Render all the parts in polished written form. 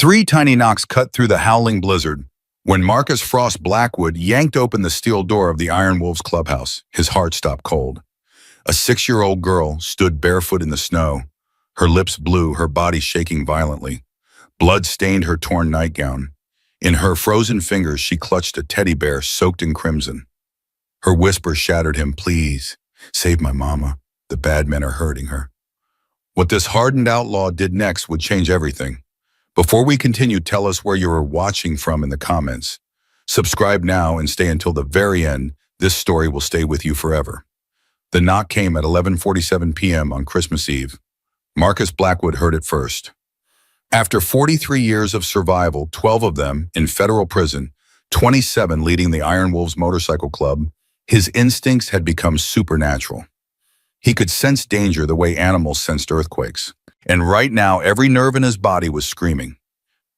Three tiny knocks cut through the howling blizzard. When Marcus Frost Blackwood yanked open the steel door of the Iron Wolves clubhouse, his heart stopped cold. A 6-year-old girl stood barefoot in the snow, her lips blue, her body shaking violently. Blood stained her torn nightgown. In her frozen fingers, she clutched a teddy bear soaked in crimson. Her whisper shattered him, "Please, save my mama. The bad men are hurting her." What this hardened outlaw did next would change everything. Before we continue, tell us where you are watching from in the comments. Subscribe now and stay until the very end. This story will stay with you forever. The knock came at 11:47 p.m. on Christmas Eve. Marcus Blackwood heard it first. After 43 years of survival, 12 of them in federal prison, 27 leading the Iron Wolves Motorcycle Club, his instincts had become supernatural. He could sense danger the way animals sensed earthquakes. And right now, every nerve in his body was screaming.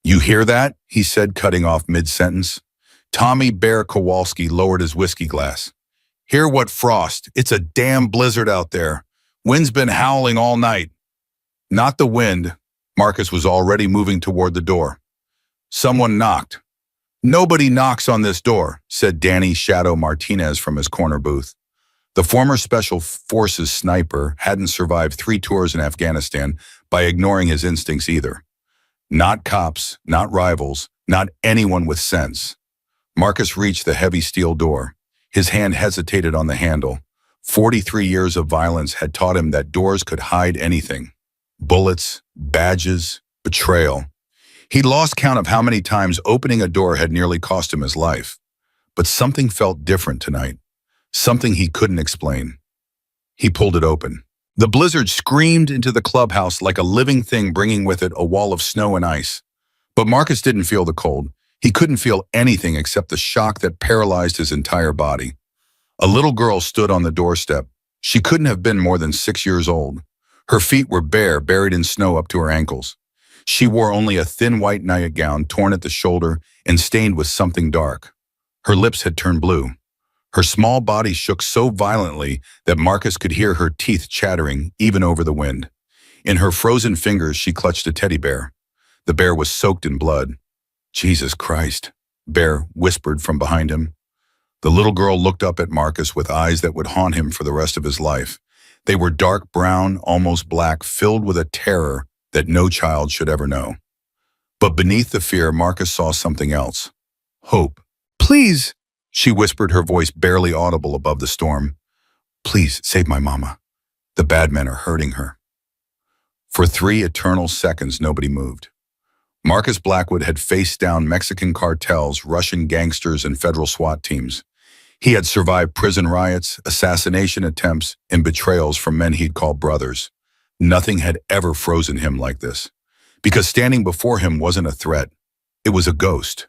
"You hear that?" he said, cutting off mid-sentence. Tommy Bear Kowalski lowered his whiskey glass. "Hear what, Frost? It's a damn blizzard out there. Wind's been howling all night." Not the wind. Marcus was already moving toward the door. Someone knocked. "Nobody knocks on this door," said Danny Shadow Martinez from his corner booth. The former Special Forces sniper hadn't survived 3 tours in Afghanistan by ignoring his instincts either. Not cops, not rivals, not anyone with sense. Marcus reached the heavy steel door. His hand hesitated on the handle. 43 years of violence had taught him that doors could hide anything. Bullets, badges, betrayal. He'd lost count of how many times opening a door had nearly cost him his life. But something felt different tonight. Something he couldn't explain. He pulled it open. The blizzard screamed into the clubhouse like a living thing, bringing with it a wall of snow and ice. But Marcus didn't feel the cold. He couldn't feel anything except the shock that paralyzed his entire body. A little girl stood on the doorstep. She couldn't have been more than 6 years old. Her feet were bare, buried in snow up to her ankles. She wore only a thin white nightgown, torn at the shoulder and stained with something dark. Her lips had turned blue. Her small body shook so violently that Marcus could hear her teeth chattering even over the wind. In her frozen fingers, she clutched a teddy bear. The bear was soaked in blood. "Jesus Christ," Bear whispered from behind him. The little girl looked up at Marcus with eyes that would haunt him for the rest of his life. They were dark brown, almost black, filled with a terror that no child should ever know. But beneath the fear, Marcus saw something else. Hope. "Please," she whispered, her voice barely audible above the storm. "Please, save my mama. The bad men are hurting her." For 3 eternal seconds, nobody moved. Marcus Blackwood had faced down Mexican cartels, Russian gangsters, and federal SWAT teams. He had survived prison riots, assassination attempts, and betrayals from men he'd called brothers. Nothing had ever frozen him like this. Because standing before him wasn't a threat. It was a ghost.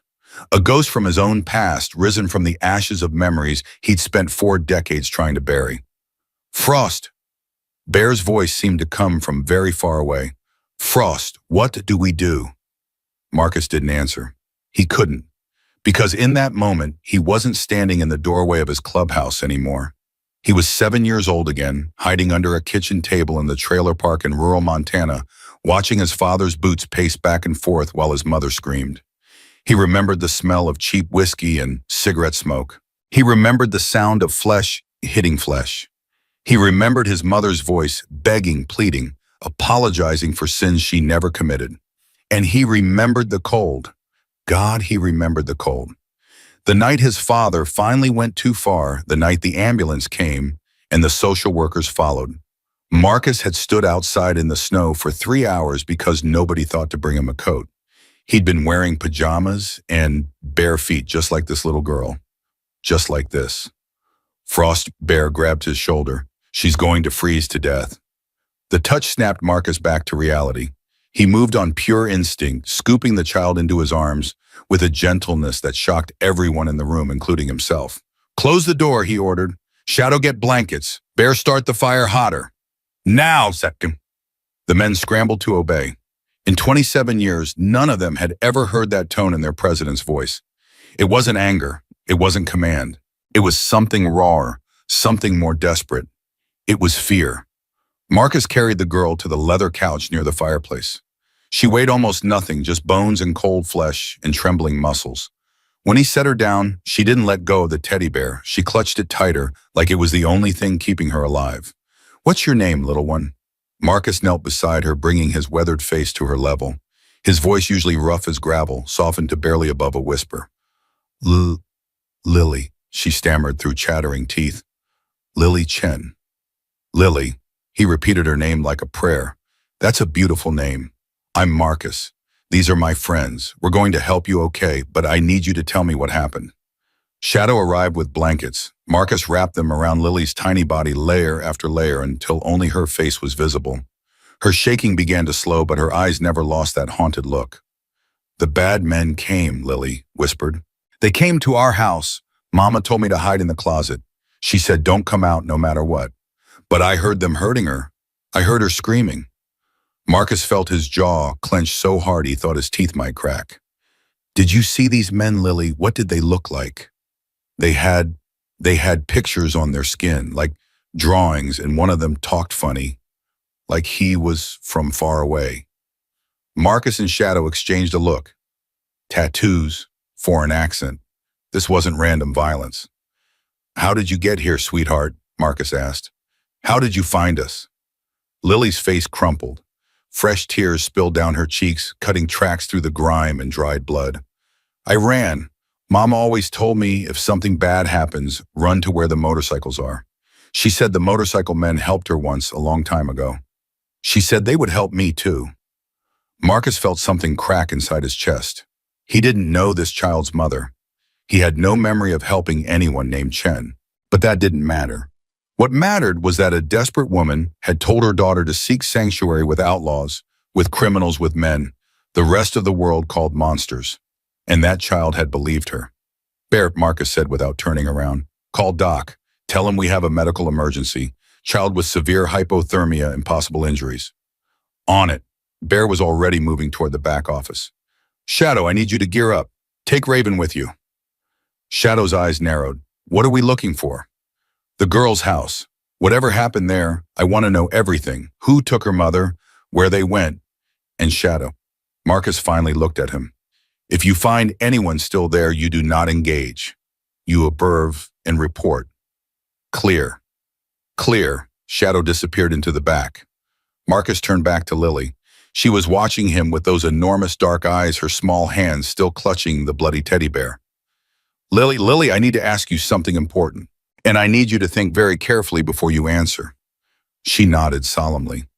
A ghost from his own past, risen from the ashes of memories he'd spent 4 decades trying to bury. "Frost!" Bear's voice seemed to come from very far away. "Frost, what do we do?" Marcus didn't answer. He couldn't. Because in that moment, he wasn't standing in the doorway of his clubhouse anymore. He was 7 years old again, hiding under a kitchen table in the trailer park in rural Montana, watching his father's boots pace back and forth while his mother screamed. He remembered the smell of cheap whiskey and cigarette smoke. He remembered the sound of flesh hitting flesh. He remembered his mother's voice, begging, pleading, apologizing for sins she never committed. And he remembered the cold. God, he remembered the cold. The night his father finally went too far, the night the ambulance came and the social workers followed. Marcus had stood outside in the snow for 3 hours because nobody thought to bring him a coat. He'd been wearing pajamas and bare feet, just like this little girl. Just like this. Frost Bear grabbed his shoulder. "She's going to freeze to death." The touch snapped Marcus back to reality. He moved on pure instinct, scooping the child into his arms with a gentleness that shocked everyone in the room, including himself. "Close the door," he ordered. "Shadow, get blankets. Bear, start the fire hotter. Now, second." The men scrambled to obey. In 27 years, none of them had ever heard that tone in their president's voice. It wasn't anger. It wasn't command. It was something rawer, something more desperate. It was fear. Marcus carried the girl to the leather couch near the fireplace. She weighed almost nothing, just bones and cold flesh and trembling muscles. When he set her down, she didn't let go of the teddy bear. She clutched it tighter, like it was the only thing keeping her alive. "What's your name, little one?" Marcus knelt beside her, bringing his weathered face to her level. His voice, usually rough as gravel, softened to barely above a whisper. Lily, she stammered through chattering teeth. "Lily Chen." "Lily." He repeated her name like a prayer. "That's a beautiful name. I'm Marcus. These are my friends. We're going to help you, okay, but I need you to tell me what happened." Shadow arrived with blankets. Marcus wrapped them around Lily's tiny body layer after layer until only her face was visible. Her shaking began to slow, but her eyes never lost that haunted look. "The bad men came," Lily whispered. "They came to our house. Mama told me to hide in the closet. She said don't come out no matter what. But I heard them hurting her. I heard her screaming." Marcus felt his jaw clench so hard he thought his teeth might crack. "Did you see these men, Lily? What did they look like?" They had pictures on their skin, like drawings, and one of them talked funny, like he was from far away. Marcus and Shadow exchanged a look. Tattoos, foreign accent. This wasn't random violence. "How did you get here, sweetheart?" Marcus asked. "How did you find us?" Lily's face crumpled. Fresh tears spilled down her cheeks, cutting tracks through the grime and dried blood. "I ran. Mama always told me if something bad happens, run to where the motorcycles are. She said the motorcycle men helped her once a long time ago. She said they would help me too." Marcus felt something crack inside his chest. He didn't know this child's mother. He had no memory of helping anyone named Chen. But that didn't matter. What mattered was that a desperate woman had told her daughter to seek sanctuary with outlaws, with criminals, with men the rest of the world called monsters. And that child had believed her. "Bear," Marcus said without turning around. "Call Doc. Tell him we have a medical emergency. Child with severe hypothermia and possible injuries." "On it." Bear was already moving toward the back office. "Shadow, I need you to gear up. Take Raven with you." Shadow's eyes narrowed. "What are we looking for?" "The girl's house. Whatever happened there, I want to know everything. Who took her mother, where they went, and Shadow." Marcus finally looked at him. "If you find anyone still there, you do not engage. You observe and report." "Clear." "Clear." Shadow disappeared into the back. Marcus turned back to Lily. She was watching him with those enormous dark eyes, her small hands still clutching the bloody teddy bear. Lily, I need to ask you something important, and I need you to think very carefully before you answer." She nodded solemnly.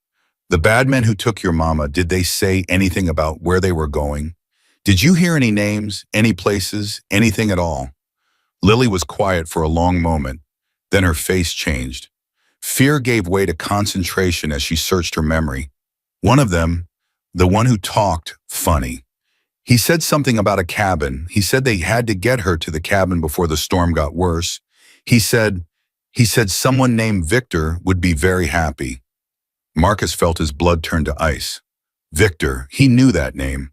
"The bad men who took your mama, did they say anything about where they were going? Did you hear any names, any places, anything at all?" Lily was quiet for a long moment. Then her face changed. Fear gave way to concentration as she searched her memory. "One of them, the one who talked funny. He said something about a cabin. He said they had to get her to the cabin before the storm got worse. He said someone named Victor would be very happy." Marcus felt his blood turn to ice. Victor, he knew that name.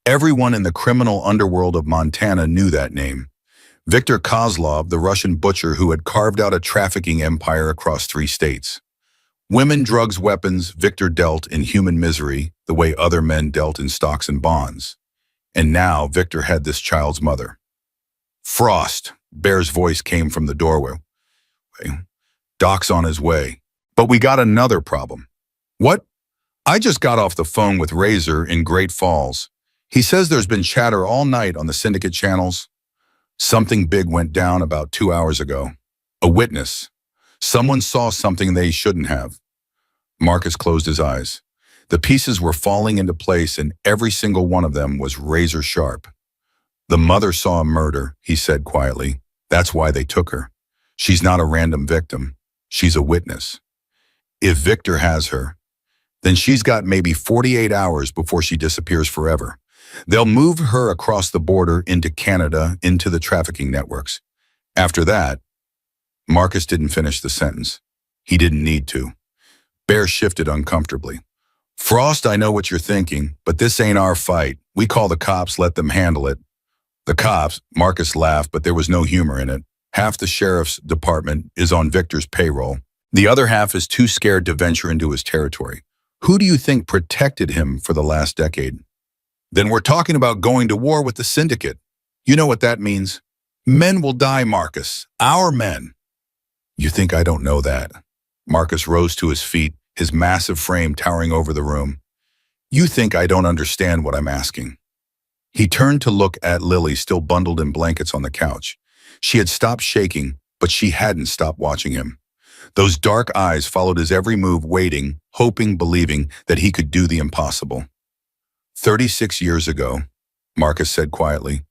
Everyone in the criminal underworld of Montana knew that name. Viktor Kozlov, the Russian butcher who had carved out a trafficking empire across 3 states. Women, drugs, weapons, Victor dealt in human misery the way other men dealt in stocks and bonds. And now Victor had this child's mother. "Frost," Bear's voice came from the doorway. "Doc's on his way. But we got another problem." "What?" "I just got off the phone with Razor in Great Falls. He says there's been chatter all night on the syndicate channels. Something big went down about 2 hours ago. A witness. Someone saw something they shouldn't have." Marcus closed his eyes. The pieces were falling into place and every single one of them was razor sharp. "The mother saw a murder," he said quietly. "That's why they took her. She's not a random victim. She's a witness. If Victor has her, then she's got maybe 48 hours before she disappears forever. They'll move her across the border into Canada, into the trafficking networks. After that," Marcus didn't finish the sentence. He didn't need to. Bear shifted uncomfortably. "Frost, I know what you're thinking, but this ain't our fight. We call the cops, let them handle it." "The cops?" Marcus laughed, but there was no humor in it. "Half the sheriff's department is on Victor's payroll. The other half is too scared to venture into his territory. Who do you think protected him for the last decade? Then we're talking about going to war with the syndicate. You know what that means? Men will die, Marcus. Our men. You think I don't know that? Marcus rose to his feet, his massive frame towering over the room. You think I don't understand what I'm asking? He turned to look at Lily, still bundled in blankets on the couch. She had stopped shaking, but she hadn't stopped watching him. Those dark eyes followed his every move, waiting, hoping, believing that he could do the impossible. 36 years ago, Marcus said quietly,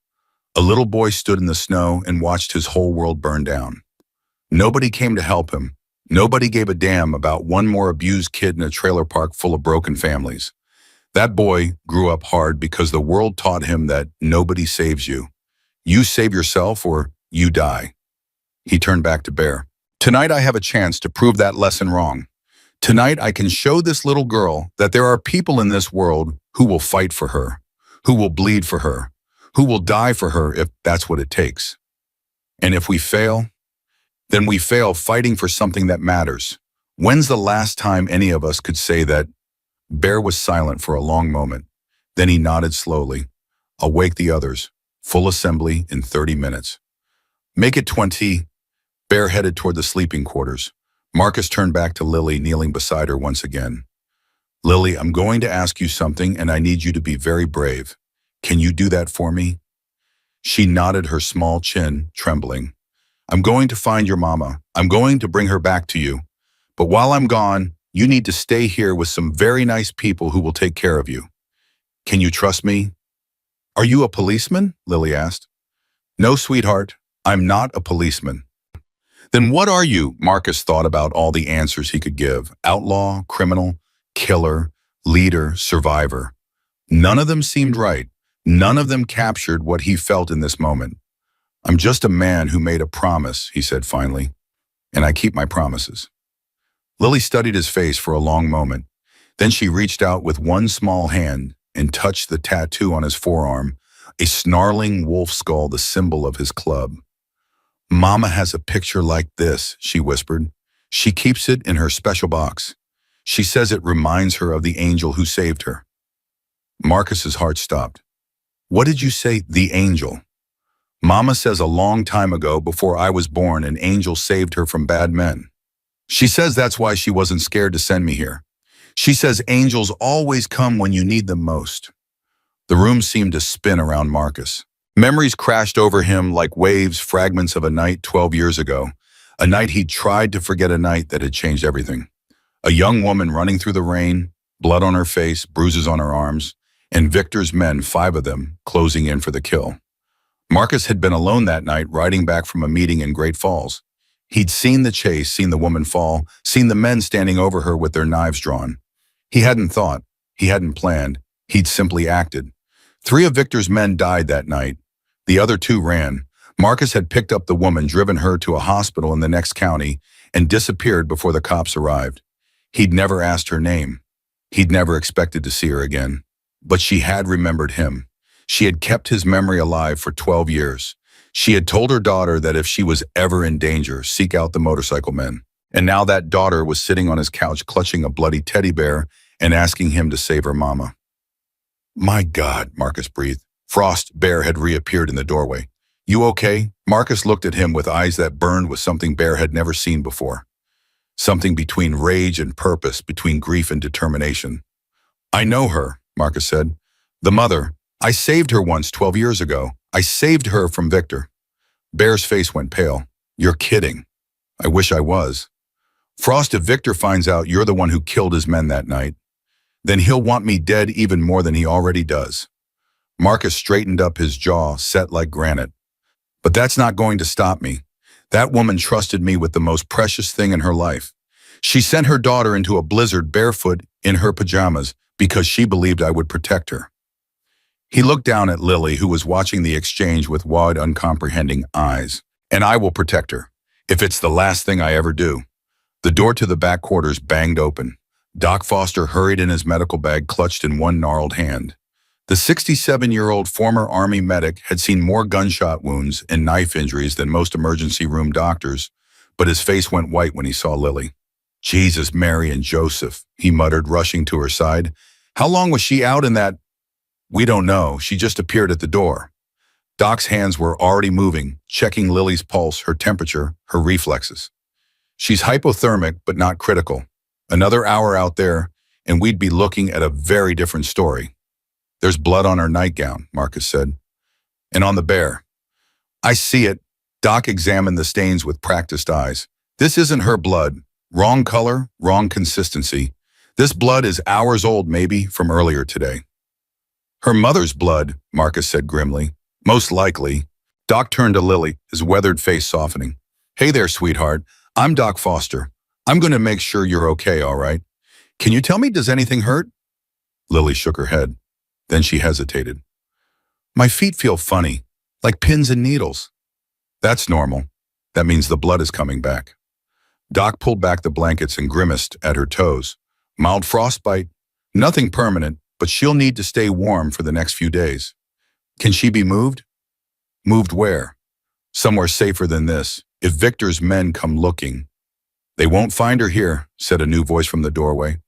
a little boy stood in the snow and watched his whole world burn down. Nobody came to help him. Nobody gave a damn about one more abused kid in a trailer park full of broken families. That boy grew up hard because the world taught him that nobody saves you. You save yourself or you die. He turned back to Bear. Tonight I have a chance to prove that lesson wrong. Tonight I can show this little girl that there are people in this world who will fight for her, who will bleed for her, who will die for her if that's what it takes. And if we fail, then we fail fighting for something that matters. When's the last time any of us could say that? Bear was silent for a long moment. Then he nodded slowly. I'll wake the others. Full assembly in 30 minutes. Make it 20. Bear headed toward the sleeping quarters. Marcus turned back to Lily, kneeling beside her once again. Lily, I'm going to ask you something, and I need you to be very brave. Can you do that for me? She nodded, her small chin trembling. I'm going to find your mama. I'm going to bring her back to you. But while I'm gone, you need to stay here with some very nice people who will take care of you. Can you trust me? Are you a policeman? Lily asked. No, sweetheart, I'm not a policeman. Then what are you? Marcus thought about all the answers he could give. Outlaw, criminal, killer, leader, survivor. None of them seemed right. None of them captured what he felt in this moment. I'm just a man who made a promise, he said finally, and I keep my promises. Lily studied his face for a long moment. Then she reached out with one small hand and touched the tattoo on his forearm, a snarling wolf skull, the symbol of his club. Mama has a picture like this, she whispered. She keeps it in her special box. She says it reminds her of the angel who saved her. Marcus's heart stopped. What did you say, the angel? Mama says a long time ago, before I was born, an angel saved her from bad men. She says that's why she wasn't scared to send me here. She says angels always come when you need them most. The room seemed to spin around Marcus. Memories crashed over him like waves, fragments of a night 12 years ago, a night he'd tried to forget, a night that had changed everything. A young woman running through the rain, blood on her face, bruises on her arms, and Victor's men, 5 of them, closing in for the kill. Marcus had been alone that night, riding back from a meeting in Great Falls. He'd seen the chase, seen the woman fall, seen the men standing over her with their knives drawn. He hadn't thought, he hadn't planned, he'd simply acted. 3 of Victor's men died that night. The other 2 ran. Marcus had picked up the woman, driven her to a hospital in the next county, and disappeared before the cops arrived. He'd never asked her name. He'd never expected to see her again. But she had remembered him. She had kept his memory alive for 12 years. She had told her daughter that if she was ever in danger, seek out the motorcycle men. And now that daughter was sitting on his couch, clutching a bloody teddy bear and asking him to save her mama. My God, Marcus breathed. Frost Bear had reappeared in the doorway. You okay? Marcus looked at him with eyes that burned with something Bear had never seen before. Something between rage and purpose, between grief and determination. I know her, Marcus said. The mother. I saved her once 12 years ago. I saved her from Victor. Bear's face went pale. You're kidding. I wish I was. Frost, if Victor finds out you're the one who killed his men that night, then he'll want me dead even more than he already does. Marcus straightened up, his jaw set like granite. But that's not going to stop me. That woman trusted me with the most precious thing in her life. She sent her daughter into a blizzard barefoot in her pajamas because she believed I would protect her. He looked down at Lily, who was watching the exchange with wide, uncomprehending eyes. And I will protect her, if it's the last thing I ever do. The door to the back quarters banged open. Doc Foster hurried in, his medical bag clutched in one gnarled hand. The 67-year-old former Army medic had seen more gunshot wounds and knife injuries than most emergency room doctors, but his face went white when he saw Lily. Jesus, Mary, and Joseph, he muttered, rushing to her side. How long was she out in that? We don't know. She just appeared at the door. Doc's hands were already moving, checking Lily's pulse, her temperature, her reflexes. She's hypothermic, but not critical. Another hour out there, and we'd be looking at a very different story. There's blood on her nightgown, Marcus said. And on the bear. I see it. Doc examined the stains with practiced eyes. This isn't her blood. Wrong color, wrong consistency. This blood is hours old, maybe, from earlier today. Her mother's blood, Marcus said grimly. Most likely. Doc turned to Lily, his weathered face softening. Hey there, sweetheart. I'm Doc Foster. I'm going to make sure you're okay, all right? Can you tell me, does anything hurt? Lily shook her head. Then she hesitated. My feet feel funny, like pins and needles. That's normal. That means the blood is coming back. Doc pulled back the blankets and grimaced at her toes. Mild frostbite. Nothing permanent, but she'll need to stay warm for the next few days. Can she be moved? Moved where? Somewhere safer than this, if Victor's men come looking. They won't find her here, said a new voice from the doorway.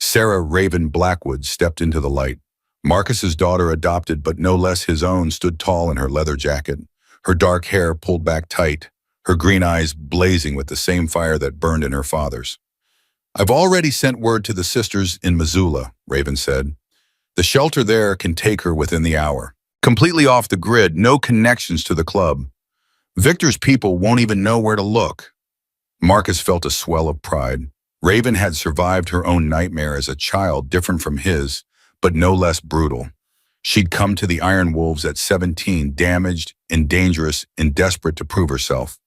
Sarah Raven Blackwood stepped into the light. Marcus's daughter, adopted but no less his own, stood tall in her leather jacket, her dark hair pulled back tight, her green eyes blazing with the same fire that burned in her father's. I've already sent word to the sisters in Missoula, Raven said. The shelter there can take her within the hour. Completely off the grid, no connections to the club. Victor's people won't even know where to look. Marcus felt a swell of pride. Raven had survived her own nightmare as a child, different from his, but no less brutal. She'd come to the Iron Wolves at 17, damaged and dangerous and desperate to prove herself.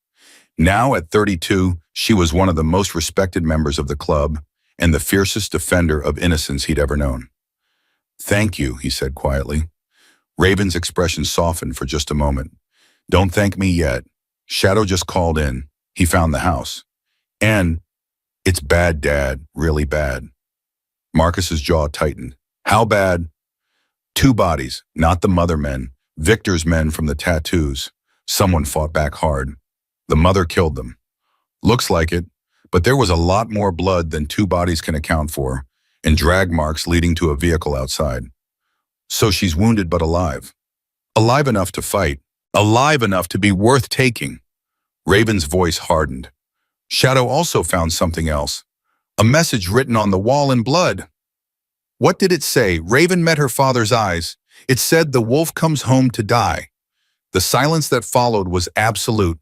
Now, at 32, she was one of the most respected members of the club and the fiercest defender of innocence he'd ever known. Thank you, he said quietly. Raven's expression softened for just a moment. Don't thank me yet. Shadow just called in. He found the house. And it's bad, Dad, really bad. Marcus's jaw tightened. How bad? 2 bodies, not the mother men, Victor's men from the tattoos. Someone fought back hard. The mother killed them. Looks like it, but there was a lot more blood than 2 bodies can account for, and drag marks leading to a vehicle outside. So she's wounded but alive. Alive enough to fight. Alive enough to be worth taking. Raven's voice hardened. Shadow also found something else. A message written on the wall in blood. What did it say? Raven met her father's eyes. It said the wolf comes home to die. The silence that followed was absolute.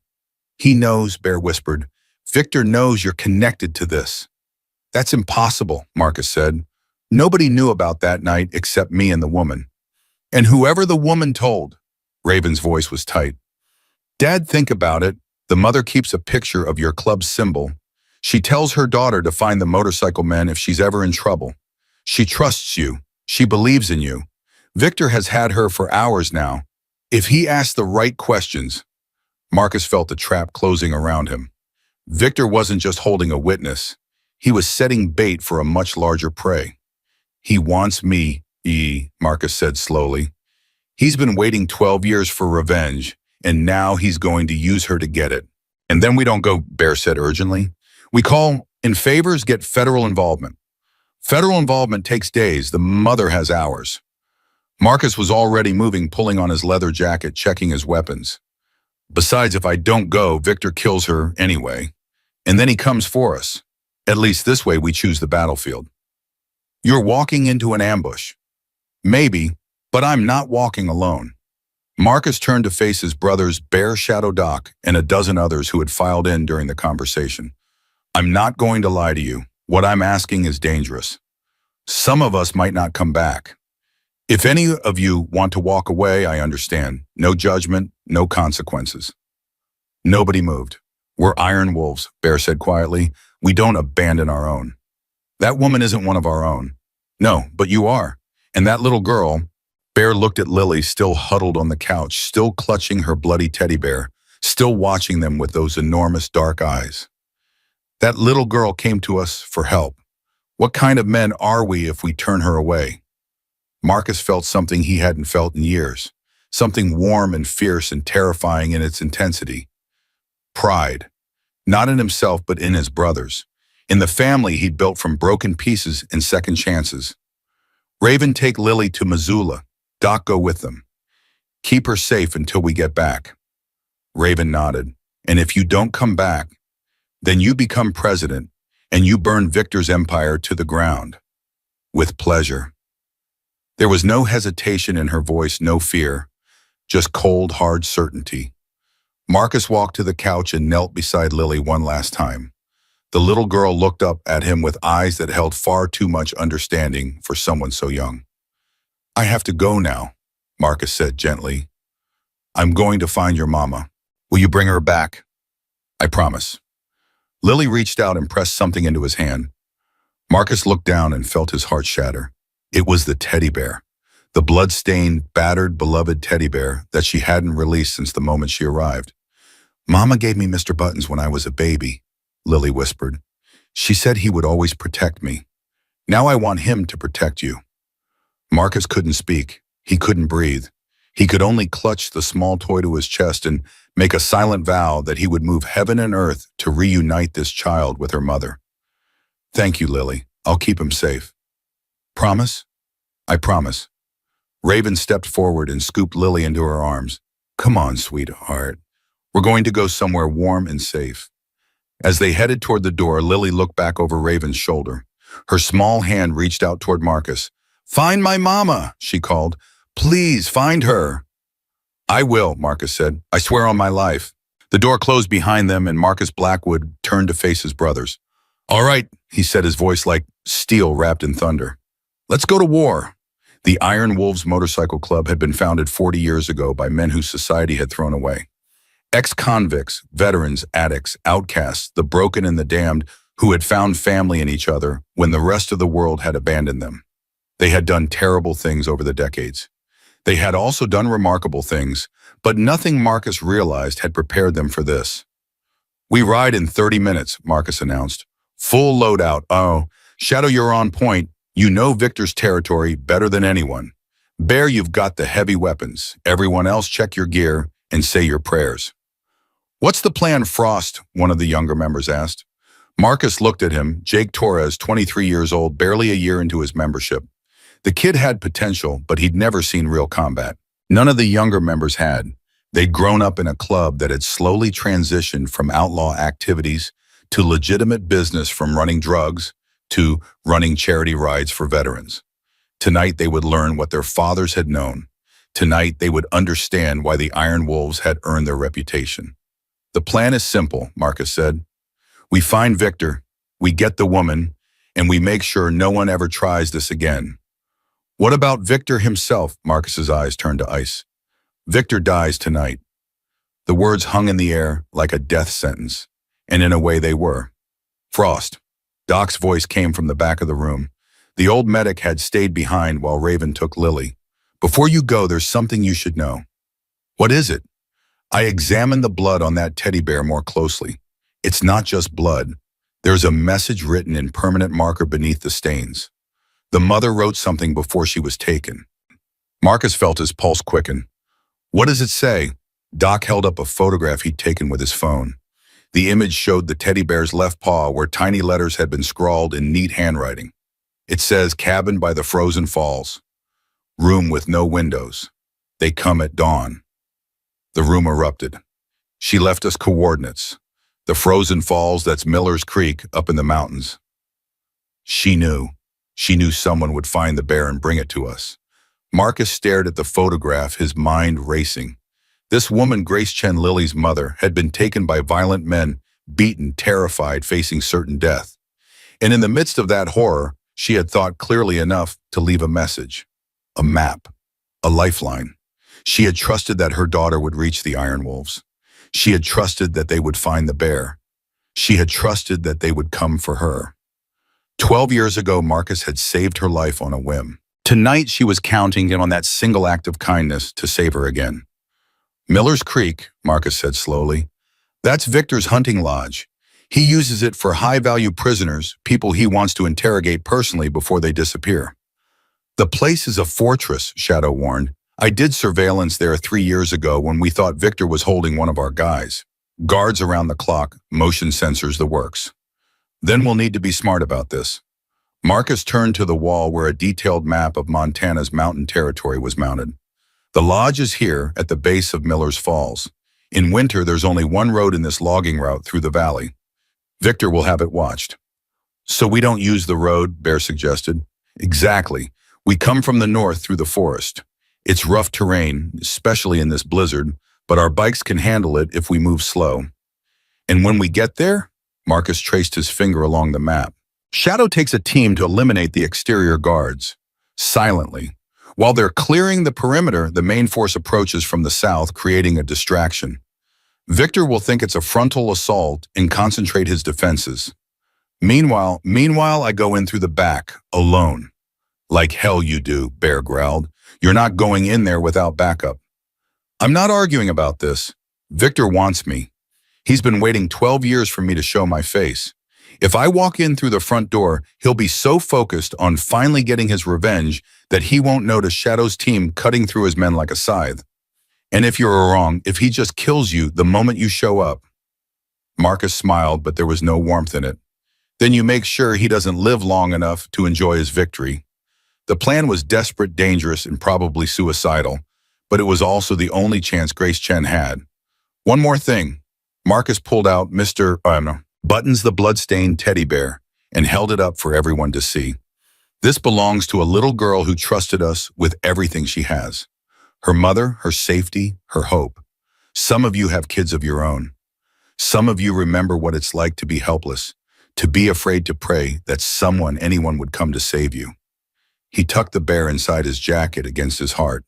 He knows, Bear whispered. Victor knows you're connected to this. That's impossible, Marcus said. Nobody knew about that night except me and the woman. And whoever the woman told. Raven's voice was tight. Dad, think about it. The mother keeps a picture of your club's symbol. She tells her daughter to find the motorcycle men if she's ever in trouble. She trusts you. She believes in you. Victor has had her for hours now. If he asks the right questions, Marcus felt the trap closing around him. Victor wasn't just holding a witness. He was setting bait for a much larger prey. He wants me, Marcus said slowly. He's been waiting 12 years for revenge, and now he's going to use her to get it. And then we don't go, Bear said urgently. We call in favors, get federal involvement. Federal involvement takes days. The mother has hours. Marcus was already moving, pulling on his leather jacket, checking his weapons. Besides, if I don't go, Victor kills her anyway. And then he comes for us. At least this way we choose the battlefield. You're walking into an ambush. Maybe, but I'm not walking alone. Marcus turned to face his brothers, Bear, Shadow, Doc, and a dozen others who had filed in during the conversation. I'm not going to lie to you. What I'm asking is dangerous. Some of us might not come back. If any of you want to walk away, I understand. No judgment, no consequences. Nobody moved. We're Iron Wolves, Bear said quietly. We don't abandon our own. That woman isn't one of our own. No, but you are. And that little girl, Bear looked at Lily, still huddled on the couch, still clutching her bloody teddy bear, still watching them with those enormous dark eyes. That little girl came to us for help. What kind of men are we if we turn her away? Marcus felt something he hadn't felt in years, something warm and fierce and terrifying in its intensity. Pride, not in himself but in his brothers. in the family he'd built from broken pieces and second chances. Raven, take Lily to Missoula. Doc, go with them. Keep her safe until we get back. Raven nodded. And if you don't come back, then you become president and you burn Victor's empire to the ground. With pleasure. There was no hesitation in her voice, no fear, just cold, hard certainty. Marcus walked to the couch and knelt beside Lily one last time. The little girl looked up at him with eyes that held far too much understanding for someone so young. I have to go now, Marcus said gently. I'm going to find your mama. Will you bring her back? I promise. Lily reached out and pressed something into his hand. Marcus looked down and felt his heart shatter. It was the teddy bear, the blood-stained, battered, beloved teddy bear that she hadn't released since the moment she arrived. Mama gave me Mr. Buttons when I was a baby, Lily whispered. She said he would always protect me. Now I want him to protect you. Marcus couldn't speak. He couldn't breathe. He could only clutch the small toy to his chest and make a silent vow that he would move heaven and earth to reunite this child with her mother. Thank you, Lily. I'll keep him safe. Promise? I promise. Raven stepped forward and scooped Lily into her arms. Come on, sweetheart. We're going to go somewhere warm and safe. As they headed toward the door, Lily looked back over Raven's shoulder. Her small hand reached out toward Marcus. Find my mama, she called. Please find her. I will, Marcus said. I swear on my life. The door closed behind them and Marcus Blackwood turned to face his brothers. All right, he said, his voice like steel wrapped in thunder. Let's go to war. The Iron Wolves Motorcycle Club had been founded 40 years ago by men whose society had thrown away. Ex-convicts, veterans, addicts, outcasts, the broken and the damned who had found family in each other when the rest of the world had abandoned them. They had done terrible things over the decades. They had also done remarkable things, but nothing Marcus realized had prepared them for this. We ride in 30 minutes, Marcus announced. Full loadout. Oh, Shadow, you're on point. You know Victor's territory better than anyone. Bear, you've got the heavy weapons. Everyone else, check your gear and say your prayers. What's the plan, Frost? One of the younger members asked. Marcus looked at him, Jake Torres, 23 years old, barely a year into his membership. The kid had potential, but he'd never seen real combat. None of the younger members had. They'd grown up in a club that had slowly transitioned from outlaw activities to legitimate business, from running drugs to running charity rides for veterans. Tonight they would learn what their fathers had known. Tonight they would understand why the Iron Wolves had earned their reputation. The plan is simple, Marcus said. We find Victor, we get the woman, and we make sure no one ever tries this again. What about Victor himself? Marcus's eyes turned to ice. Victor dies tonight. The words hung in the air like a death sentence, and in a way they were. Frost. Doc's voice came from the back of the room. The old medic had stayed behind while Raven took Lily. Before you go, there's something you should know. What is it? I examined the blood on that teddy bear more closely. It's not just blood. There's a message written in permanent marker beneath the stains. The mother wrote something before she was taken. Marcus felt his pulse quicken. What does it say? Doc held up a photograph he'd taken with his phone. The image showed the teddy bear's left paw where tiny letters had been scrawled in neat handwriting. It says, cabin by the frozen falls. Room with no windows. They come at dawn. The room erupted. She left us coordinates. The frozen falls, that's Miller's Creek up in the mountains. She knew. She knew someone would find the bear and bring it to us. Marcus stared at the photograph, his mind racing. This woman, Grace Chen, Lily's mother, had been taken by violent men, beaten, terrified, facing certain death. And in the midst of that horror, she had thought clearly enough to leave a message, a map, a lifeline. She had trusted that her daughter would reach the Iron Wolves. She had trusted that they would find the bear. She had trusted that they would come for her. 12 years ago, Marcus had saved her life on a whim. Tonight, she was counting on that single act of kindness to save her again. Miller's Creek, Marcus said slowly. That's Victor's hunting lodge. He uses it for high-value prisoners, people he wants to interrogate personally before they disappear. The place is a fortress, Shadow warned. I did surveillance there 3 years ago when we thought Victor was holding one of our guys. Guards around the clock, motion sensors, the works. Then we'll need to be smart about this. Marcus turned to the wall where a detailed map of Montana's mountain territory was mounted. The lodge is here at the base of Miller's Falls. In winter, there's only one road in this logging route through the valley. Victor will have it watched. So we don't use the road, Bear suggested. Exactly. We come from the north through the forest. It's rough terrain, especially in this blizzard, but our bikes can handle it if we move slow. And when we get there, Marcus traced his finger along the map. Shadow takes a team to eliminate the exterior guards. Silently. While they're clearing the perimeter, the main force approaches from the south, creating a distraction. Victor will think it's a frontal assault and concentrate his defenses. Meanwhile, I go in through the back, alone. Like hell you do, Bear growled. You're not going in there without backup. I'm not arguing about this. Victor wants me. He's been waiting 12 years for me to show my face. If I walk in through the front door, he'll be so focused on finally getting his revenge that he won't notice Shadow's team cutting through his men like a scythe. And if you're wrong, if he just kills you the moment you show up. Marcus smiled, but there was no warmth in it. Then you make sure he doesn't live long enough to enjoy his victory. The plan was desperate, dangerous, and probably suicidal, but it was also the only chance Grace Chen had. One more thing. Marcus pulled out Buttons the blood-stained teddy bear and held it up for everyone to see. This belongs to a little girl who trusted us with everything she has. Her mother, her safety, her hope. Some of you have kids of your own. Some of you remember what it's like to be helpless, to be afraid to pray that anyone would come to save you. He tucked the bear inside his jacket against his heart.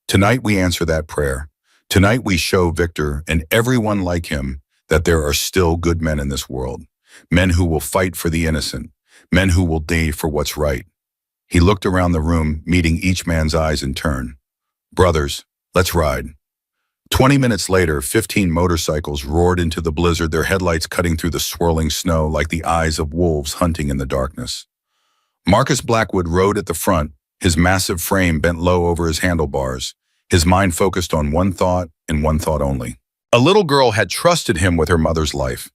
Tonight we answer that prayer. Tonight we show Victor and everyone like him that there are still good men in this world. Men who will fight for the innocent. Men who will die for what's right. He looked around the room, meeting each man's eyes in turn. Brothers, let's ride. 20 minutes later, 15 motorcycles roared into the blizzard, their headlights cutting through the swirling snow like the eyes of wolves hunting in the darkness. Marcus Blackwood rode at the front, his massive frame bent low over his handlebars, his mind focused on one thought and one thought only. A little girl had trusted him with her mother's life.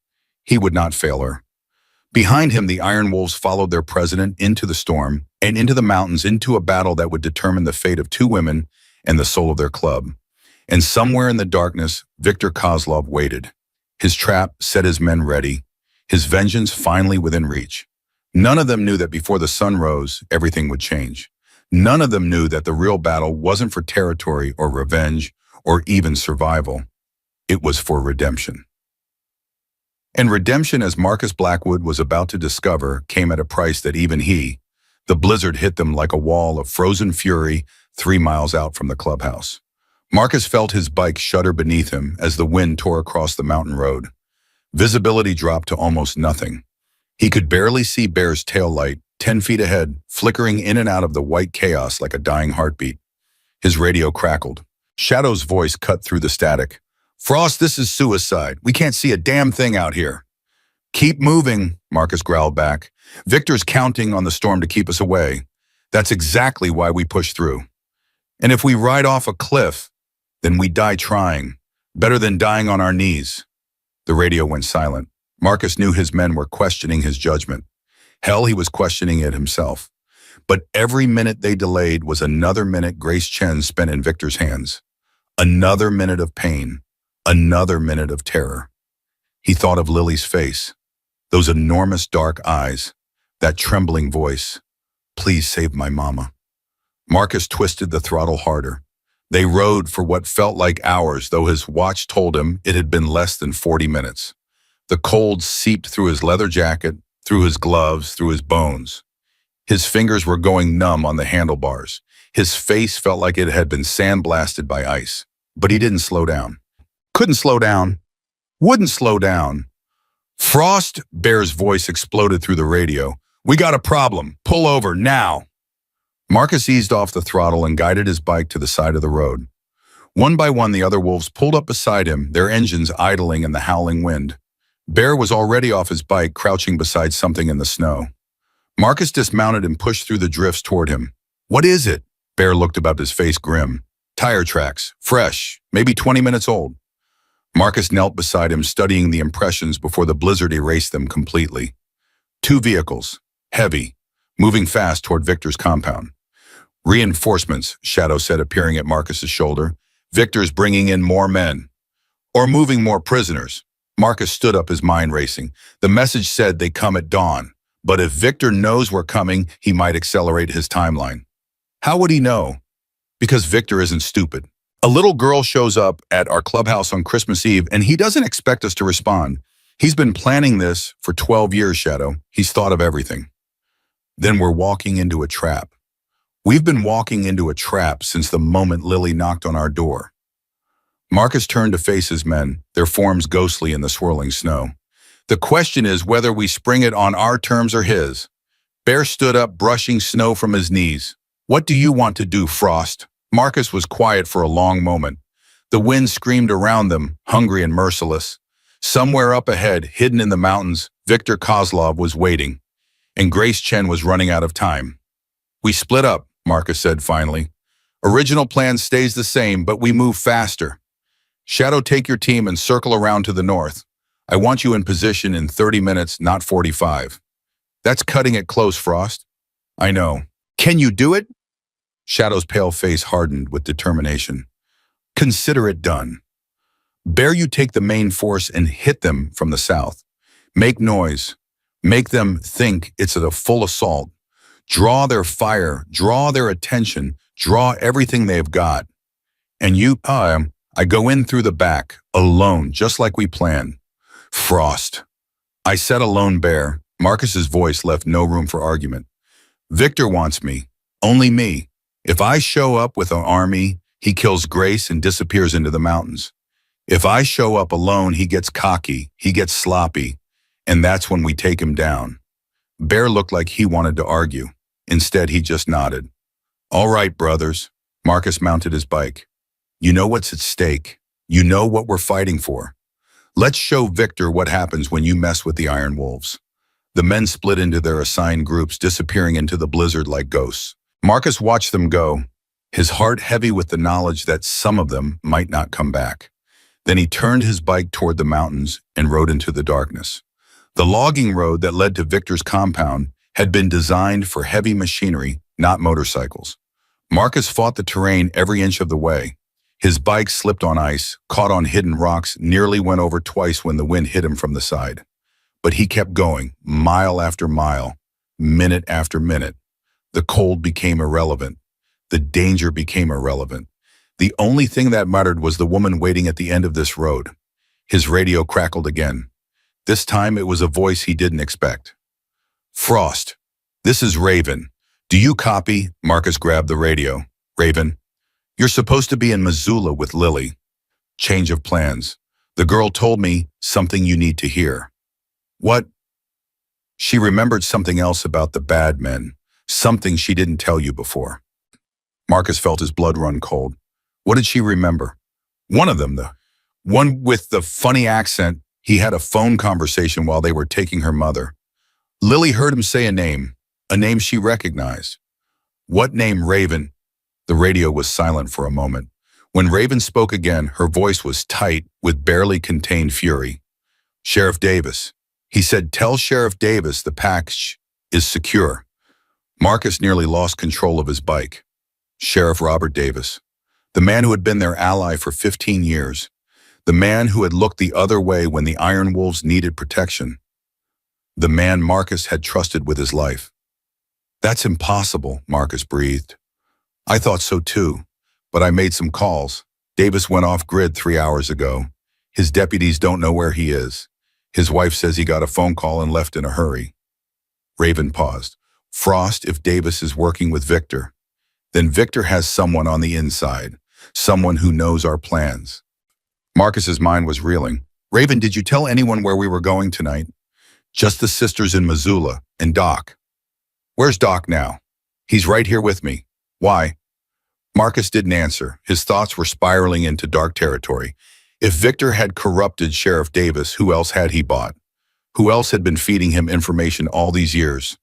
He would not fail her. Behind him, the Iron Wolves followed their president into the storm and into the mountains, into a battle that would determine the fate of two women and the soul of their club. And somewhere in the darkness, Victor Kozlov waited. His trap set his men ready, his vengeance finally within reach. None of them knew that before the sun rose, everything would change. None of them knew that the real battle wasn't for territory or revenge or even survival. It was for redemption. And redemption, as Marcus Blackwood was about to discover, came at a price that even the blizzard hit them like a wall of frozen fury 3 miles out from the clubhouse. Marcus felt his bike shudder beneath him as the wind tore across the mountain road. Visibility dropped to almost nothing. He could barely see Bear's tail light, 10 feet ahead, flickering in and out of the white chaos like a dying heartbeat. His radio crackled. Shadow's voice cut through the static. Frost, this is suicide. We can't see a damn thing out here. Keep moving, Marcus growled back. Victor's counting on the storm to keep us away. That's exactly why we push through. And if we ride off a cliff, then we die trying. Better than dying on our knees. The radio went silent. Marcus knew his men were questioning his judgment. Hell, he was questioning it himself. But every minute they delayed was another minute Grace Chen spent in Victor's hands. Another minute of pain. Another minute of terror. He thought of Lily's face, those enormous dark eyes, that trembling voice. Please save my mama. Marcus twisted the throttle harder. They rode for what felt like hours, though his watch told him it had been less than 40 minutes. The cold seeped through his leather jacket, through his gloves, through his bones. His fingers were going numb on the handlebars. His face felt like it had been sandblasted by ice. But he didn't slow down. Couldn't slow down. Wouldn't slow down. Frost, Bear's voice exploded through the radio. We got a problem. Pull over now. Marcus eased off the throttle and guided his bike to the side of the road. One by one, the other wolves pulled up beside him, their engines idling in the howling wind. Bear was already off his bike, crouching beside something in the snow. Marcus dismounted and pushed through the drifts toward him. What is it? Bear looked about, his face grim. Tire tracks, fresh, maybe 20 minutes old. Marcus knelt beside him, studying the impressions before the blizzard erased them completely. Two vehicles, heavy, moving fast toward Victor's compound. Reinforcements, Shadow said, appearing at Marcus's shoulder. Victor's bringing in more men. Or moving more prisoners. Marcus stood up, his mind racing. The message said they come at dawn. But if Victor knows we're coming, he might accelerate his timeline. How would he know? Because Victor isn't stupid. A little girl shows up at our clubhouse on Christmas Eve, and he doesn't expect us to respond. He's been planning this for 12 years, Shadow. He's thought of everything. Then we're walking into a trap. We've been walking into a trap since the moment Lily knocked on our door. Marcus turned to face his men, their forms ghostly in the swirling snow. The question is whether we spring it on our terms or his. Bear stood up, brushing snow from his knees. What do you want to do, Frost? Marcus was quiet for a long moment. The wind screamed around them, hungry and merciless. Somewhere up ahead, hidden in the mountains, Viktor Kozlov was waiting, and Grace Chen was running out of time. We split up, Marcus said finally. Original plan stays the same, but we move faster. Shadow, take your team and circle around to the north. I want you in position in 30 minutes, not 45. That's cutting it close, Frost. I know. Can you do it? Shadow's pale face hardened with determination. Consider it done. Bear, you take the main force and hit them from the south. Make noise. Make them think it's a full assault. Draw their fire, draw their attention, draw everything they've got. And you, I go in through the back, alone, just like we planned. Frost. I said alone, Bear. Marcus's voice left no room for argument. Victor wants me. Only me. If I show up with an army, he kills Grace and disappears into the mountains. If I show up alone, he gets cocky, he gets sloppy, and that's when we take him down. Bear looked like he wanted to argue. Instead, he just nodded. All right, brothers. Marcus mounted his bike. You know what's at stake. You know what we're fighting for. Let's show Victor what happens when you mess with the Iron Wolves. The men split into their assigned groups, disappearing into the blizzard like ghosts. Marcus watched them go, his heart heavy with the knowledge that some of them might not come back. Then he turned his bike toward the mountains and rode into the darkness. The logging road that led to Victor's compound had been designed for heavy machinery, not motorcycles. Marcus fought the terrain every inch of the way. His bike slipped on ice, caught on hidden rocks, nearly went over twice when the wind hit him from the side. But he kept going, mile after mile, minute after minute. The cold became irrelevant. The danger became irrelevant. The only thing that mattered was the woman waiting at the end of this road. His radio crackled again. This time it was a voice he didn't expect. Frost, this is Raven. Do you copy? Marcus grabbed the radio. Raven, you're supposed to be in Missoula with Lily. Change of plans. The girl told me something you need to hear. What? She remembered something else about the bad men, something she didn't tell you before. Marcus felt his blood run cold. What did she remember? One of them, the one with the funny accent. He had a phone conversation while they were taking her mother. Lily heard him say a name she recognized. What name? Raven? The radio was silent for a moment. When Raven spoke again, her voice was tight with barely contained fury. Sheriff Davis. He said, tell Sheriff Davis the package is secure. Marcus nearly lost control of his bike. Sheriff Robert Davis. The man who had been their ally for 15 years. The man who had looked the other way when the Iron Wolves needed protection. The man Marcus had trusted with his life. That's impossible, Marcus breathed. I thought so too, but I made some calls. Davis went off grid 3 hours ago. His deputies don't know where he is. His wife says he got a phone call and left in a hurry. Raven paused. Frost, if Davis is working with Victor, then Victor has someone on the inside, someone who knows our plans. Marcus's mind was reeling. Raven, did you tell anyone where we were going tonight? Just the sisters in Missoula and Doc. Where's Doc now? He's right here with me. Why? Marcus didn't answer. His thoughts were spiraling into dark territory. If Victor had corrupted Sheriff Davis, who else had he bought? Who else had been feeding him information all these years?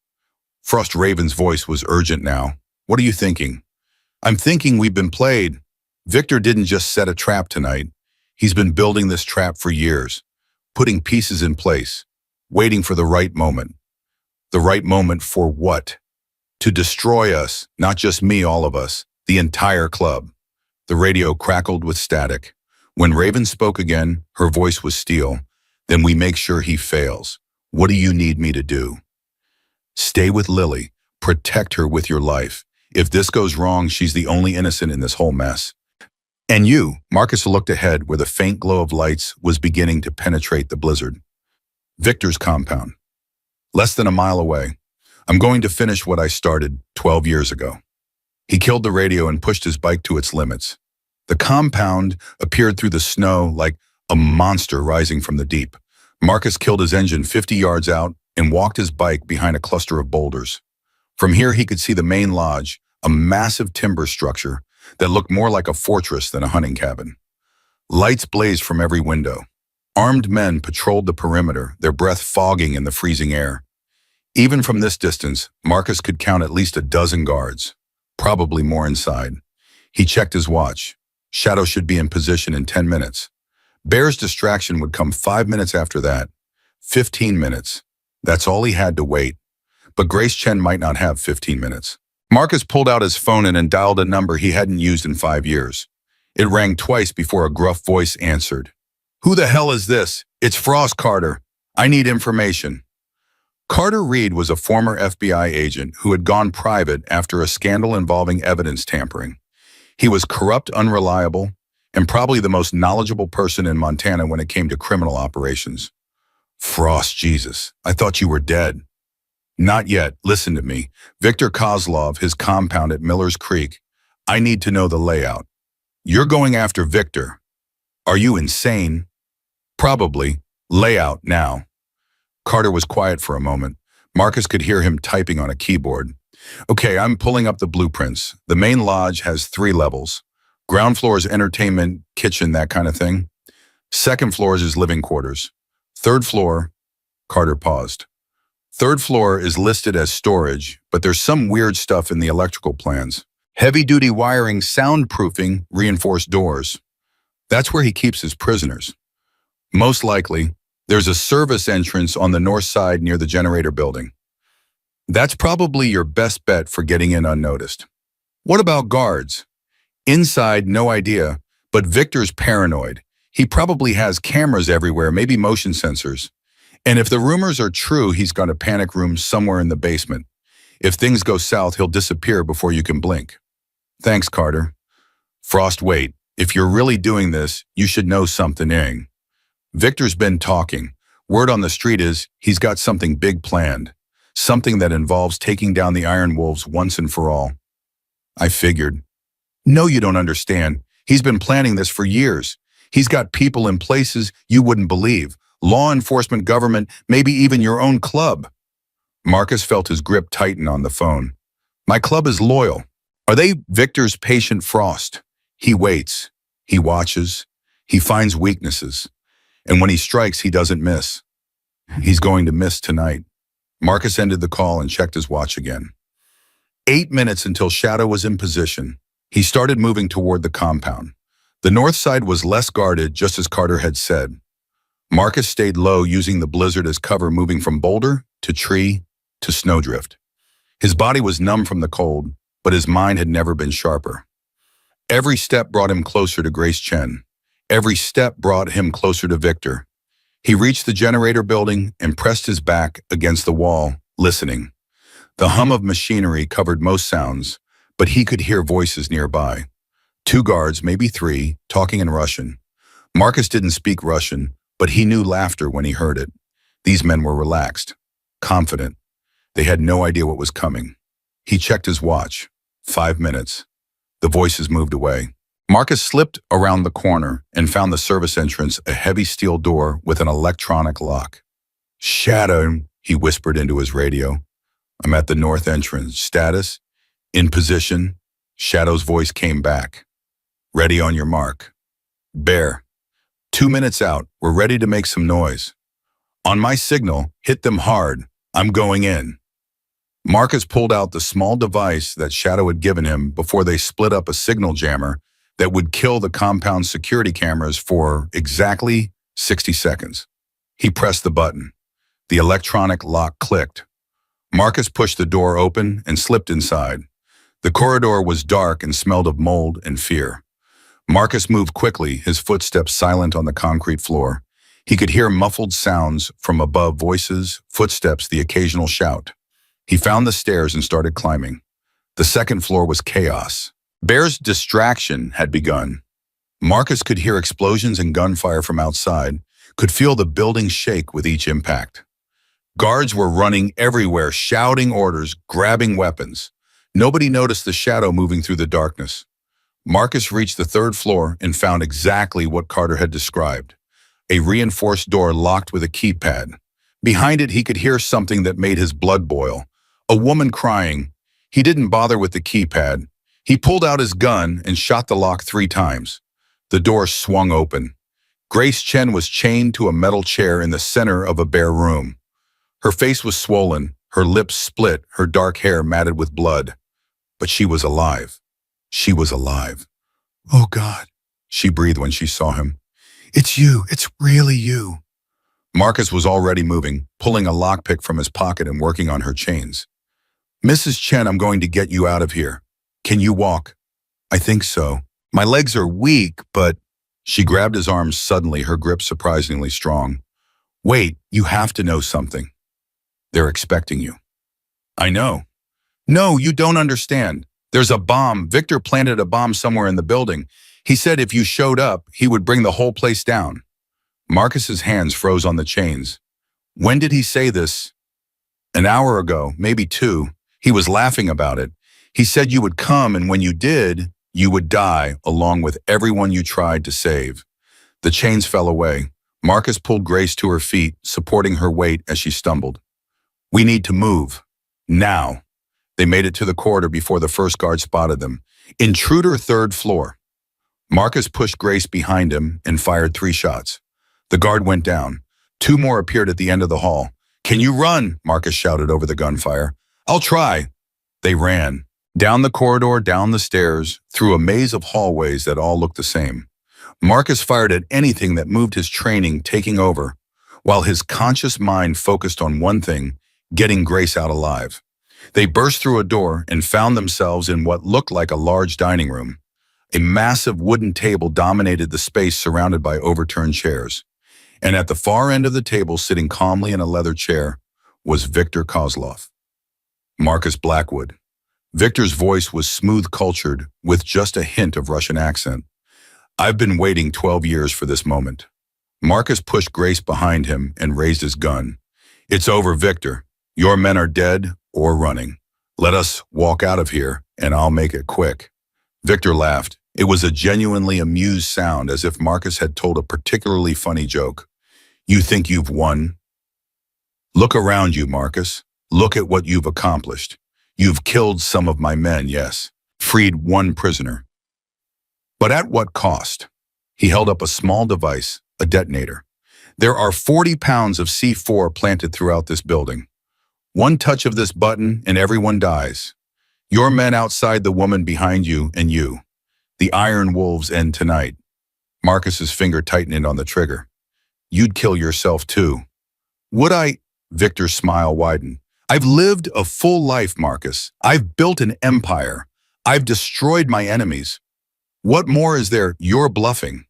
Frost Raven's voice was urgent now. What are you thinking? I'm thinking we've been played. Victor didn't just set a trap tonight. He's been building this trap for years, putting pieces in place, waiting for the right moment. The right moment for what? To destroy us, not just me, all of us, the entire club. The radio crackled with static. When Raven spoke again, her voice was steel. Then we make sure he fails. What do you need me to do? Stay with Lily. Protect her with your life. If this goes wrong, she's the only innocent in this whole mess. And you, Marcus looked ahead where the faint glow of lights was beginning to penetrate the blizzard. Victor's compound. Less than a mile away. I'm going to finish what I started 12 years ago. He killed the radio and pushed his bike to its limits. The compound appeared through the snow like a monster rising from the deep. Marcus killed his engine 50 yards out and walked his bike behind a cluster of boulders. From here he could see the main lodge, a massive timber structure that looked more like a fortress than a hunting cabin. Lights blazed from every window. Armed men patrolled the perimeter, their breath fogging in the freezing air. Even from this distance, Marcus could count at least a dozen guards, probably more inside. He checked his watch. Shadow should be in position in 10 minutes. Bear's distraction would come 5 minutes after that. 15 minutes. That's all he had to wait. But Grace Chen might not have 15 minutes. Marcus pulled out his phone and dialed a number he hadn't used in 5 years. It rang twice before a gruff voice answered. Who the hell is this? It's Frost, Carter. I need information. Carter Reed was a former FBI agent who had gone private after a scandal involving evidence tampering. He was corrupt, unreliable, and probably the most knowledgeable person in Montana when it came to criminal operations. Frost, Jesus, I thought you were dead. Not yet. Listen to me. Victor Kozlov, his compound at Miller's Creek. I need to know the layout. You're going after Victor. Are you insane? Probably. Layout now. Carter was quiet for a moment. Marcus could hear him typing on a keyboard. Okay, I'm pulling up the blueprints. The main lodge has 3 levels. Ground floor is entertainment, kitchen, that kind of thing. Second floor is living quarters. Third floor, Carter paused. Third floor is listed as storage, but there's some weird stuff in the electrical plans. Heavy-duty wiring, soundproofing, reinforced doors. That's where he keeps his prisoners. Most likely, there's a service entrance on the north side near the generator building. That's probably your best bet for getting in unnoticed. What about guards? Inside, no idea, but Victor's paranoid. He probably has cameras everywhere, maybe motion sensors. And if the rumors are true, he's got a panic room somewhere in the basement. If things go south, he'll disappear before you can blink. Thanks, Carter. Frost, wait. If you're really doing this, you should know something. Victor's been talking. Word on the street is he's got something big planned. Something that involves taking down the Iron Wolves once and for all. I figured. No, you don't understand. He's been planning this for years. He's got people in places you wouldn't believe. Law enforcement, government, maybe even your own club. Marcus felt his grip tighten on the phone. My club is loyal. Are they Victor's patient Frost? He waits. He watches. He finds weaknesses. And when he strikes, he doesn't miss. He's going to miss tonight. Marcus ended the call and checked his watch again. 8 minutes until Shadow was in position. He started moving toward the compound. The north side was less guarded, just as Carter had said. Marcus stayed low, using the blizzard as cover, moving from boulder to tree to snowdrift. His body was numb from the cold, but his mind had never been sharper. Every step brought him closer to Grace Chen. Every step brought him closer to Victor. He reached the generator building and pressed his back against the wall, listening. The hum of machinery covered most sounds, but he could hear voices nearby. 2 guards, maybe 3, talking in Russian. Marcus didn't speak Russian, but he knew laughter when he heard it. These men were relaxed, confident. They had no idea what was coming. He checked his watch. 5 minutes. The voices moved away. Marcus slipped around the corner and found the service entrance, a heavy steel door with an electronic lock. Shadow, he whispered into his radio. I'm at the north entrance. Status? In position. Shadow's voice came back. Ready on your mark. Bear. 2 minutes out. We're ready to make some noise. On my signal, hit them hard. I'm going in. Marcus pulled out the small device that Shadow had given him before they split up a signal jammer that would kill the compound's security cameras for exactly 60 seconds. He pressed the button. The electronic lock clicked. Marcus pushed the door open and slipped inside. The corridor was dark and smelled of mold and fear. Marcus moved quickly, his footsteps silent on the concrete floor. He could hear muffled sounds from above, voices, footsteps, the occasional shout. He found the stairs and started climbing. The second floor was chaos. Bear's distraction had begun. Marcus could hear explosions and gunfire from outside, could feel the building shake with each impact. Guards were running everywhere, shouting orders, grabbing weapons. Nobody noticed the shadow moving through the darkness. Marcus reached the third floor and found exactly what Carter had described. A reinforced door locked with a keypad. Behind it, he could hear something that made his blood boil. A woman crying. He didn't bother with the keypad. He pulled out his gun and shot the lock 3 times. The door swung open. Grace Chen was chained to a metal chair in the center of a bare room. Her face was swollen, her lips split, her dark hair matted with blood. But she was alive. She was alive. "Oh God," she breathed when she saw him. "It's you. It's really you." Marcus was already moving, pulling a lockpick from his pocket and working on her chains. "Mrs. Chen, I'm going to get you out of here. Can you walk?" "I think so. My legs are weak, but—" She grabbed his arms suddenly, her grip surprisingly strong. "Wait, you have to know something. They're expecting you." "I know." "No, you don't understand. There's a bomb. Victor planted a bomb somewhere in the building. He said if you showed up, he would bring the whole place down." Marcus's hands froze on the chains. "When did he say this?" "An hour ago, maybe 2. He was laughing about it. He said you would come, and when you did, you would die, along with everyone you tried to save." The chains fell away. Marcus pulled Grace to her feet, supporting her weight as she stumbled. "We need to move. Now." They made it to the corridor before the first guard spotted them. "Intruder, 3rd floor." Marcus pushed Grace behind him and fired 3 shots. The guard went down. 2 more appeared at the end of the hall. "Can you run?" Marcus shouted over the gunfire. "I'll try." They ran. Down the corridor, down the stairs, through a maze of hallways that all looked the same. Marcus fired at anything that moved, his training taking over, while his conscious mind focused on one thing: getting Grace out alive. They burst through a door and found themselves in what looked like a large dining room. A massive wooden table dominated the space, surrounded by overturned chairs. And at the far end of the table, sitting calmly in a leather chair, was Victor Kozlov. Marcus Blackwood. Victor's voice was smooth-cultured, with just a hint of Russian accent. "I've been waiting 12 years for this moment." Marcus pushed Grace behind him and raised his gun. "It's over, Victor. Your men are dead or running. Let us walk out of here, and I'll make it quick." Victor laughed. It was a genuinely amused sound, as if Marcus had told a particularly funny joke. "You think you've won? Look around you, Marcus. Look at what you've accomplished. You've killed some of my men, yes. Freed 1 prisoner. But at what cost?" He held up a small device, a detonator. "There are 40 pounds of C4 planted throughout this building. 1 touch of this button and everyone dies. Your men outside, the woman behind you, and you. The Iron Wolves end tonight." Marcus's finger tightened on the trigger. "You'd kill yourself too." "Would I?" Victor's smile widened. "I've lived a full life, Marcus. I've built an empire. I've destroyed my enemies. What more is there? You're bluffing."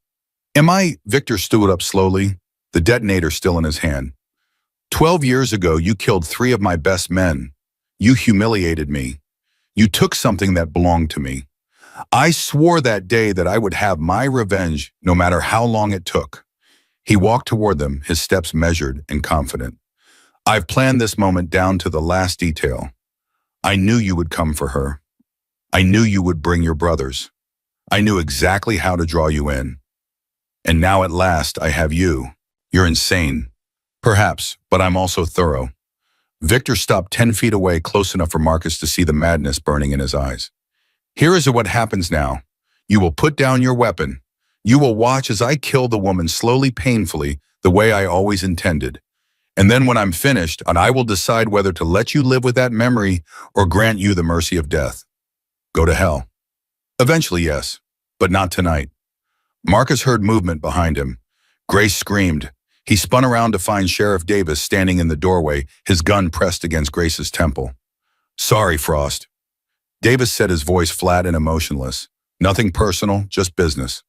"Am I?" Victor stood up slowly, the detonator still in his hand. 12 years ago, you killed 3 of my best men. You humiliated me. You took something that belonged to me. I swore that day that I would have my revenge, no matter how long it took." He walked toward them, his steps measured and confident. "I've planned this moment down to the last detail. I knew you would come for her. I knew you would bring your brothers. I knew exactly how to draw you in. And now at last I have you. You're insane. Perhaps, but I'm also thorough." Victor stopped 10 feet away, close enough for Marcus to see the madness burning in his eyes. "Here is what happens now. You will put down your weapon. You will watch as I kill the woman slowly, painfully, the way I always intended. And then when I'm finished, I will decide whether to let you live with that memory or grant you the mercy of death. Go to hell. Eventually, yes, but not tonight." Marcus heard movement behind him. Grace screamed. He spun around to find Sheriff Davis standing in the doorway, his gun pressed against Grace's temple. "Sorry, Frost." Davis said, his voice flat and emotionless. "Nothing personal, just business."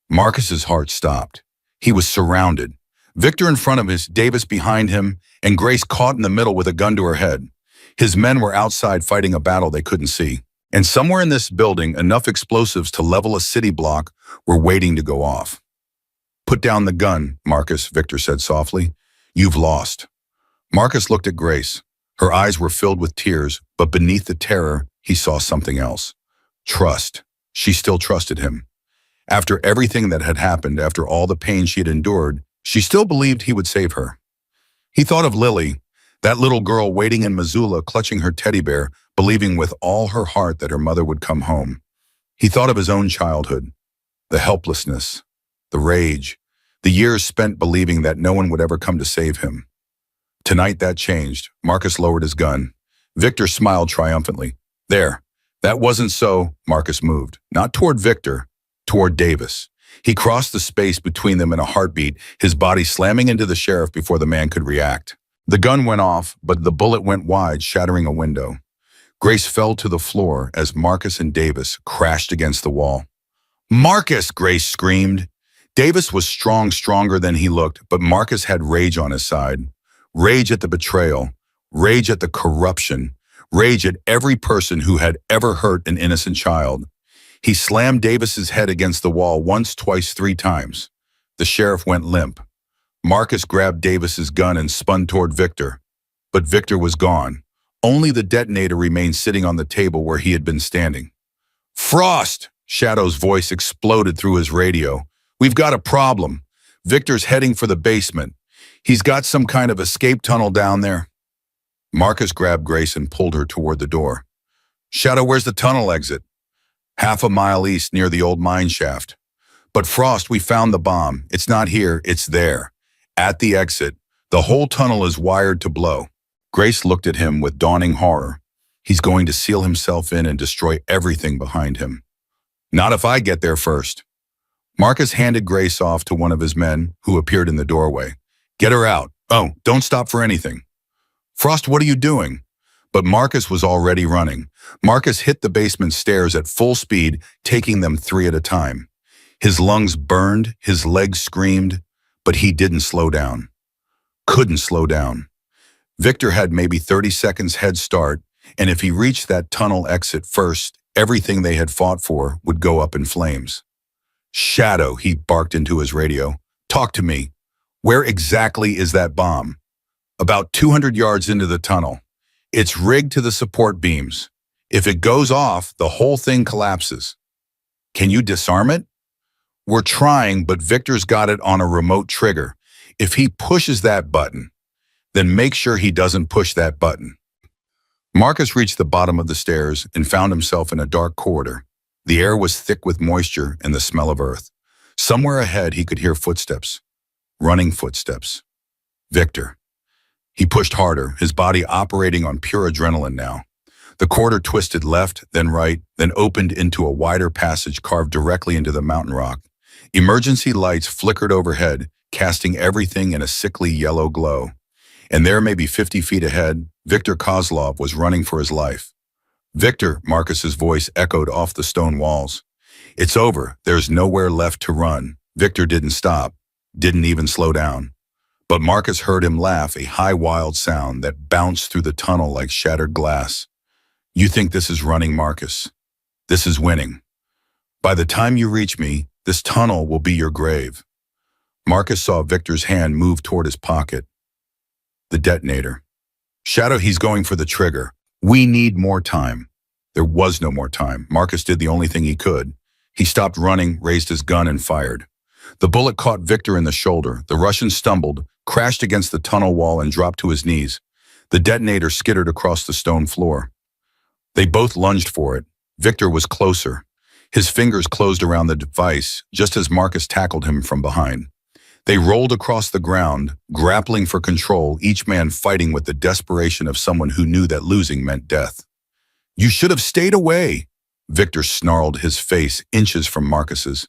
Marcus's heart stopped. He was surrounded. Victor in front of him, Davis behind him, and Grace caught in the middle with a gun to her head. His men were outside fighting a battle they couldn't see. And somewhere in this building, enough explosives to level a city block were waiting to go off. "Put down the gun, Marcus," Victor said softly. "You've lost." Marcus looked at Grace. Her eyes were filled with tears, but beneath the terror, he saw something else. Trust. She still trusted him. After everything that had happened, after all the pain she had endured, she still believed he would save her. He thought of Lily, that little girl waiting in Missoula, clutching her teddy bear, believing with all her heart that her mother would come home. He thought of his own childhood, the helplessness, the rage, the years spent believing that no one would ever come to save him. Tonight that changed. Marcus lowered his gun. Victor smiled triumphantly. "There. That wasn't so." Marcus moved, not toward Victor, toward Davis. He crossed the space between them in a heartbeat, his body slamming into the sheriff before the man could react. The gun went off, but the bullet went wide, shattering a window. Grace fell to the floor as Marcus and Davis crashed against the wall. "Marcus!" Grace screamed. Davis was stronger than he looked, but Marcus had rage on his side. Rage at the betrayal, rage at the corruption, rage at every person who had ever hurt an innocent child. He slammed Davis's head against the wall once, twice, 3 times. The sheriff went limp. Marcus grabbed Davis's gun and spun toward Victor. But Victor was gone. Only the detonator remained sitting on the table where he had been standing. "Frost!" Shadow's voice exploded through his radio. "We've got a problem. Victor's heading for the basement. He's got some kind of escape tunnel down there." Marcus grabbed Grace and pulled her toward the door. "Shadow, where's the tunnel exit?" "Half a mile east near the old mine shaft." "But Frost, we found the bomb. It's not here, it's there. At the exit. The whole tunnel is wired to blow." Grace looked at him with dawning horror. He's going to seal himself in and destroy everything behind him. "Not if I get there first." Marcus handed Grace off to one of his men, who appeared in the doorway. "Get her out. Oh, don't stop for anything." "Frost, what are you doing?" But Marcus was already running. Marcus hit the basement stairs at full speed, taking them 3 at a time. His lungs burned, his legs screamed, but he didn't slow down. Couldn't slow down. Victor had maybe 30 seconds head start, and if he reached that tunnel exit first, everything they had fought for would go up in flames. "Shadow," he barked into his radio. "Talk to me. Where exactly is that bomb?" "About 200 yards into the tunnel. It's rigged to the support beams. If it goes off, the whole thing collapses." "Can you disarm it?" "We're trying, but Victor's got it on a remote trigger. If he pushes that button, then make sure he doesn't push that button." Marcus reached the bottom of the stairs and found himself in a dark corridor. The air was thick with moisture and the smell of earth. Somewhere ahead, he could hear footsteps. Running footsteps. Victor. He pushed harder, his body operating on pure adrenaline now. The corridor twisted left, then right, then opened into a wider passage carved directly into the mountain rock. Emergency lights flickered overhead, casting everything in a sickly yellow glow. And there, maybe 50 feet ahead, Victor Kozlov was running for his life. "Victor," Marcus's voice echoed off the stone walls. "It's over. There's nowhere left to run." Victor didn't stop, didn't even slow down. But Marcus heard him laugh, a high, wild sound that bounced through the tunnel like shattered glass. "You think this is running, Marcus? This is winning. By the time you reach me, this tunnel will be your grave." Marcus saw Victor's hand move toward his pocket. The detonator. "Shadow, he's going for the trigger. We need more time." There was no more time. Marcus did the only thing he could. He stopped running, raised his gun, and fired. The bullet caught Victor in the shoulder. The Russian stumbled, crashed against the tunnel wall, and dropped to his knees. The detonator skittered across the stone floor. They both lunged for it. Victor was closer. His fingers closed around the device, just as Marcus tackled him from behind. They rolled across the ground, grappling for control, each man fighting with the desperation of someone who knew that losing meant death. "You should have stayed away," Victor snarled, his face inches from Marcus's.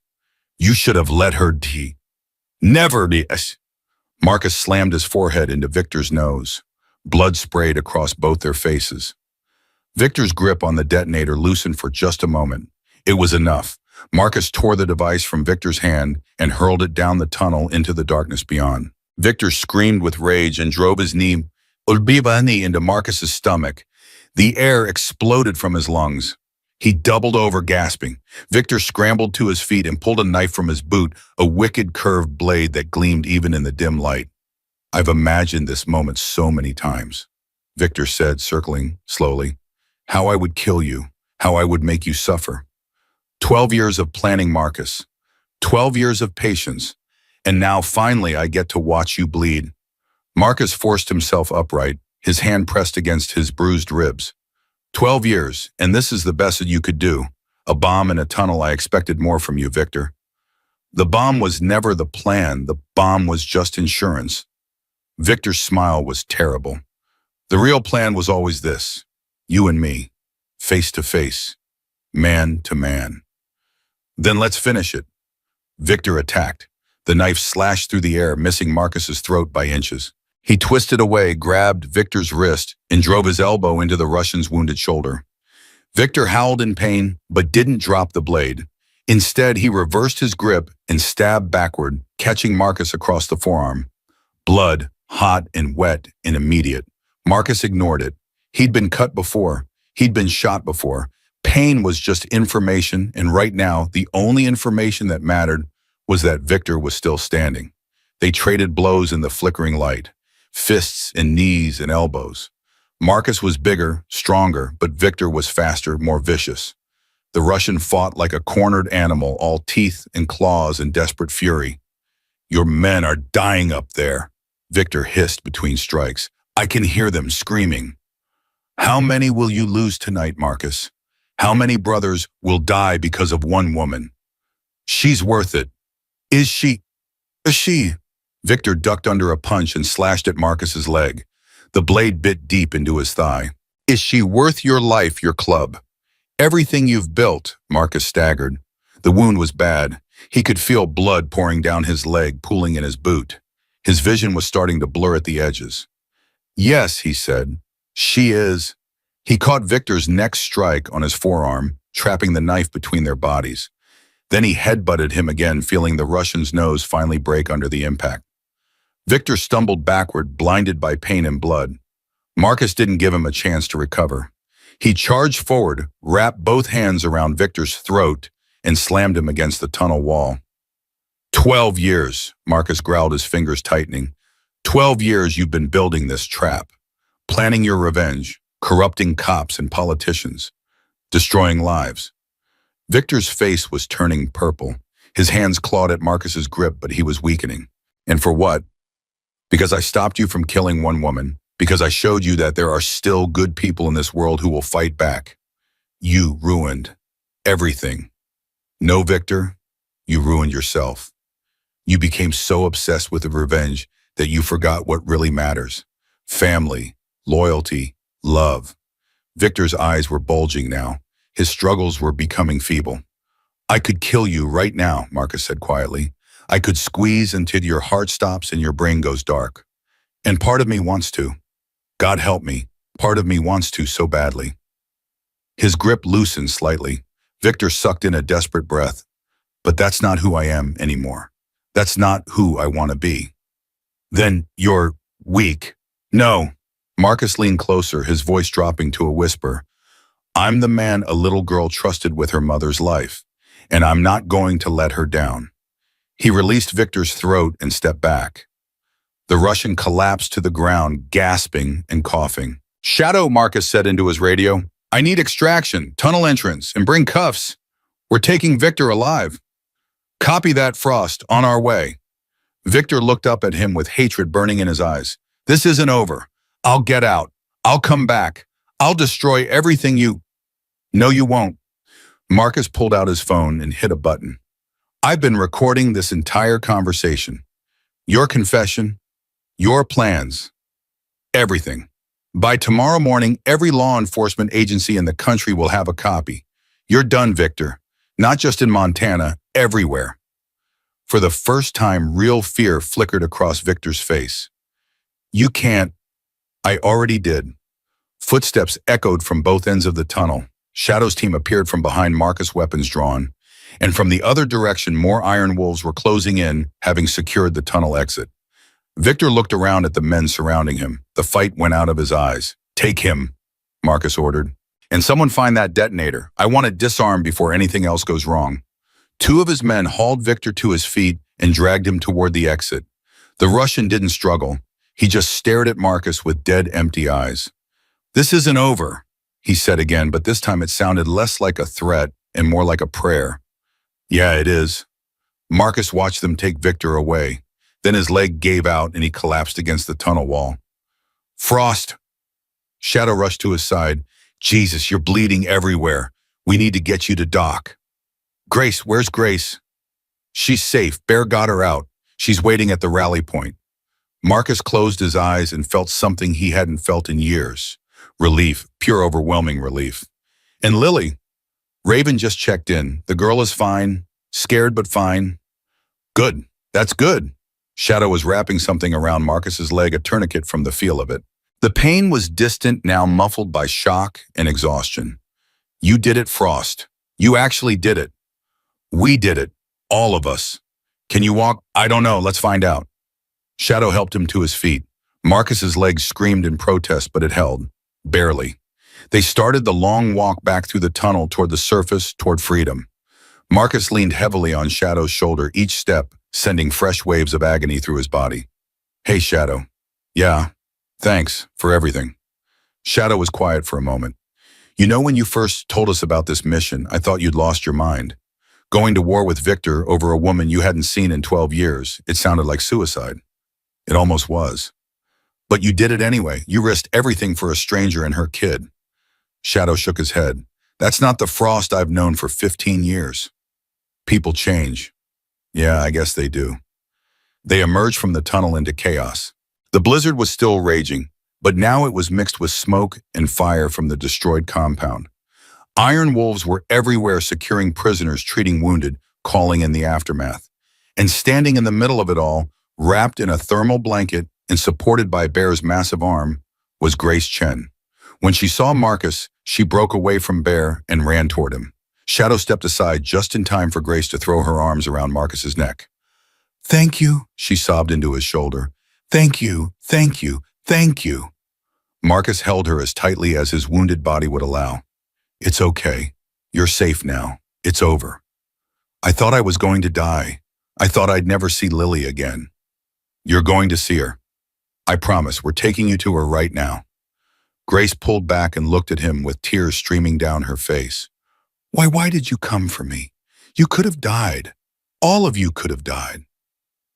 "You should have let her die." "Never, yes." Marcus slammed his forehead into Victor's nose. Blood sprayed across both their faces. Victor's grip on the detonator loosened for just a moment. It was enough. Marcus tore the device from Victor's hand and hurled it down the tunnel into the darkness beyond. Victor screamed with rage and drove his knee into Marcus's stomach. The air exploded from his lungs. He doubled over, gasping. Victor scrambled to his feet and pulled a knife from his boot, a wicked curved blade that gleamed even in the dim light. "I've imagined this moment so many times," Victor said, circling slowly. "How I would kill you, how I would make you suffer. 12 years of planning, Marcus. 12 years of patience. And now finally I get to watch you bleed." Marcus forced himself upright, his hand pressed against his bruised ribs. 12 years, and this is the best that you could do. A bomb in a tunnel. I expected more from you, Victor. The bomb was never the plan. The bomb was just insurance. Victor's smile was terrible. The real plan was always this. You and me, face to face, man to man. "Then let's finish it." Victor attacked. The knife slashed through the air, missing Marcus's throat by inches. He twisted away, grabbed Victor's wrist, and drove his elbow into the Russian's wounded shoulder. Victor howled in pain, but didn't drop the blade. Instead, he reversed his grip and stabbed backward, catching Marcus across the forearm. Blood, hot and wet and immediate. Marcus ignored it. He'd been cut before. He'd been shot before. Pain was just information, and right now, the only information that mattered was that Victor was still standing. They traded blows in the flickering light. Fists and knees and elbows. Marcus was bigger, stronger, but Victor was faster, more vicious. The Russian fought like a cornered animal, all teeth and claws in desperate fury. "Your men are dying up there," Victor hissed between strikes. "I can hear them screaming." "How many will you lose tonight, Marcus? How many brothers will die because of one woman? She's worth it. Is she? Is she?" Victor ducked under a punch and slashed at Marcus's leg. The blade bit deep into his thigh. "Is she worth your life, your club? Everything you've built?" Marcus staggered. The wound was bad. He could feel blood pouring down his leg, pooling in his boot. His vision was starting to blur at the edges. "Yes," he said. "She is." He caught Victor's next strike on his forearm, trapping the knife between their bodies. Then he headbutted him again, feeling the Russian's nose finally break under the impact. Victor stumbled backward, blinded by pain and blood. Marcus didn't give him a chance to recover. He charged forward, wrapped both hands around Victor's throat, and slammed him against the tunnel wall. 12 years, Marcus growled, his fingers tightening. 12 years you've been building this trap, planning your revenge, corrupting cops and politicians, destroying lives. Victor's face was turning purple. His hands clawed at Marcus's grip, but he was weakening. "And for what? Because I stopped you from killing one woman, because I showed you that there are still good people in this world who will fight back. You ruined everything. No, Victor, you ruined yourself. You became so obsessed with the revenge that you forgot what really matters. Family, loyalty, love." Victor's eyes were bulging now. His struggles were becoming feeble. "I could kill you right now," Marcus said quietly. "I could squeeze until your heart stops and your brain goes dark. And part of me wants to. God help me, part of me wants to so badly." His grip loosened slightly. Victor sucked in a desperate breath. "But that's not who I am anymore. That's not who I want to be." "Then you're weak." "No." Marcus leaned closer, his voice dropping to a whisper. "I'm the man a little girl trusted with her mother's life, and I'm not going to let her down." He released Victor's throat and stepped back. The Russian collapsed to the ground, gasping and coughing. "Shadow," Marcus said into his radio. "I need extraction, tunnel entrance, and bring cuffs. We're taking Victor alive." "Copy that, Frost. On our way." Victor looked up at him with hatred burning in his eyes. "This isn't over. I'll get out. I'll come back. I'll destroy everything you—" "No, you won't." Marcus pulled out his phone and hit a button. "I've been recording this entire conversation. Your confession, your plans, everything. By tomorrow morning, every law enforcement agency in the country will have a copy. You're done, Victor. Not just in Montana, everywhere." For the first time, real fear flickered across Victor's face. You can't. I already did. Footsteps echoed from both ends of the tunnel. Shadow's team appeared from behind Marcus, weapons drawn, and from the other direction more Iron Wolves were closing in, having secured the tunnel exit. Victor looked around at the men surrounding him. The fight went out of his eyes. Take him, Marcus ordered. And someone find that detonator. I want it disarmed before anything else goes wrong. Two of his men hauled Victor to his feet and dragged him toward the exit. The Russian didn't struggle. He just stared at Marcus with dead, empty eyes. This isn't over, he said again, but this time it sounded less like a threat and more like a prayer. Yeah, it is. Marcus watched them take Victor away. Then his leg gave out and he collapsed against the tunnel wall. Frost! Shadow rushed to his side. Jesus, you're bleeding everywhere. We need to get you to Doc. Grace, where's Grace? She's safe. Bear got her out. She's waiting at the rally point. Marcus closed his eyes and felt something he hadn't felt in years. Relief, pure overwhelming relief. And Lily? Raven just checked in. The girl is fine. Scared but fine. Good. That's good. Shadow was wrapping something around Marcus's leg, a tourniquet from the feel of it. The pain was distant, now muffled by shock and exhaustion. You did it, Frost. You actually did it. We did it. All of us. Can you walk? I don't know. Let's find out. Shadow helped him to his feet. Marcus's legs screamed in protest, but it held. Barely. They started the long walk back through the tunnel toward the surface, toward freedom. Marcus leaned heavily on Shadow's shoulder, each step sending fresh waves of agony through his body. Hey, Shadow. Yeah, thanks for everything. Shadow was quiet for a moment. You know, when you first told us about this mission, I thought you'd lost your mind. Going to war with Victor over a woman you hadn't seen in 12 years, it sounded like suicide. It almost was. But you did it anyway. You risked everything for a stranger and her kid. Shadow shook his head. That's not the Frost I've known for 15 years. People change. Yeah, I guess they do. They emerged from the tunnel into chaos. The blizzard was still raging, but now it was mixed with smoke and fire from the destroyed compound. Iron Wolves were everywhere, securing prisoners, treating wounded, calling in the aftermath. And standing in the middle of it all, wrapped in a thermal blanket and supported by Bear's massive arm, was Grace Chen. When she saw Marcus, she broke away from Bear and ran toward him. Shadow stepped aside just in time for Grace to throw her arms around Marcus's neck. Thank you, she sobbed into his shoulder. Thank you, thank you, thank you. Marcus held her as tightly as his wounded body would allow. It's okay. You're safe now. It's over. I thought I was going to die. I thought I'd never see Lily again. You're going to see her. I promise. We're taking you to her right now. Grace pulled back and looked at him with tears streaming down her face. Why did you come for me? You could have died. All of you could have died.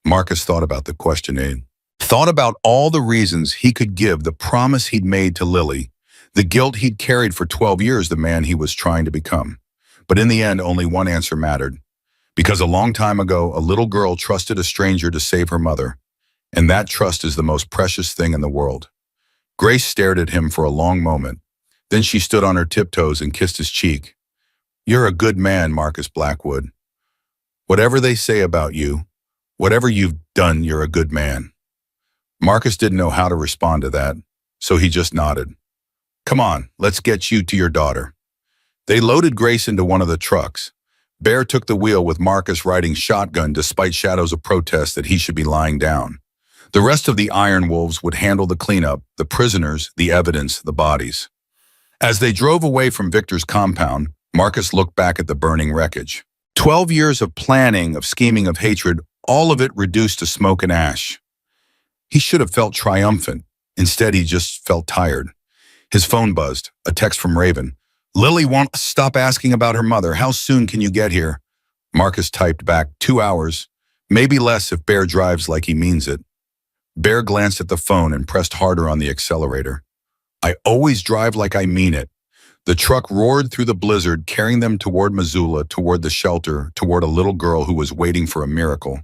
Marcus thought about the question, thought about all the reasons he could give, the promise he'd made to Lily, the guilt he'd carried for 12 years, the man he was trying to become. But in the end, only one answer mattered. Because a long time ago, a little girl trusted a stranger to save her mother. And that trust is the most precious thing in the world. Grace stared at him for a long moment. Then she stood on her tiptoes and kissed his cheek. You're a good man, Marcus Blackwood. Whatever they say about you, whatever you've done, you're a good man. Marcus didn't know how to respond to that, so he just nodded. Come on, let's get you to your daughter. They loaded Grace into one of the trucks. Bear took the wheel with Marcus riding shotgun despite shadows of protest that he should be lying down. The rest of the Iron Wolves would handle the cleanup, the prisoners, the evidence, the bodies. As they drove away from Victor's compound, Marcus looked back at the burning wreckage. 12 years of planning, of scheming, of hatred, all of it reduced to smoke and ash. He should have felt triumphant. Instead, he just felt tired. His phone buzzed, a text from Raven. Lily won't stop asking about her mother. How soon can you get here? Marcus typed back, 2 hours. Maybe less if Bear drives like he means it. Bear glanced at the phone and pressed harder on the accelerator. I always drive like I mean it. The truck roared through the blizzard, carrying them toward Missoula, toward the shelter, toward a little girl who was waiting for a miracle.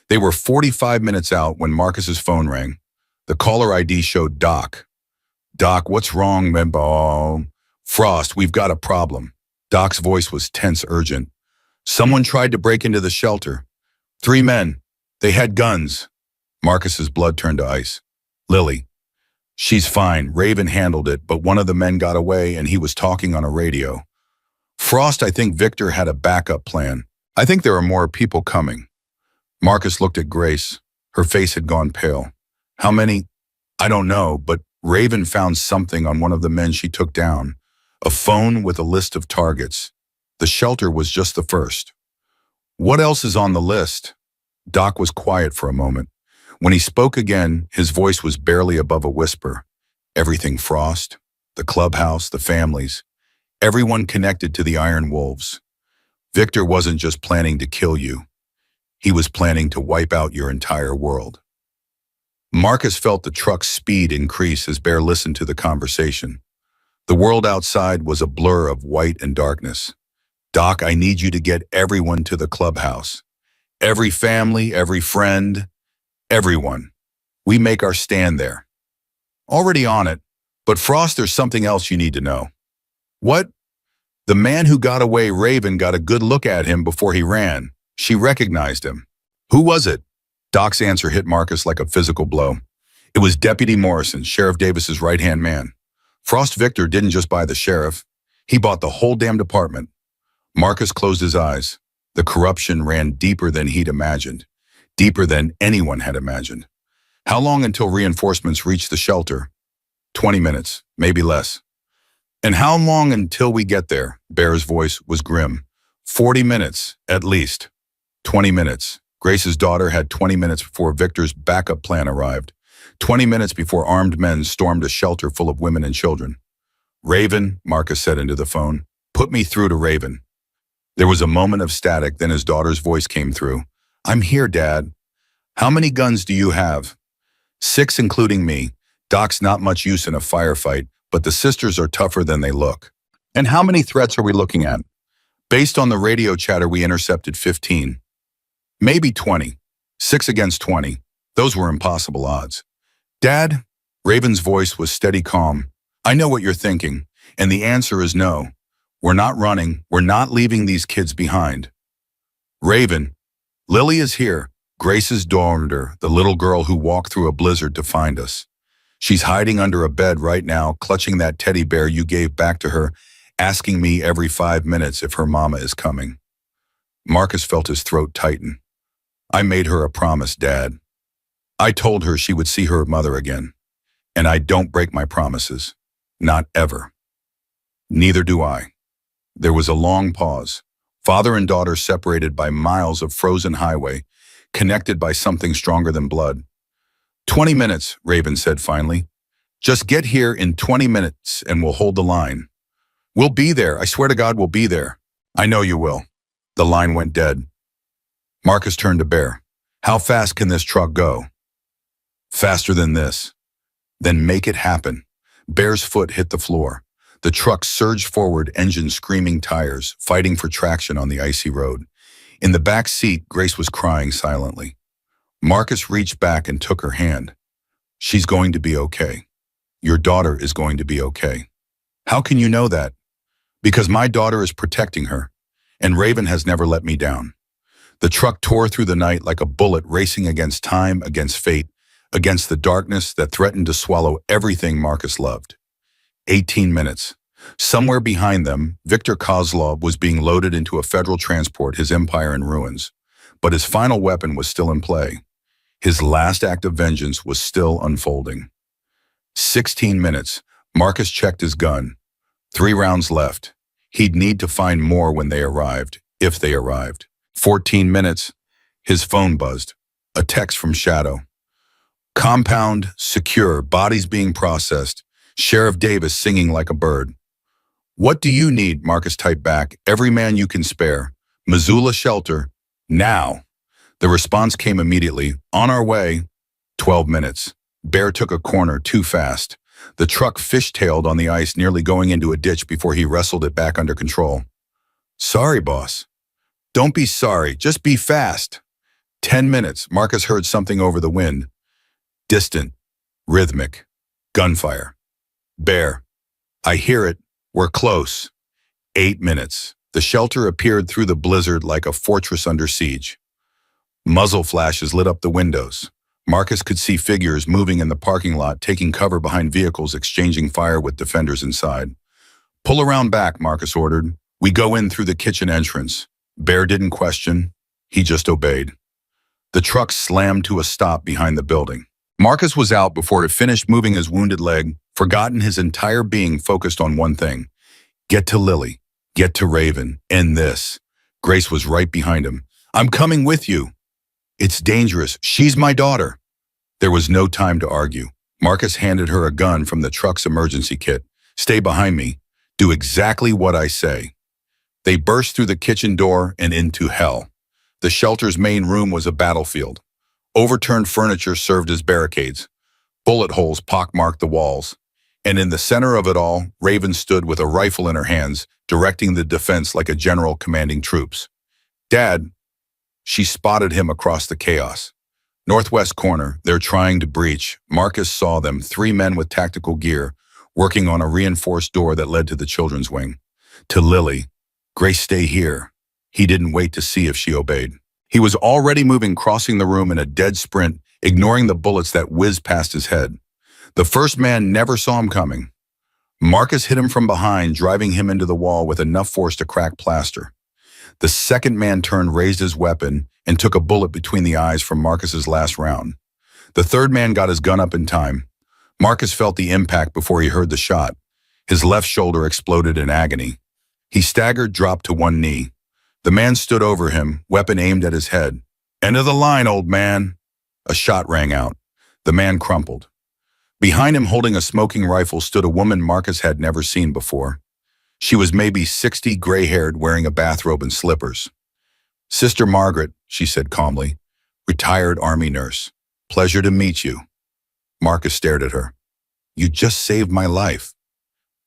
They were 45 minutes out when Marcus's phone rang. The caller ID showed Doc. Doc, what's wrong, Membo? Frost, we've got a problem. Doc's voice was tense, urgent. Someone tried to break into the shelter. 3 men. They had guns. Marcus's blood turned to ice. Lily. She's fine. Raven handled it, but one of the men got away and he was talking on a radio. Frost, I think Victor had a backup plan. I think there are more people coming. Marcus looked at Grace. Her face had gone pale. How many? I don't know, but Raven found something on one of the men she took down. A phone with a list of targets. The shelter was just the first. What else is on the list? Doc was quiet for a moment. When he spoke again, his voice was barely above a whisper. Everything Frost, the clubhouse, the families, everyone connected to the Iron Wolves. Victor wasn't just planning to kill you. He was planning to wipe out your entire world. Marcus felt the truck's speed increase as Bear listened to the conversation. The world outside was a blur of white and darkness. Doc, I need you to get everyone to the clubhouse. Every family, every friend, everyone. We make our stand there. Already on it, but Frost, there's something else you need to know. What? The man who got away, Raven, got a good look at him before he ran. She recognized him. Who was it? Doc's answer hit Marcus like a physical blow. It was Deputy Morrison, Sheriff Davis's right-hand man. Frost Victor didn't just buy the sheriff. He bought the whole damn department. Marcus closed his eyes. The corruption ran deeper than he'd imagined. Deeper than anyone had imagined. How long until reinforcements reached the shelter? 20 minutes, maybe less. And how long until we get there? Bear's voice was grim. 40 minutes, at least. 20 minutes. Grace's daughter had 20 minutes before Victor's backup plan arrived. 20 minutes before armed men stormed a shelter full of women and children. Raven, Marcus said into the phone. Put me through to Raven. There was a moment of static, then his daughter's voice came through. I'm here, Dad. How many guns do you have? 6, including me. Doc's not much use in a firefight, but the sisters are tougher than they look. And how many threats are we looking at? Based on the radio chatter, we intercepted 15. Maybe 20. 6 against 20. Those were impossible odds. Dad, Raven's voice was steady calm. I know what you're thinking, and the answer is no. We're not running. We're not leaving these kids behind. Raven, Lily is here. Grace's daughter, the little girl who walked through a blizzard to find us. She's hiding under a bed right now, clutching that teddy bear you gave back to her, asking me every 5 minutes if her mama is coming. Marcus felt his throat tighten. I made her a promise, Dad. I told her she would see her mother again. And I don't break my promises. Not ever. Neither do I. There was a long pause. Father and daughter separated by miles of frozen highway, connected by something stronger than blood. 20 minutes, Raven said finally. Just get here in 20 minutes and we'll hold the line. We'll be there. I swear to God we'll be there. I know you will. The line went dead. Marcus turned to Bear. How fast can this truck go? Faster than this. Then make it happen. Bear's foot hit the floor. The truck surged forward, engine screaming, tires, fighting for traction on the icy road. In the back seat, Grace was crying silently. Marcus reached back and took her hand. She's going to be okay. Your daughter is going to be okay. How can you know that? Because my daughter is protecting her, and Raven has never let me down. The truck tore through the night like a bullet racing against time, against fate, against the darkness that threatened to swallow everything Marcus loved. 18 minutes. Somewhere behind them, Victor Kozlov was being loaded into a federal transport, his empire in ruins. But his final weapon was still in play. His last act of vengeance was still unfolding. 16 minutes. Marcus checked his gun. 3 rounds left. He'd need to find more when they arrived, if they arrived. 14 minutes. His phone buzzed. A text from Shadow. Compound, secure, bodies being processed. Sheriff Davis singing like a bird. What do you need? Marcus typed back. Every man you can spare. Missoula shelter. Now. The response came immediately. On our way. 12 minutes. Bear took a corner too fast. The truck fishtailed on the ice, nearly going into a ditch before he wrestled it back under control. Sorry, boss. Don't be sorry. Just be fast. 10 minutes. Marcus heard something over the wind. Distant. Rhythmic. Gunfire. Bear. I hear it. We're close. 8 minutes. The shelter appeared through the blizzard like a fortress under siege. Muzzle flashes lit up the windows. Marcus could see figures moving in the parking lot, taking cover behind vehicles, exchanging fire with defenders inside. Pull around back, Marcus ordered. We go in through the kitchen entrance. Bear didn't question. He just obeyed. The truck slammed to a stop behind the building. Marcus was out before it finished moving his wounded leg, forgotten his entire being, focused on one thing. Get to Lily. Get to Raven. End this. Grace was right behind him. I'm coming with you. It's dangerous. She's my daughter. There was no time to argue. Marcus handed her a gun from the truck's emergency kit. Stay behind me. Do exactly what I say. They burst through the kitchen door and into hell. The shelter's main room was a battlefield. Overturned furniture served as barricades. Bullet holes pockmarked the walls. And in the center of it all, Raven stood with a rifle in her hands, directing the defense like a general commanding troops. Dad, she spotted him across the chaos. Northwest corner, they're trying to breach. Marcus saw them, 3 men with tactical gear, working on a reinforced door that led to the children's wing. To Lily, Grace, stay here. He didn't wait to see if she obeyed. He was already moving, crossing the room in a dead sprint, ignoring the bullets that whizzed past his head. The first man never saw him coming. Marcus hit him from behind, driving him into the wall with enough force to crack plaster. The second man turned, raised his weapon, and took a bullet between the eyes from Marcus's last round. The third man got his gun up in time. Marcus felt the impact before he heard the shot. His left shoulder exploded in agony. He staggered, dropped to one knee. The man stood over him, weapon aimed at his head. End of the line, old man. A shot rang out. The man crumpled. Behind him, holding a smoking rifle, stood a woman Marcus had never seen before. She was maybe 60, gray-haired, wearing a bathrobe and slippers. Sister Margaret, she said calmly, retired Army nurse. Pleasure to meet you. Marcus stared at her. You just saved my life.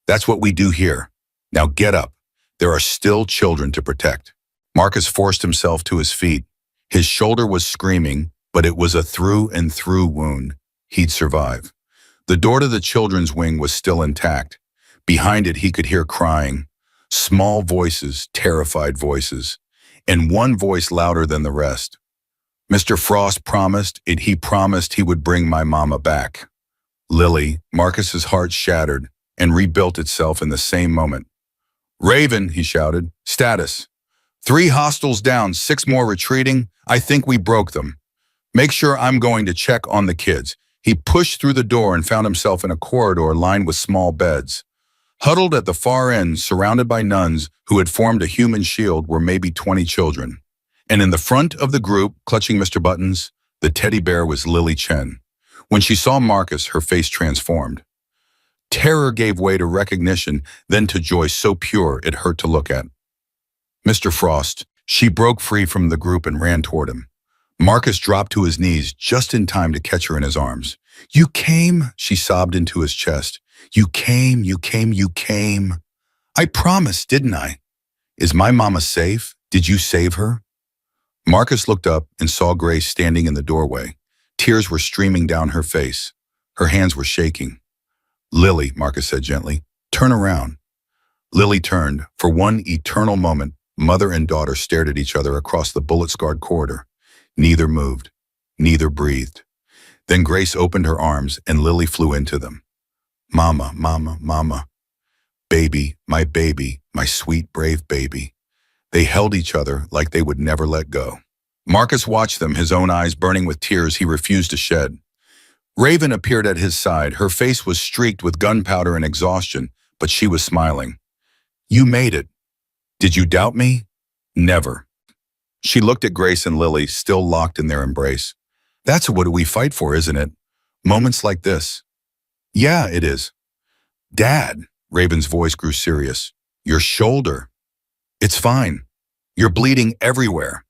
That's what we do here. Now get up. There are still children to protect. Marcus forced himself to his feet. His shoulder was screaming, but it was a through and through wound. He'd survive. The door to the children's wing was still intact. Behind it, he could hear crying. Small voices, terrified voices, and one voice louder than the rest. Mr. Frost promised it. He promised he would bring my mama back. Lily, Marcus's heart shattered and rebuilt itself in the same moment. Raven, he shouted. Status. 3 hostiles down, 6 more retreating. I think we broke them. Make sure I'm going to check on the kids. He pushed through the door and found himself in a corridor lined with small beds. Huddled at the far end, surrounded by nuns who had formed a human shield, were maybe 20 children. And in the front of the group, clutching Mr. Buttons, the teddy bear was Lily Chen. When she saw Marcus, her face transformed. Terror gave way to recognition, then to joy so pure it hurt to look at. Mr. Frost, she broke free from the group and ran toward him. Marcus dropped to his knees just in time to catch her in his arms. You came, she sobbed into his chest. You came, you came, you came. I promised, didn't I? Is my mama safe? Did you save her? Marcus looked up and saw Grace standing in the doorway. Tears were streaming down her face. Her hands were shaking. Lily, Marcus said gently, turn around. Lily turned. For one eternal moment, mother and daughter stared at each other across the bullet-scarred corridor. Neither moved. Neither breathed. Then Grace opened her arms and Lily flew into them. Mama, mama, mama. Baby, my sweet, brave baby. They held each other like they would never let go. Marcus watched them, his own eyes burning with tears he refused to shed. Raven appeared at his side. Her face was streaked with gunpowder and exhaustion, but she was smiling. You made it. Did you doubt me? Never. She looked at Grace and Lily, still locked in their embrace. That's what we fight for, isn't it? Moments like this. Yeah, it is. Dad, Raven's voice grew serious. Your shoulder. It's fine. You're bleeding everywhere.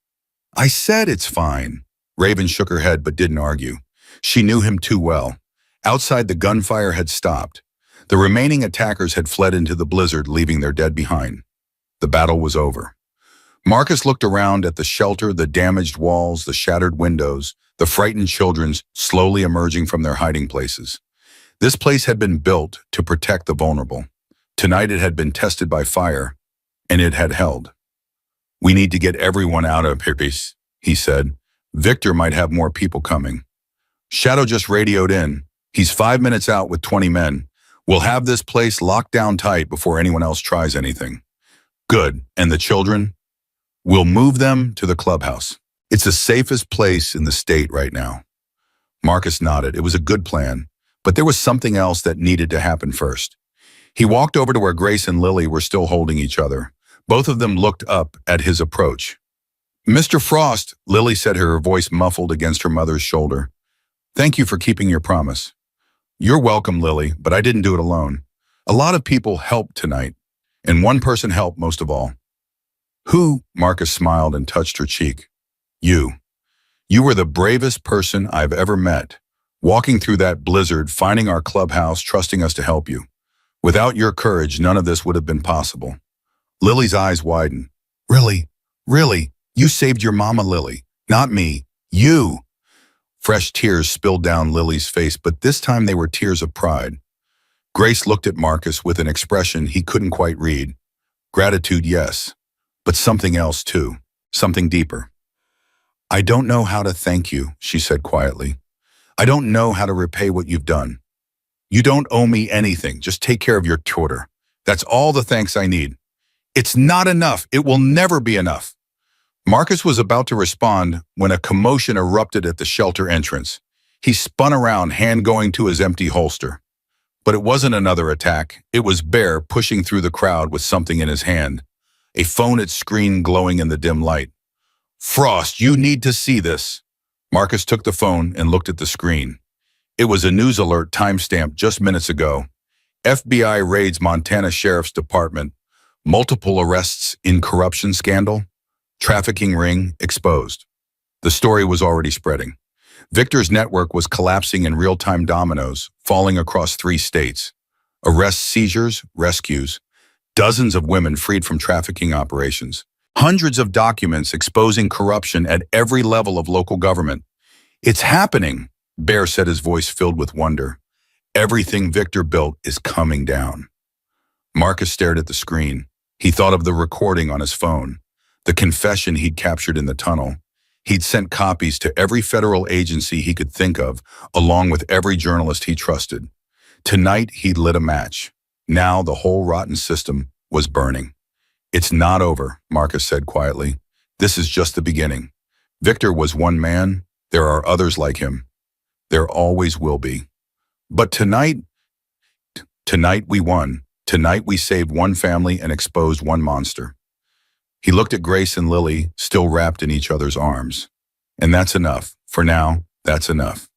I said it's fine. Raven shook her head but didn't argue. She knew him too well. Outside, the gunfire had stopped. The remaining attackers had fled into the blizzard, leaving their dead behind. The battle was over. Marcus looked around at the shelter, the damaged walls, the shattered windows, the frightened children slowly emerging from their hiding places. This place had been built to protect the vulnerable. Tonight it had been tested by fire, and it had held. We need to get everyone out of here, he said. Victor might have more people coming. Shadow just radioed in. He's 5 minutes out with 20 men. We'll have this place locked down tight before anyone else tries anything. Good. And the children? We'll move them to the clubhouse. It's the safest place in the state right now. Marcus nodded. It was a good plan, but there was something else that needed to happen first. He walked over to where Grace and Lily were still holding each other. Both of them looked up at his approach. Mr. Frost, Lily said, her voice muffled against her mother's shoulder. Thank you for keeping your promise. You're welcome, Lily, but I didn't do it alone. A lot of people helped tonight, and one person helped most of all. Who? Marcus smiled and touched her cheek. You. You were the bravest person I've ever met, walking through that blizzard, finding our clubhouse, trusting us to help you. Without your courage, none of this would have been possible. Lily's eyes widened. Really? Really? You saved your mama, Lily. Not me. You. Fresh tears spilled down Lily's face, but this time they were tears of pride. Grace looked at Marcus with an expression he couldn't quite read. Gratitude, yes, but something else too, something deeper. I don't know how to thank you, she said quietly. I don't know how to repay what you've done. You don't owe me anything, just take care of your daughter. That's all the thanks I need. It's not enough, it will never be enough. Marcus was about to respond when a commotion erupted at the shelter entrance. He spun around, hand going to his empty holster. But it wasn't another attack. It was Bear pushing through the crowd with something in his hand, a phone at screen glowing in the dim light. Frost, you need to see this. Marcus took the phone and looked at the screen. It was a news alert timestamped just minutes ago. FBI raids Montana Sheriff's Department. Multiple arrests in corruption scandal. Trafficking ring exposed. The story was already spreading. Victor's network was collapsing in real-time dominoes, falling across 3 states. Arrests, seizures, rescues. Dozens of women freed from trafficking operations. Hundreds of documents exposing corruption at every level of local government. It's happening, Bear said, his voice filled with wonder. Everything Victor built is coming down. Marcus stared at the screen. He thought of the recording on his phone. The confession he'd captured in the tunnel. He'd sent copies to every federal agency he could think of, along with every journalist he trusted. Tonight, he'd lit a match. Now, the whole rotten system was burning. It's not over, Marcus said quietly. This is just the beginning. Victor was one man. There are others like him. There always will be. But tonight we won. Tonight we saved one family and exposed one monster. He looked at Grace and Lily, still wrapped in each other's arms. And that's enough. For now, that's enough.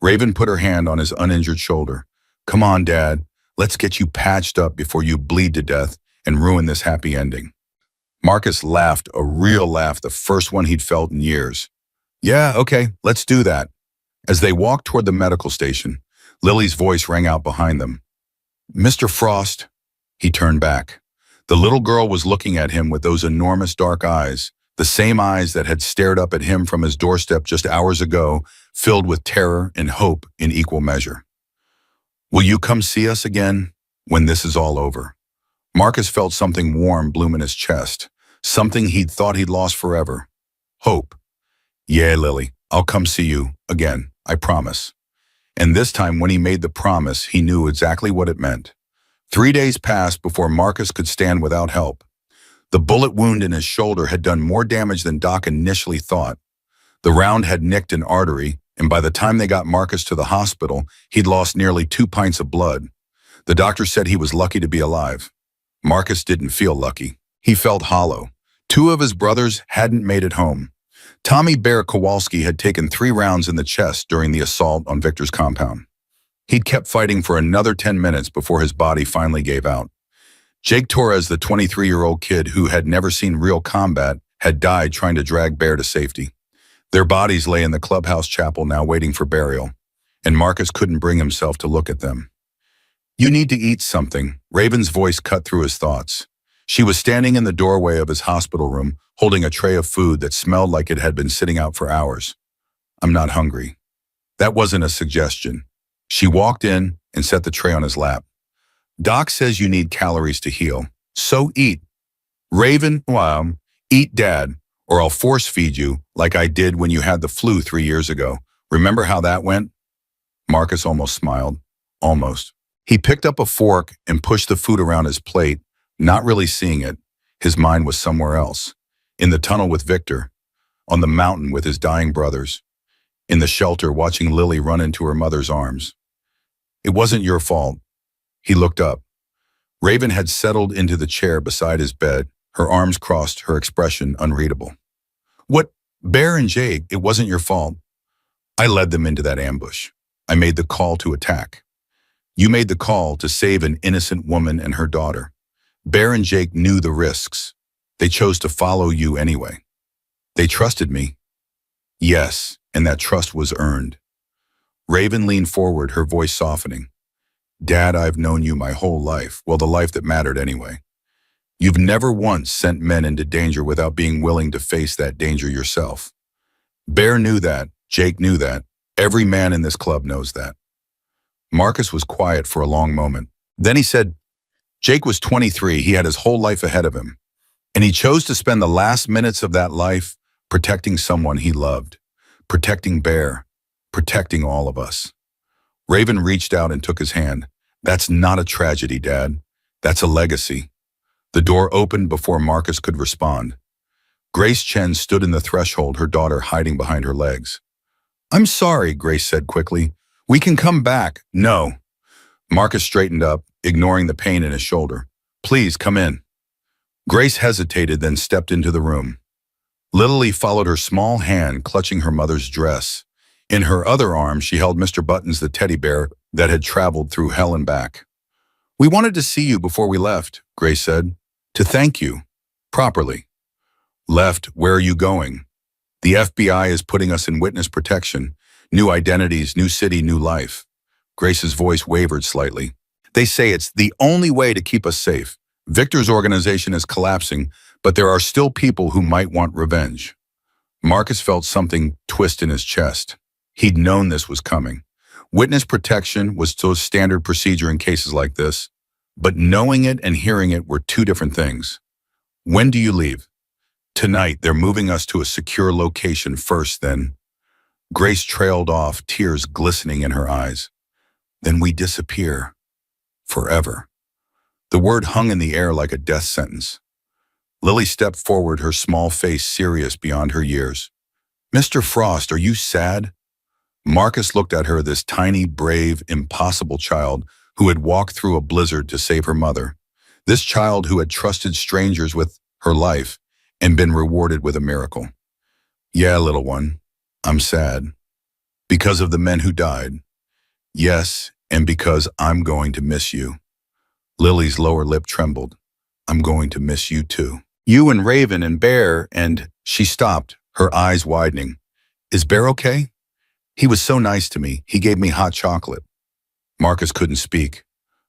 Raven put her hand on his uninjured shoulder. Come on, Dad. Let's get you patched up before you bleed to death and ruin this happy ending. Marcus laughed, a real laugh, the first one he'd felt in years. Yeah, okay, let's do that. As they walked toward the medical station, Lily's voice rang out behind them. Mr. Frost. He turned back. The little girl was looking at him with those enormous dark eyes, the same eyes that had stared up at him from his doorstep just hours ago, filled with terror and hope in equal measure. Will you come see us again when this is all over? Marcus felt something warm bloom in his chest, something he'd thought he'd lost forever. Hope. Yeah, Lily, I'll come see you again, I promise. And this time when he made the promise, he knew exactly what it meant. 3 days passed before Marcus could stand without help. The bullet wound in his shoulder had done more damage than Doc initially thought. The round had nicked an artery, and by the time they got Marcus to the hospital, he'd lost nearly 2 pints of blood. The doctor said he was lucky to be alive. Marcus didn't feel lucky. He felt hollow. 2 of his brothers hadn't made it home. Tommy Bear Kowalski had taken 3 rounds in the chest during the assault on Victor's compound. He'd kept fighting for another 10 minutes before his body finally gave out. Jake Torres, the 23-year-old kid who had never seen real combat, had died trying to drag Bear to safety. Their bodies lay in the clubhouse chapel now waiting for burial, and Marcus couldn't bring himself to look at them. You need to eat something, Raven's voice cut through his thoughts. She was standing in the doorway of his hospital room, holding a tray of food that smelled like it had been sitting out for hours. I'm not hungry. That wasn't a suggestion. She walked in and set the tray on his lap. Doc says you need calories to heal, so eat. Raven, eat, Dad, or I'll force feed you like I did when you had the flu 3 years ago. Remember how that went? Marcus almost smiled. Almost. He picked up a fork and pushed the food around his plate, not really seeing it. His mind was somewhere else. In the tunnel with Victor, on the mountain with his dying brothers, in the shelter watching Lily run into her mother's arms. It wasn't your fault. He looked up. Raven had settled into the chair beside his bed, her arms crossed, her expression unreadable. What? Bear and Jake, it wasn't your fault. I led them into that ambush. I made the call to attack. You made the call to save an innocent woman and her daughter. Bear and Jake knew the risks. They chose to follow you anyway. They trusted me. Yes, and that trust was earned. Raven leaned forward, her voice softening. Dad, I've known you my whole life, well, the life that mattered anyway. You've never once sent men into danger without being willing to face that danger yourself. Bear knew that. Jake knew that. Every man in this club knows that. Marcus was quiet for a long moment. Then he said, Jake was 23. He had his whole life ahead of him. And he chose to spend the last minutes of that life protecting someone he loved, protecting Bear, protecting all of us. Raven reached out and took his hand. That's not a tragedy, Dad. That's a legacy. The door opened before Marcus could respond. Grace Chen stood in the threshold, her daughter hiding behind her legs. I'm sorry, Grace said quickly. We can come back. No. Marcus straightened up, ignoring the pain in his shoulder. Please, come in. Grace hesitated, then stepped into the room. Lily followed her small hand, clutching her mother's dress. In her other arm, she held Mr. Buttons, the teddy bear that had traveled through hell and back. We wanted to see you before we left, Grace said, to thank you. Properly. Left, where are you going? The FBI is putting us in witness protection. New identities, new city, new life. Grace's voice wavered slightly. They say it's the only way to keep us safe. Victor's organization is collapsing, but there are still people who might want revenge. Marcus felt something twist in his chest. He'd known this was coming. Witness protection was still standard procedure in cases like this, but knowing it and hearing it were two different things. When do you leave? Tonight, they're moving us to a secure location first, then. Grace trailed off, tears glistening in her eyes. Then we disappear. Forever. The word hung in the air like a death sentence. Lily stepped forward, her small face serious beyond her years. Mr. Frost, are you sad? Marcus looked at her, this tiny, brave, impossible child who had walked through a blizzard to save her mother. This child who had trusted strangers with her life and been rewarded with a miracle. Yeah, little one, I'm sad. Because of the men who died. Yes, and because I'm going to miss you. Lily's lower lip trembled. I'm going to miss you too. You and Raven and Bear and... She stopped, her eyes widening. Is Bear okay? He was so nice to me. He gave me hot chocolate. Marcus couldn't speak.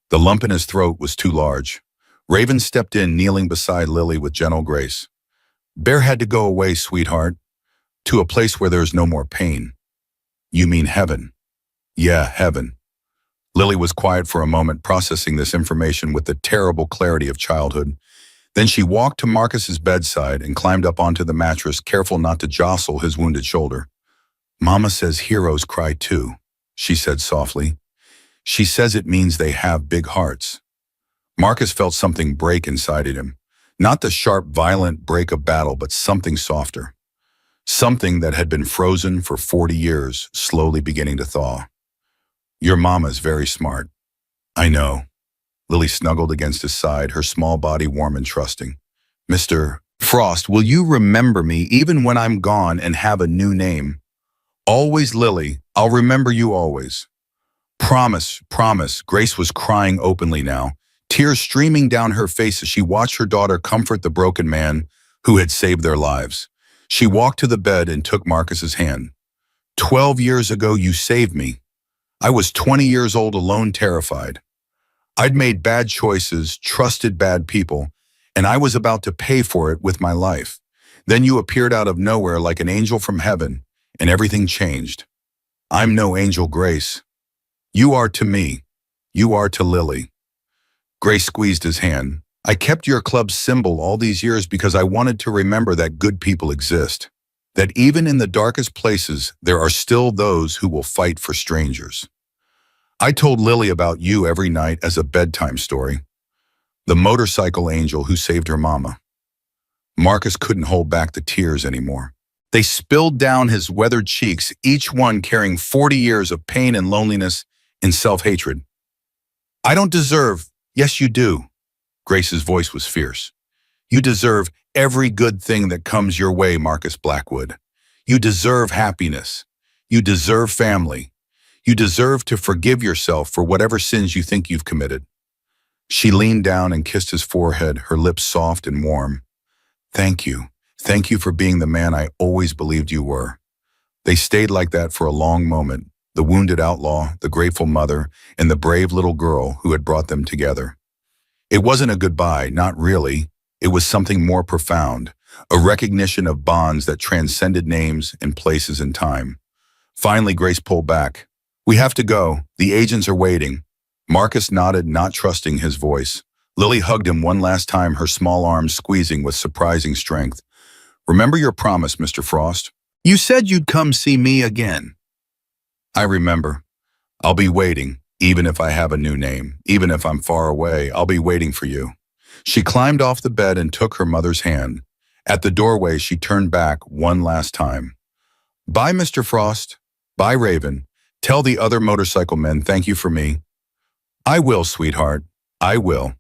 The lump in his throat was too large. Raven stepped in, kneeling beside Lily with gentle grace. Bear had to go away, sweetheart, to a place where there's no more pain. You mean heaven? Yeah, heaven. Lily was quiet for a moment, processing this information with the terrible clarity of childhood. Then she walked to Marcus's bedside and climbed up onto the mattress, careful not to jostle his wounded shoulder. Mama says heroes cry too, she said softly. She says it means they have big hearts. Marcus felt something break inside him. Not the sharp, violent break of battle, but something softer. Something that had been frozen for 40 years, slowly beginning to thaw. Your mama's very smart. I know. Lily snuggled against his side, her small body warm and trusting. Mr. Frost, will you remember me even when I'm gone and have a new name? Always, Lily. I'll remember you always. Promise, promise. Grace was crying openly now, tears streaming down her face as she watched her daughter comfort the broken man who had saved their lives. She walked to the bed and took Marcus's hand. 12 years ago, you saved me. I was 20 years old, alone, terrified. I'd made bad choices, trusted bad people, and I was about to pay for it with my life. Then you appeared out of nowhere like an angel from heaven, and everything changed. I'm no angel, Grace. You are to me. You are to Lily. Grace squeezed his hand. I kept your club's symbol all these years because I wanted to remember that good people exist. That even in the darkest places, there are still those who will fight for strangers. I told Lily about you every night as a bedtime story. The motorcycle angel who saved her mama. Marcus couldn't hold back the tears anymore. They spilled down his weathered cheeks, each one carrying 40 years of pain and loneliness and self-hatred. I don't deserve, yes you do. Grace's voice was fierce. You deserve every good thing that comes your way, Marcus Blackwood. You deserve happiness. You deserve family. You deserve to forgive yourself for whatever sins you think you've committed. She leaned down and kissed his forehead, her lips soft and warm. Thank you. Thank you for being the man I always believed you were. They stayed like that for a long moment, the wounded outlaw, the grateful mother, and the brave little girl who had brought them together. It wasn't a goodbye, not really. It was something more profound, a recognition of bonds that transcended names and places and time. Finally, Grace pulled back. We have to go. The agents are waiting. Marcus nodded, not trusting his voice. Lily hugged him one last time, her small arms squeezing with surprising strength. Remember your promise, Mr. Frost? You said you'd come see me again. I remember. I'll be waiting, even if I have a new name. Even if I'm far away, I'll be waiting for you. She climbed off the bed and took her mother's hand. At the doorway, she turned back one last time. Bye, Mr. Frost. Bye, Raven. Tell the other motorcycle men thank you for me. I will, sweetheart. I will.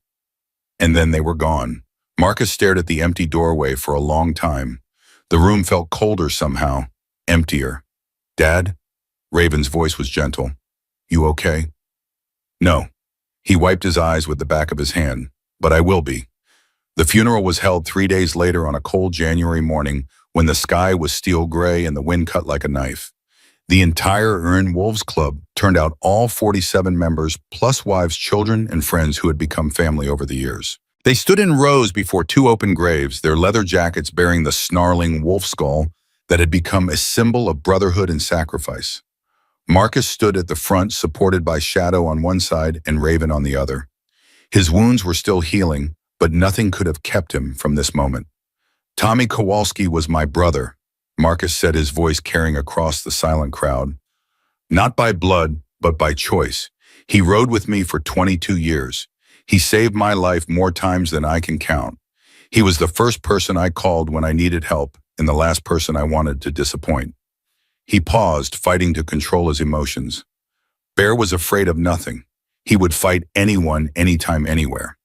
And then they were gone. Marcus stared at the empty doorway for a long time. The room felt colder somehow, emptier. Dad? Raven's voice was gentle. You okay? No. He wiped his eyes with the back of his hand. But I will be. The funeral was held 3 days later on a cold January morning when the sky was steel gray and the wind cut like a knife. The entire Iron Wolves Club turned out, all 47 members, plus wives, children, and friends who had become family over the years. They stood in rows before 2 open graves, their leather jackets bearing the snarling wolf skull that had become a symbol of brotherhood and sacrifice. Marcus stood at the front, supported by Shadow on one side and Raven on the other. His wounds were still healing, but nothing could have kept him from this moment. Tommy Kowalski was my brother, Marcus said, his voice carrying across the silent crowd. Not by blood, but by choice. He rode with me for 22 years. He saved my life more times than I can count. He was the first person I called when I needed help and the last person I wanted to disappoint. He paused, fighting to control his emotions. Bear was afraid of nothing. He would fight anyone, anytime, anywhere.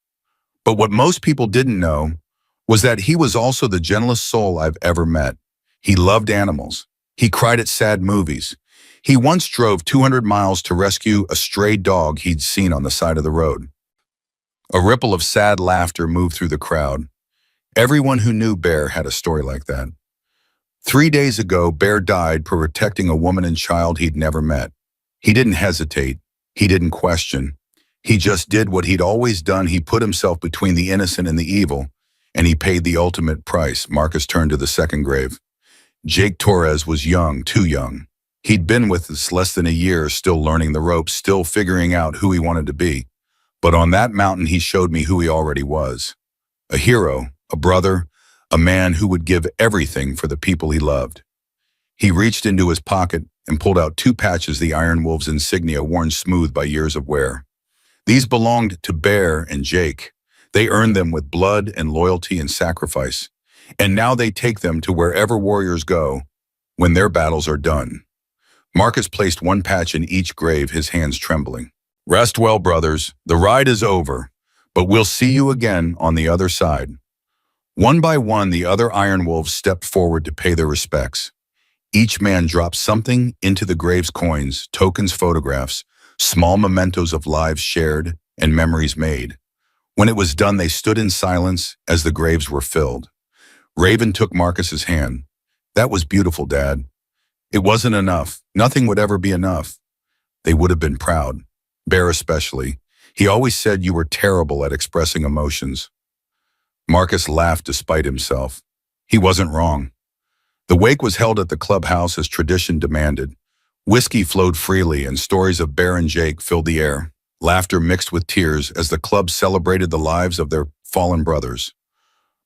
But what most people didn't know was that he was also the gentlest soul I've ever met. He loved animals. He cried at sad movies. He once drove 200 miles to rescue a stray dog he'd seen on the side of the road. A ripple of sad laughter moved through the crowd. Everyone who knew Bear had a story like that. 3 days ago, Bear died protecting a woman and child he'd never met. He didn't hesitate. He didn't question. He just did what he'd always done. He put himself between the innocent and the evil, and he paid the ultimate price. Marcus turned to the second grave. Jake Torres was young, too young. He'd been with us less than a year, still learning the ropes, still figuring out who he wanted to be. But on that mountain, he showed me who he already was. A hero, a brother, a man who would give everything for the people he loved. He reached into his pocket and pulled out 2 patches, the Iron Wolves insignia worn smooth by years of wear. These belonged to Bear and Jake. They earned them with blood and loyalty and sacrifice. And now they take them to wherever warriors go when their battles are done. Marcus placed 1 patch in each grave, his hands trembling. Rest well, brothers. The ride is over, but we'll see you again on the other side. One by one, the other Iron Wolves stepped forward to pay their respects. Each man dropped something into the grave's coins, tokens, photographs, small mementos of lives shared and memories made. When it was done, they stood in silence as the graves were filled. Raven took Marcus's hand. That was beautiful, Dad. It wasn't enough. Nothing would ever be enough. They would have been proud. Bear especially. He always said you were terrible at expressing emotions. Marcus laughed despite himself. He wasn't wrong. The wake was held at the clubhouse as tradition demanded. Whiskey flowed freely and stories of Bear and Jake filled the air. Laughter mixed with tears as the club celebrated the lives of their fallen brothers.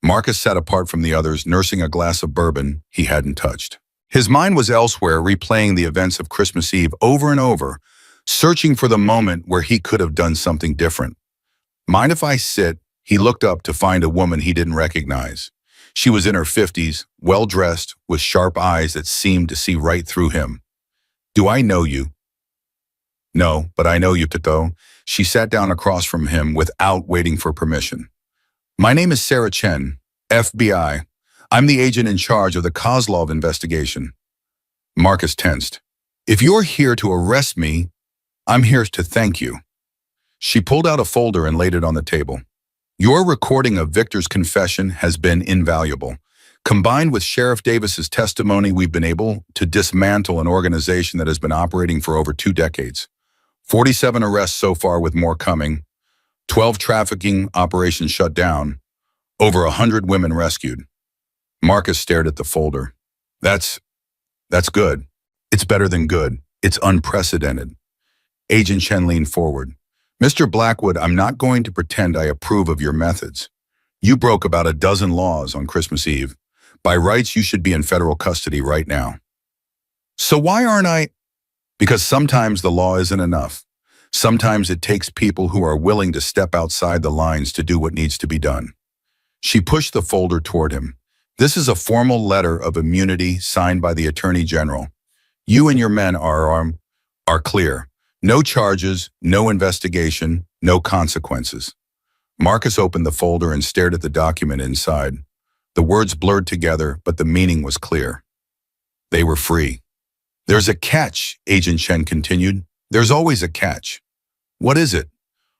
Marcus sat apart from the others, nursing a glass of bourbon he hadn't touched. His mind was elsewhere, replaying the events of Christmas Eve over and over, searching for the moment where he could have done something different. Mind if I sit? He looked up to find a woman he didn't recognize. She was in her 50s, well-dressed, with sharp eyes that seemed to see right through him. "Do I know you?" "No, but I know you, Tito." She sat down across from him without waiting for permission. "My name is Sarah Chen, FBI. I'm the agent in charge of the Kozlov investigation." Marcus tensed. "If you're here to arrest me, I'm here to thank you." She pulled out a folder and laid it on the table. "Your recording of Victor's confession has been invaluable. Combined with Sheriff Davis's testimony, we've been able to dismantle an organization that has been operating for over 2 decades. 47 arrests so far, with more coming. 12 trafficking operations shut down. Over 100 women rescued." Marcus stared at the folder. That's good. It's better than good. It's unprecedented." Agent Chen leaned forward. "Mr. Blackwood, I'm not going to pretend I approve of your methods. You broke about a dozen laws on Christmas Eve. By rights, you should be in federal custody right now." "So why aren't I?" "Because sometimes the law isn't enough. Sometimes it takes people who are willing to step outside the lines to do what needs to be done." She pushed the folder toward him. "This is a formal letter of immunity signed by the Attorney General. You and your men are clear. No charges, no investigation, no consequences." Marcus opened the folder and stared at the document inside. The words blurred together, but the meaning was clear. They were free. "There's a catch," Agent Chen continued. "There's always a catch." "What is it?"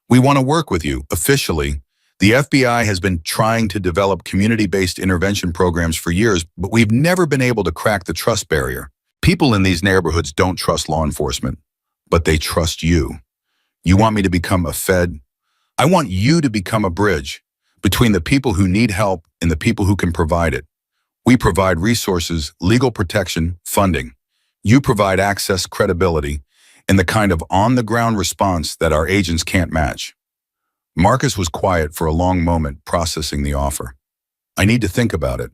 "We want to work with you, officially. The FBI has been trying to develop community-based intervention programs for years, but we've never been able to crack the trust barrier. People in these neighborhoods don't trust law enforcement, but they trust you. You want me to become a Fed? I want you to become a bridge between the people who need help and the people who can provide it. We provide resources, legal protection, funding. You provide access, credibility, and the kind of on-the-ground response that our agents can't match." Marcus was quiet for a long moment, processing the offer. "I need to think about it."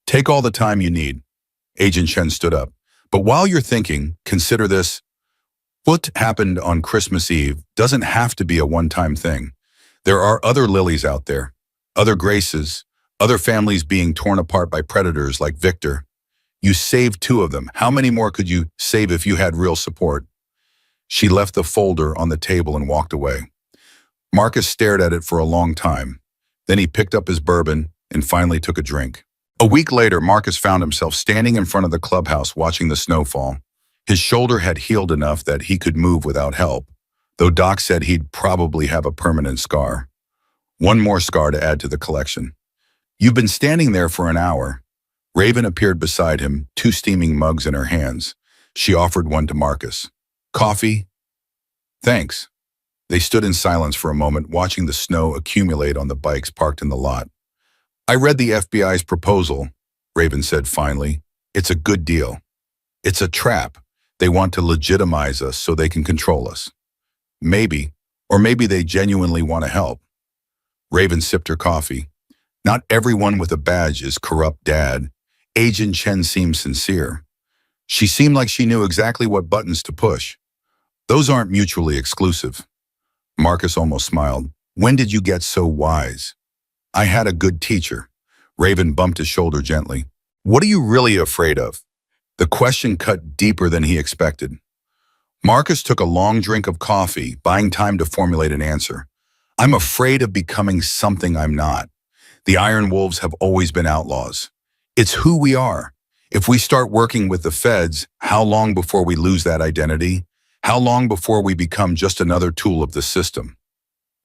"Take all the time you need." Agent Chen stood up. "But while you're thinking, consider this. What happened on Christmas Eve doesn't have to be a one-time thing. There are other Lilies out there, other Graces, other families being torn apart by predators like Victor. You saved 2 of them. How many more could you save if you had real support?" She left the folder on the table and walked away. Marcus stared at it for a long time. Then he picked up his bourbon and finally took a drink. A week later, Marcus found himself standing in front of the clubhouse watching the snowfall. His shoulder had healed enough that he could move without help, though Doc said he'd probably have a permanent scar. One more scar to add to the collection. "You've been standing there for an hour." Raven appeared beside him, 2 steaming mugs in her hands. She offered one to Marcus. "Coffee?" "Thanks." They stood in silence for a moment, watching the snow accumulate on the bikes parked in the lot. "I read the FBI's proposal," Raven said finally. "It's a good deal. It's a trap. They want to legitimize us so they can control us. Maybe, or maybe they genuinely want to help." Raven sipped her coffee. "Not everyone with a badge is corrupt, Dad." Agent Chen seemed sincere. She seemed like she knew exactly what buttons to push. "Those aren't mutually exclusive." Marcus almost smiled. "When did you get so wise?" "I had a good teacher." Raven bumped his shoulder gently. "What are you really afraid of?" The question cut deeper than he expected. Marcus took a long drink of coffee, buying time to formulate an answer. "I'm afraid of becoming something I'm not. The Iron Wolves have always been outlaws. It's who we are. If we start working with the feds, how long before we lose that identity? How long before we become just another tool of the system?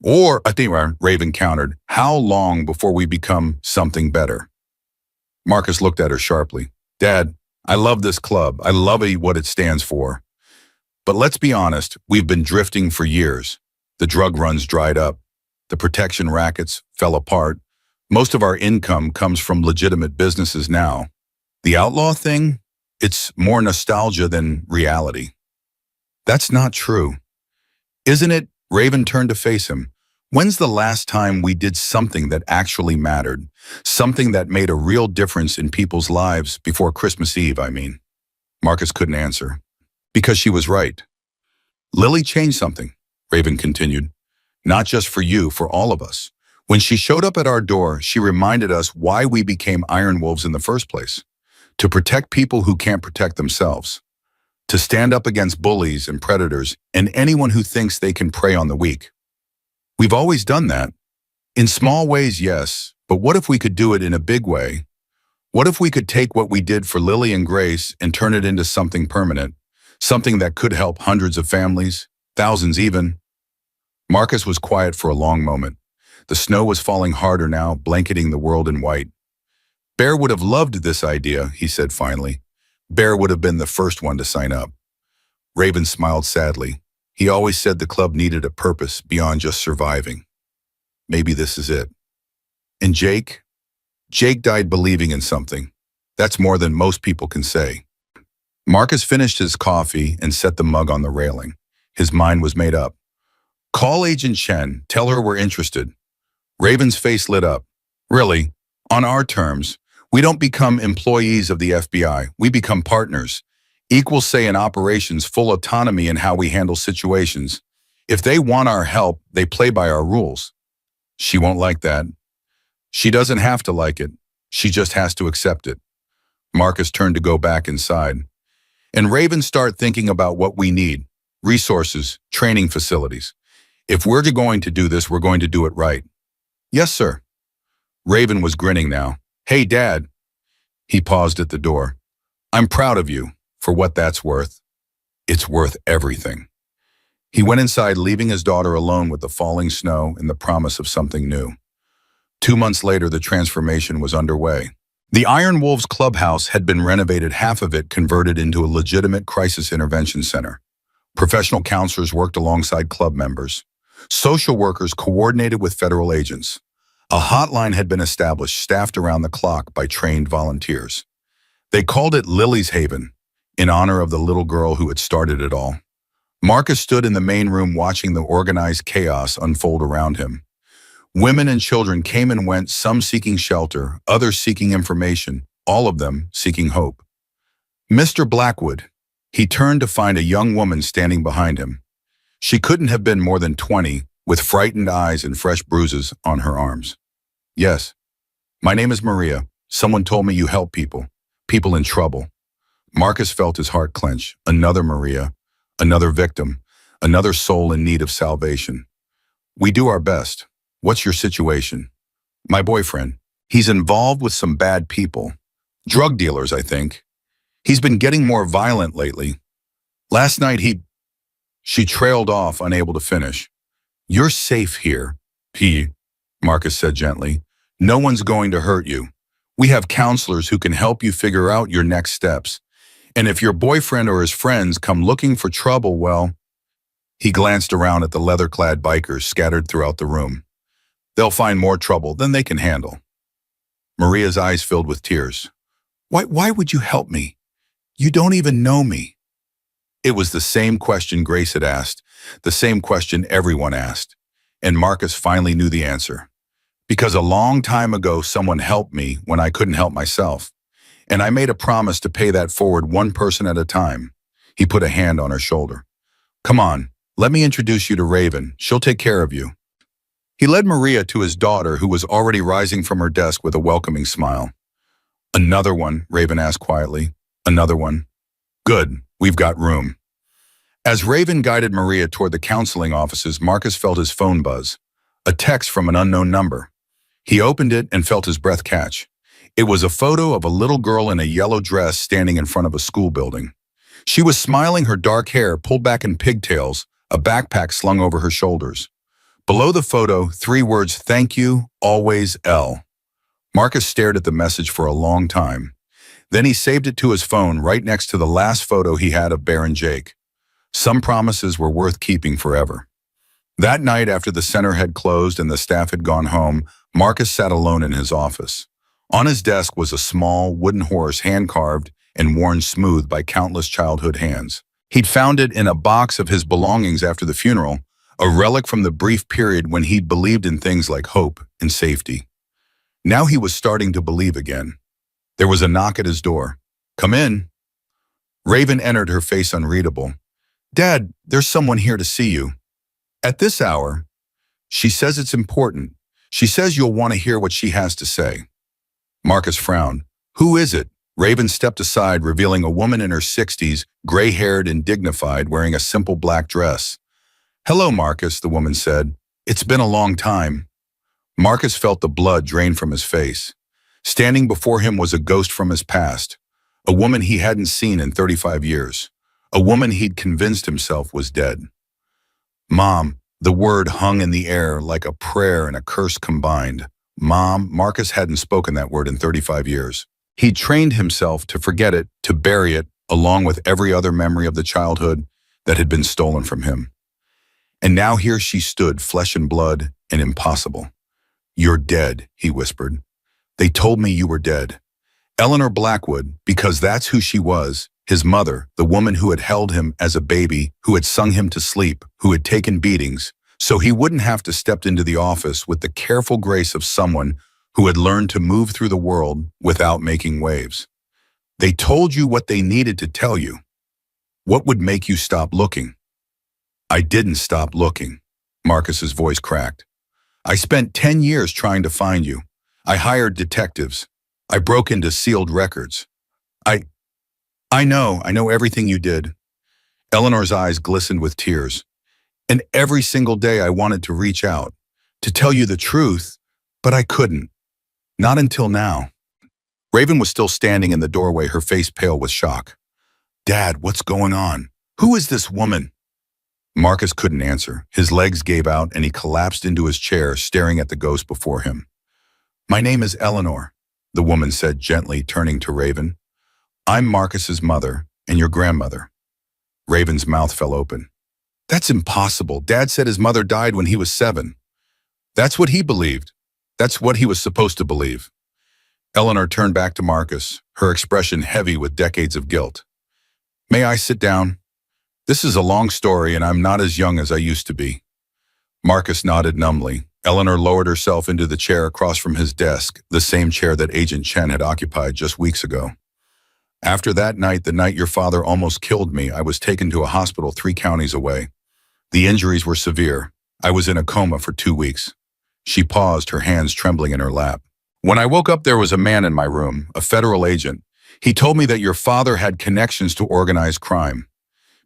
Or, I think Raven countered, how long before we become something better?" Marcus looked at her sharply. "Dad, I love this club. I love what it stands for. But let's be honest, we've been drifting for years. The drug runs dried up. The protection rackets fell apart. Most of our income comes from legitimate businesses now. The outlaw thing? It's more nostalgia than reality." "That's not true." "Isn't it?" Raven turned to face him. When's the last time we did something that actually mattered? Something that made a real difference in people's lives before Christmas Eve, I mean. Marcus couldn't answer. Because she was right. Lily changed something, Raven continued. Not just for you, for all of us. When she showed up at our door, she reminded us why we became Iron Wolves in the first place. To protect people who can't protect themselves. To stand up against bullies and predators and anyone who thinks they can prey on the weak. We've always done that. In small ways, yes, but what if we could do it in a big way? What if we could take what we did for Lily and Grace and turn it into something permanent? Something that could help hundreds of families, thousands even. Marcus was quiet for a long moment. The snow was falling harder now, blanketing the world in white. Bear would have loved this idea, he said finally. Bear would have been the first one to sign up. Raven smiled sadly. He always said the club needed a purpose beyond just surviving. Maybe this is it. And Jake? Jake died believing in something. That's more than most people can say. Marcus finished his coffee and set the mug on the railing. His mind was made up. Call Agent Chen, tell her we're interested. Raven's face lit up. Really? On our terms. We don't become employees of the FBI. We become partners. Equal say in operations, full autonomy in how we handle situations. If they want our help, they play by our rules. She won't like that. She doesn't have to like it. She just has to accept it. Marcus turned to go back inside. And Raven started thinking about what we need. Resources, training facilities. If we're going to do this, we're going to do it right. Yes, sir. Raven was grinning now. Hey, Dad. He paused at the door. I'm proud of you, for what that's worth. It's worth everything. He went inside, leaving his daughter alone with the falling snow and the promise of something new. 2 months later, the transformation was underway. The Iron Wolves clubhouse had been renovated, half of it converted into a legitimate crisis intervention center. Professional counselors worked alongside club members. Social workers coordinated with federal agents. A hotline had been established, staffed around the clock by trained volunteers. They called it Lily's Haven, in honor of the little girl who had started it all. Marcus stood in the main room watching the organized chaos unfold around him. Women and children came and went, some seeking shelter, others seeking information, all of them seeking hope. Mr. Blackwood, he turned to find a young woman standing behind him. She couldn't have been more than 20, with frightened eyes and fresh bruises on her arms. Yes, my name is Maria. Someone told me you help people in trouble. Marcus felt his heart clench. Another Maria, another victim, another soul in need of salvation. We do our best. What's your situation? My boyfriend. He's involved with some bad people. Drug dealers, I think. He's been getting more violent lately. Last night She trailed off, unable to finish. You're safe here, Marcus said gently. No one's going to hurt you. We have counselors who can help you figure out your next steps. And if your boyfriend or his friends come looking for trouble, well, he glanced around at the leather-clad bikers scattered throughout the room. They'll find more trouble than they can handle. Maria's eyes filled with tears. Why would you help me? You don't even know me. It was the same question Grace had asked, the same question everyone asked, and Marcus finally knew the answer. Because a long time ago, someone helped me when I couldn't help myself, and I made a promise to pay that forward one person at a time. He put a hand on her shoulder. Come on, let me introduce you to Raven. She'll take care of you. He led Maria to his daughter, who was already rising from her desk with a welcoming smile. Another one, Raven asked quietly. Another one. Good, we've got room. As Raven guided Maria toward the counseling offices, Marcus felt his phone buzz. A text from an unknown number. He opened it and felt his breath catch. It was a photo of a little girl in a yellow dress standing in front of a school building. She was smiling, her dark hair pulled back in pigtails, a backpack slung over her shoulders. Below the photo, 3 words, thank you, always L. Marcus stared at the message for a long time. Then he saved it to his phone right next to the last photo he had of Bear and Jake. Some promises were worth keeping forever. That night, after the center had closed and the staff had gone home, Marcus sat alone in his office. On his desk was a small wooden horse, hand-carved and worn smooth by countless childhood hands. He'd found it in a box of his belongings after the funeral, a relic from the brief period when he'd believed in things like hope and safety. Now he was starting to believe again. There was a knock at his door. "Come in." Raven entered, her face unreadable. "Dad, there's someone here to see you." "At this hour?" "She says it's important. She says you'll want to hear what she has to say." Marcus frowned. "Who is it?" Raven stepped aside, revealing a woman in her 60s, gray-haired and dignified, wearing a simple black dress. "Hello, Marcus," the woman said. "It's been a long time." Marcus felt the blood drain from his face. Standing before him was a ghost from his past, a woman he hadn't seen in 35 years, a woman he'd convinced himself was dead. "Mom," the word hung in the air like a prayer and a curse combined. Mom, Marcus hadn't spoken that word in 35 years. He'd trained himself to forget it, to bury it, along with every other memory of the childhood that had been stolen from him. And now here she stood, flesh and blood, and impossible. "You're dead," he whispered. "They told me you were dead." Eleanor Blackwood, because that's who she was, his mother, the woman who had held him as a baby, who had sung him to sleep, who had taken beatings, so he wouldn't have to step into the office with the careful grace of someone who had learned to move through the world without making waves. "They told you what they needed to tell you. What would make you stop looking?" "I didn't stop looking." Marcus's voice cracked. "I spent 10 years trying to find you. I hired detectives. I broke into sealed records. I know everything you did." Eleanor's eyes glistened with tears. "And every single day I wanted to reach out, to tell you the truth, but I couldn't. Not until now." Raven was still standing in the doorway, her face pale with shock. "Dad, what's going on? Who is this woman?" Marcus couldn't answer. His legs gave out and he collapsed into his chair, staring at the ghost before him. "My name is Eleanor," the woman said gently, turning to Raven. "I'm Marcus's mother and your grandmother." Raven's mouth fell open. "That's impossible. Dad said his mother died when he was 7. That's what he believed. That's what he was supposed to believe." Eleanor turned back to Marcus, her expression heavy with decades of guilt. "May I sit down? This is a long story and I'm not as young as I used to be." Marcus nodded numbly. Eleanor lowered herself into the chair across from his desk, the same chair that Agent Chen had occupied just weeks ago. "After that night, the night your father almost killed me, I was taken to a hospital 3 counties away. The injuries were severe. I was in a coma for 2 weeks." She paused, her hands trembling in her lap. "When I woke up, there was a man in my room, a federal agent. He told me that your father had connections to organized crime.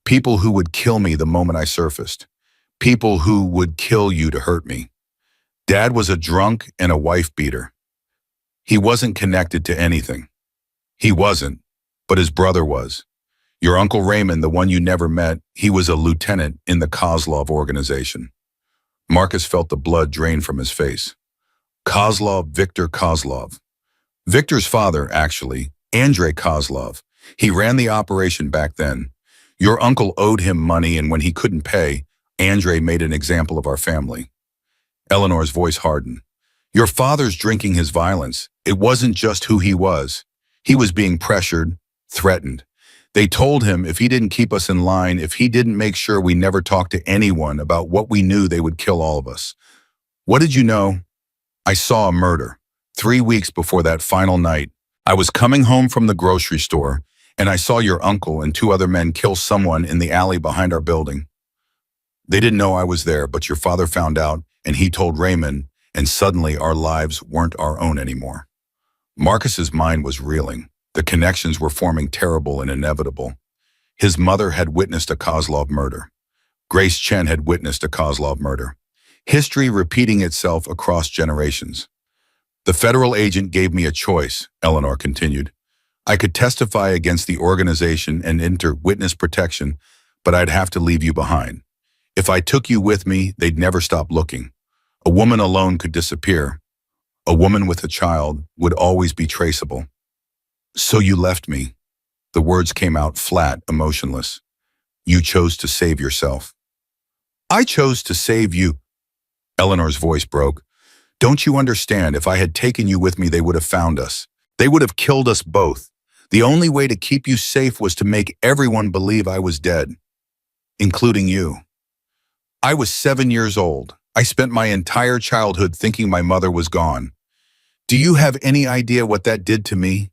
People who would kill me the moment I surfaced. People who would kill you to hurt me. Dad was a drunk and a wife beater. He wasn't connected to anything. He wasn't, but his brother was. Your Uncle Raymond, the one you never met, he was a lieutenant in the Kozlov organization." Marcus felt the blood drain from his face. Kozlov, Victor Kozlov. Victor's father, actually, Andrei Kozlov. He ran the operation back then. Your uncle owed him money, and when he couldn't pay, Andrei made an example of our family. Eleanor's voice hardened. "Your father's drinking his violence. It wasn't just who he was. He was being pressured, threatened. They told him if he didn't keep us in line, if he didn't make sure we never talked to anyone about what we knew, they would kill all of us. What did you know? I saw a murder. 3 weeks before that final night, I was coming home from the grocery store, and I saw your uncle and 2 other men kill someone in the alley behind our building. They didn't know I was there, but your father found out, and he told Raymond, and suddenly our lives weren't our own anymore." Marcus's mind was reeling. The connections were forming, terrible and inevitable. His mother had witnessed a Kozlov murder. Grace Chen had witnessed a Kozlov murder. History repeating itself across generations. "The federal agent gave me a choice," Eleanor continued. "I could testify against the organization and enter witness protection, but I'd have to leave you behind. If I took you with me, they'd never stop looking. A woman alone could disappear. A woman with a child would always be traceable. So you left me." The words came out flat, emotionless. "You chose to save yourself." "I chose to save you." Eleanor's voice broke. "Don't you understand? If I had taken you with me, they would have found us. They would have killed us both. The only way to keep you safe was to make everyone believe I was dead, including you." I was 7 years old. I spent my entire childhood thinking my mother was gone. Do you have any idea what that did to me?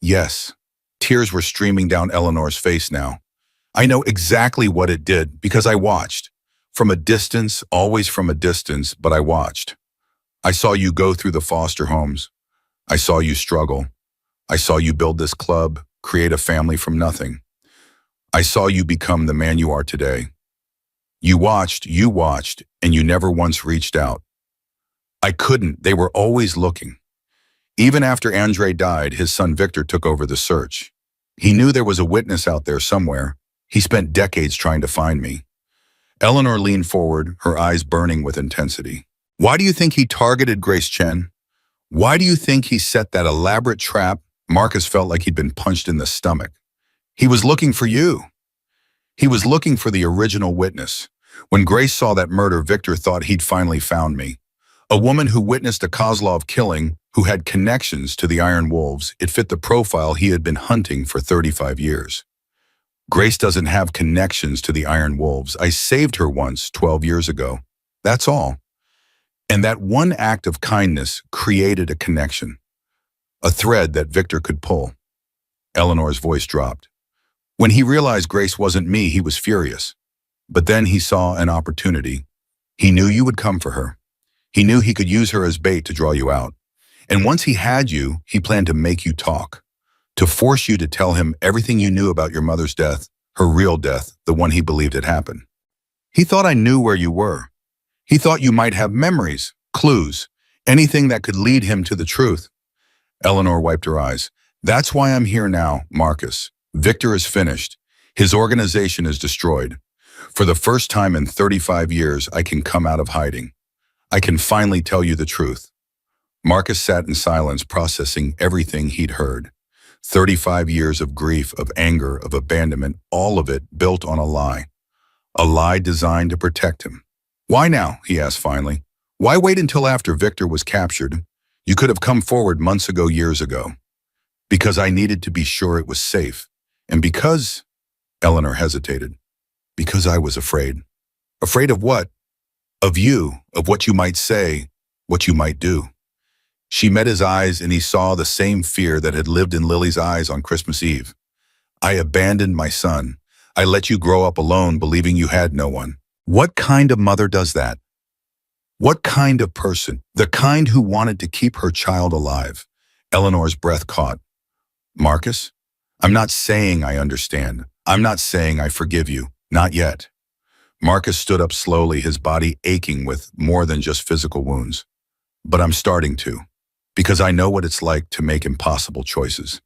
Yes. Tears were streaming down Eleanor's face now. I know exactly what it did because I watched. From a distance, always from a distance, but I watched. I saw you go through the foster homes. I saw you struggle. I saw you build this club, create a family from nothing. I saw you become the man you are today. You watched, and you never once reached out. I couldn't. They were always looking. Even after Andre died, his son Victor took over the search. He knew there was a witness out there somewhere. He spent decades trying to find me. Eleanor leaned forward, her eyes burning with intensity. Why do you think he targeted Grace Chen? Why do you think he set that elaborate trap? Marcus felt like he'd been punched in the stomach. He was looking for you. He was looking for the original witness. When Grace saw that murder, Victor thought he'd finally found me. A woman who witnessed a Kozlov killing, who had connections to the Iron Wolves. It fit the profile he had been hunting for 35 years. Grace doesn't have connections to the Iron Wolves. I saved her once, 12 years ago. That's all. And that one act of kindness created a connection. A thread that Victor could pull. Eleanor's voice dropped. When he realized Grace wasn't me, he was furious. But then he saw an opportunity. He knew you would come for her. He knew he could use her as bait to draw you out. And once he had you, he planned to make you talk. To force you to tell him everything you knew about your mother's death, her real death, the one he believed had happened. He thought I knew where you were. He thought you might have memories, clues, anything that could lead him to the truth. Eleanor wiped her eyes. That's why I'm here now, Marcus. Victor is finished. His organization is destroyed. For the first time in 35 years, I can come out of hiding. I can finally tell you the truth. Marcus sat in silence, processing everything he'd heard. 35 years of grief, of anger, of abandonment, all of it built on a lie. A lie designed to protect him. Why now? He asked finally. Why wait until after Victor was captured? You could have come forward months ago, years ago. Because I needed to be sure it was safe. And because, Eleanor hesitated, because I was afraid. Afraid of what? Of you, of what you might say, what you might do. She met his eyes and he saw the same fear that had lived in Lily's eyes on Christmas Eve. I abandoned my son. I let you grow up alone, believing you had no one. What kind of mother does that? What kind of person? The kind who wanted to keep her child alive. Eleanor's breath caught. Marcus, I'm not saying I understand. I'm not saying I forgive you. Not yet. Marcus stood up slowly, his body aching with more than just physical wounds. But I'm starting to. Because I know what it's like to make impossible choices.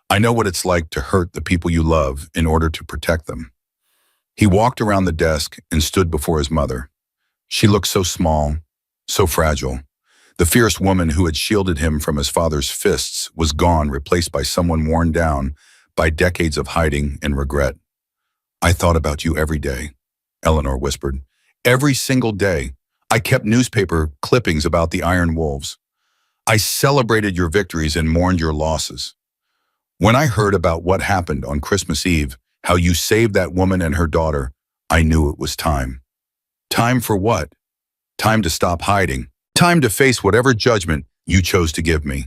I know what it's like to hurt the people you love in order to protect them. He walked around the desk and stood before his mother. She looked so small, so fragile. The fierce woman who had shielded him from his father's fists was gone, replaced by someone worn down by decades of hiding and regret. I thought about you every day, Eleanor whispered. Every single day. I kept newspaper clippings about the Iron Wolves. I celebrated your victories and mourned your losses. When I heard about what happened on Christmas Eve, how you saved that woman and her daughter, I knew it was time. Time for what? Time to stop hiding. Time to face whatever judgment you chose to give me.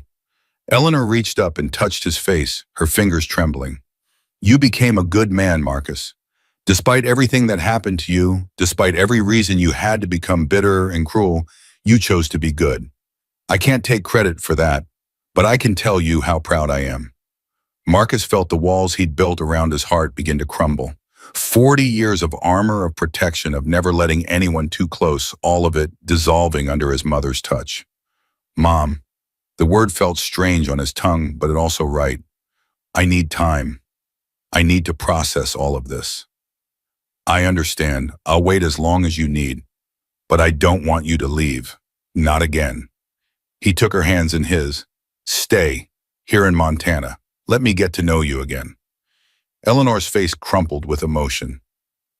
Eleanor reached up and touched his face, her fingers trembling. You became a good man, Marcus. Despite everything that happened to you, despite every reason you had to become bitter and cruel, you chose to be good. I can't take credit for that, but I can tell you how proud I am. Marcus felt the walls he'd built around his heart begin to crumble. 40 years of armor, of protection, of never letting anyone too close, all of it dissolving under his mother's touch. Mom. The word felt strange on his tongue, but it also right. I need time. I need to process all of this. I understand. I'll wait as long as you need. But I don't want you to leave. Not again. He took her hands in his. Stay. Here in Montana. Let me get to know you again. Eleanor's face crumpled with emotion.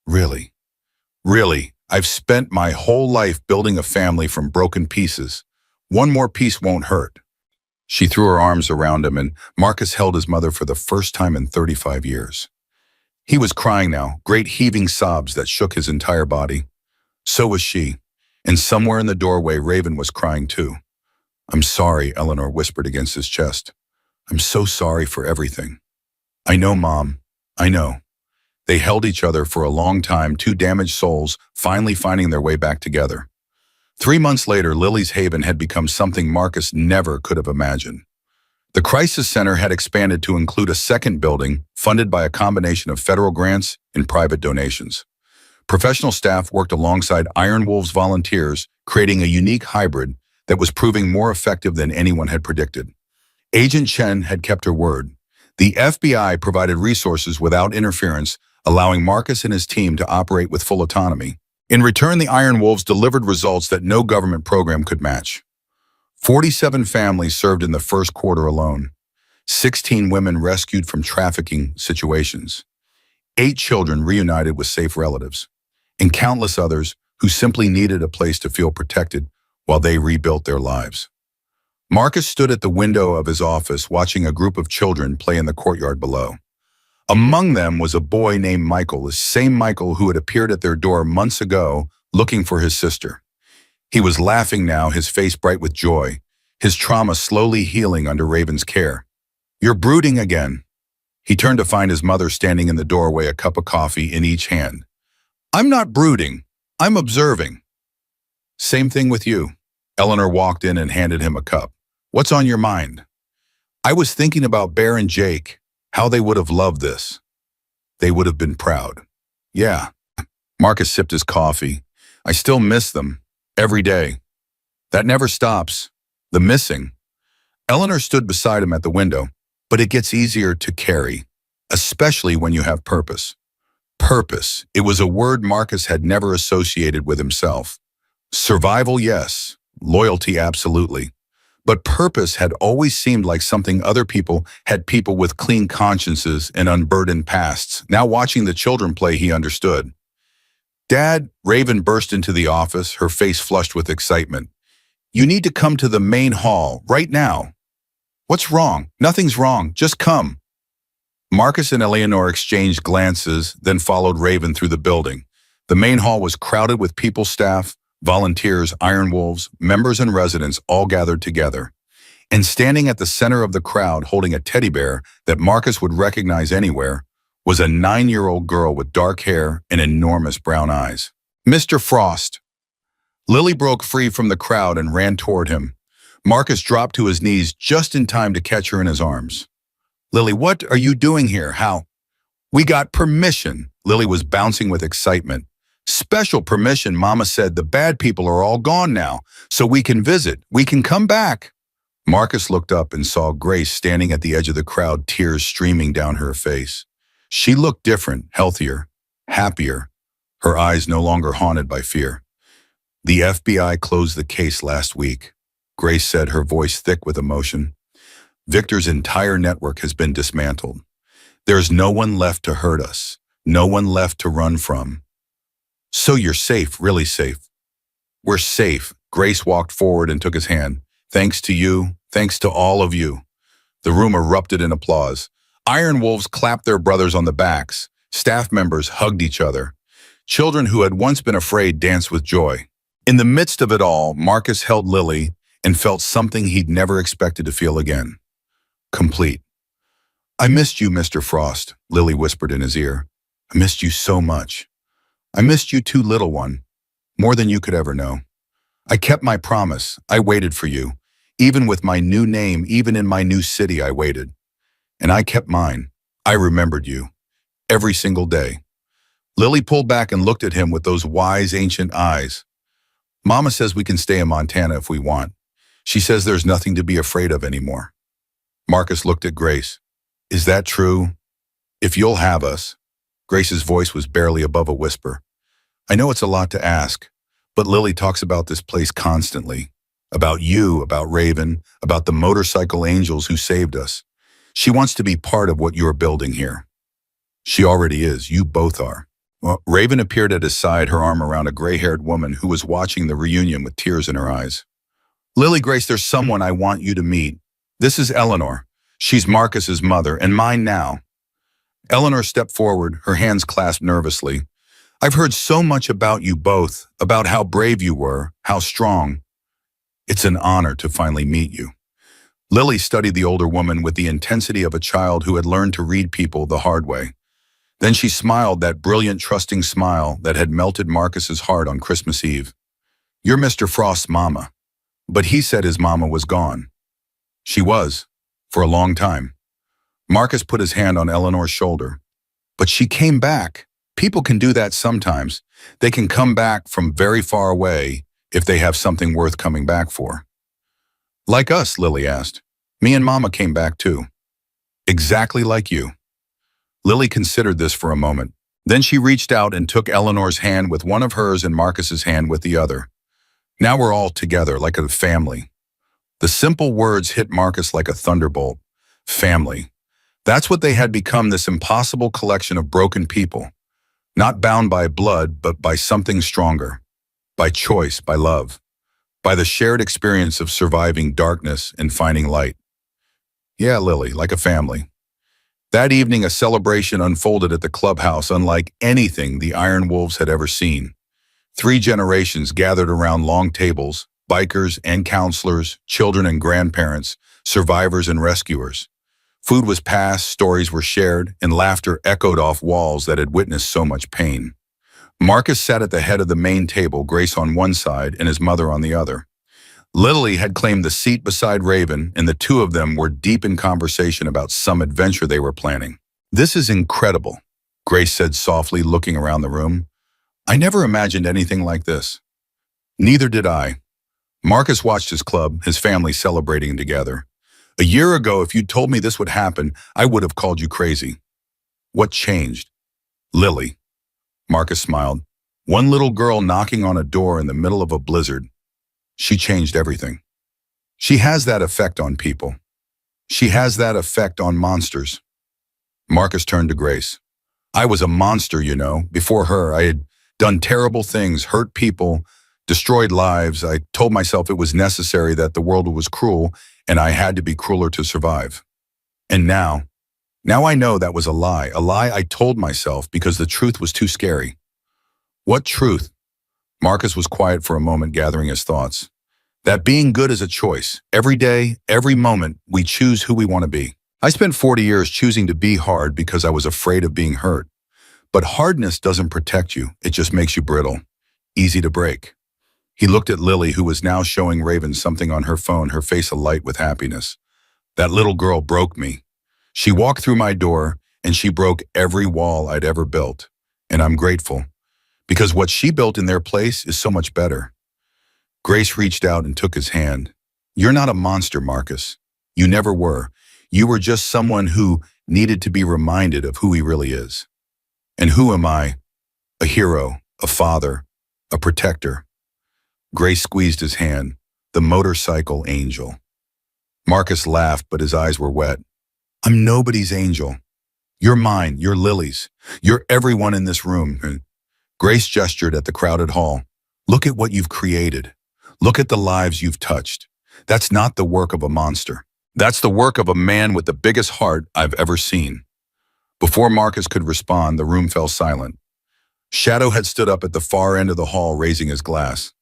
Really? Really? I've spent my whole life building a family from broken pieces. One more piece won't hurt. She threw her arms around him, and Marcus held his mother for the first time in 35 years. He was crying now, great heaving sobs that shook his entire body. So was she. And somewhere in the doorway, Raven was crying too. "I'm sorry," Eleanor whispered against his chest. "I'm so sorry for everything." "I know, Mom. I know." They held each other for a long time, two damaged souls finally finding their way back together. 3 months later, Lily's Haven had become something Marcus never could have imagined. The Crisis Center had expanded to include a second building funded by a combination of federal grants and private donations. Professional staff worked alongside Iron Wolves volunteers, creating a unique hybrid that was proving more effective than anyone had predicted. Agent Chen had kept her word. The FBI provided resources without interference, allowing Marcus and his team to operate with full autonomy. In return, the Iron Wolves delivered results that no government program could match. 47 families served in the first quarter alone. 16 women rescued from trafficking situations. 8 children reunited with safe relatives. And countless others who simply needed a place to feel protected while they rebuilt their lives. Marcus stood at the window of his office watching a group of children play in the courtyard below. Among them was a boy named Michael, the same Michael who had appeared at their door months ago looking for his sister. He was laughing now, his face bright with joy, his trauma slowly healing under Raven's care. "You're brooding again." He turned to find his mother standing in the doorway, a cup of coffee in each hand. "I'm not brooding. I'm observing." "Same thing with you." Eleanor walked in and handed him a cup. "What's on your mind?" "I was thinking about Bear and Jake, how they would have loved this. They would have been proud." "Yeah." Marcus sipped his coffee. "I still miss them. Every day. That never stops. The missing." Eleanor stood beside him at the window. "But it gets easier to carry, especially when you have purpose." Purpose. It was a word Marcus had never associated with himself. Survival, yes. Loyalty, absolutely. But purpose had always seemed like something other people had, people with clean consciences and unburdened pasts. Now watching the children play, he understood. "Dad," Raven burst into the office, her face flushed with excitement. "You need to come to the main hall, right now." "What's wrong?" "Nothing's wrong. Just come." Marcus and Eleanor exchanged glances, then followed Raven through the building. The main hall was crowded with people, staff, volunteers, Iron Wolves, members and residents all gathered together. And standing at the center of the crowd holding a teddy bear that Marcus would recognize anywhere was a 9-year-old girl with dark hair and enormous brown eyes. "Mr. Frost." Lily broke free from the crowd and ran toward him. Marcus dropped to his knees just in time to catch her in his arms. "Lily, what are you doing here? How?" "We got permission." Lily was bouncing with excitement. "Special permission. Mama said the bad people are all gone now, so we can visit. We can come back." Marcus looked up and saw Grace standing at the edge of the crowd, tears streaming down her face. She looked different, healthier, happier, her eyes no longer haunted by fear. "The FBI closed the case last week," Grace said, her voice thick with emotion. "Victor's entire network has been dismantled. There's no one left to hurt us, no one left to run from. So you're safe, really safe." "We're safe." Grace walked forward and took his hand. "Thanks to you, thanks to all of you." The room erupted in applause. Iron Wolves clapped their brothers on the backs. Staff members hugged each other. Children who had once been afraid danced with joy. In the midst of it all, Marcus held Lily and felt something he'd never expected to feel again. Complete. "I missed you, Mr. Frost," Lily whispered in his ear. "I missed you so much. I missed you too, little one, more than you could ever know. I kept my promise. I waited for you. Even with my new name, even in my new city, I waited. And I kept mine. I remembered you. Every single day." Lily pulled back and looked at him with those wise, ancient eyes. "Mama says we can stay in Montana if we want. She says there's nothing to be afraid of anymore." Marcus looked at Grace. "Is that true? If you'll have us." Grace's voice was barely above a whisper. "I know it's a lot to ask, but Lily talks about this place constantly. About you, about Raven, about the motorcycle angels who saved us. She wants to be part of what you're building here." "She already is. You both are." Well, Raven appeared at his side, her arm around a gray-haired woman who was watching the reunion with tears in her eyes. "Lily, Grace, there's someone I want you to meet. This is Eleanor. She's Marcus's mother, and mine now." Eleanor stepped forward, her hands clasped nervously. I've heard so much about you both, about how brave you were, how strong. It's an honor to finally meet you. Lily studied the older woman with the intensity of a child who had learned to read people the hard way. Then she smiled that brilliant, trusting smile that had melted Marcus's heart on Christmas Eve. You're Mr. Frost's mama. But he said his mama was gone. She was, for a long time. Marcus put his hand on Eleanor's shoulder. But she came back. People can do that sometimes. They can come back from very far away if they have something worth coming back for. Like us, Lily asked. Me and Mama came back too. Exactly like you. Lily considered this for a moment. Then she reached out and took Eleanor's hand with one of hers and Marcus's hand with the other. Now we're all together like a family. The simple words hit Marcus like a thunderbolt. Family. That's what they had become, this impossible collection of broken people. Not bound by blood, but by something stronger. By choice, by love. By the shared experience of surviving darkness and finding light. Yeah, Lily, like a family. That evening, a celebration unfolded at the clubhouse unlike anything the Iron Wolves had ever seen. 3 generations gathered around long tables, bikers and counselors, children and grandparents, survivors and rescuers. Food was passed, stories were shared, and laughter echoed off walls that had witnessed so much pain. Marcus sat at the head of the main table, Grace on one side and his mother on the other. Lily had claimed the seat beside Raven, and the two of them were deep in conversation about some adventure they were planning. This is incredible, Grace said softly, looking around the room. I never imagined anything like this. Neither did I. Marcus watched his club, his family celebrating together. A year ago, if you'd told me this would happen, I would have called you crazy. What changed? Lily. Marcus smiled. One little girl knocking on a door in the middle of a blizzard. She changed everything. She has that effect on people. She has that effect on monsters. Marcus turned to Grace. I was a monster, you know. Before her, I had done terrible things, hurt people, destroyed lives. I told myself it was necessary, that the world was cruel, and I had to be crueler to survive. And now I know that was a lie I told myself because the truth was too scary. What truth? Marcus was quiet for a moment, gathering his thoughts. That being good is a choice. Every day, every moment, we choose who we want to be. I spent 40 years choosing to be hard because I was afraid of being hurt. But hardness doesn't protect you, it just makes you brittle, easy to break. He looked at Lily, who was now showing Raven something on her phone, her face alight with happiness. That little girl broke me. She walked through my door, and she broke every wall I'd ever built. And I'm grateful, because what she built in their place is so much better. Grace reached out and took his hand. You're not a monster, Marcus. You never were. You were just someone who needed to be reminded of who he really is. And who am I? A hero, a father, a protector. Grace squeezed his hand, the motorcycle angel. Marcus laughed, but his eyes were wet. I'm nobody's angel. You're mine, you're Lily's. You're everyone in this room. Grace gestured at the crowded hall. Look at what you've created. Look at the lives you've touched. That's not the work of a monster. That's the work of a man with the biggest heart I've ever seen. Before Marcus could respond, the room fell silent. Shadow had stood up at the far end of the hall, raising his glass.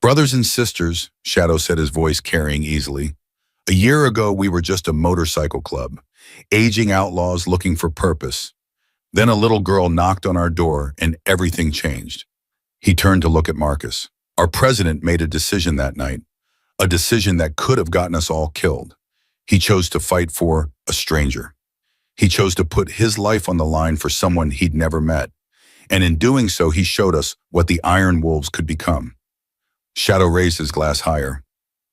Brothers and sisters, Shadow said, his voice carrying easily. A year ago, we were just a motorcycle club, aging outlaws looking for purpose. Then a little girl knocked on our door and everything changed. He turned to look at Marcus. Our president made a decision that night, a decision that could have gotten us all killed. He chose to fight for a stranger. He chose to put his life on the line for someone he'd never met. And in doing so, he showed us what the Iron Wolves could become. Shadow raised his glass higher.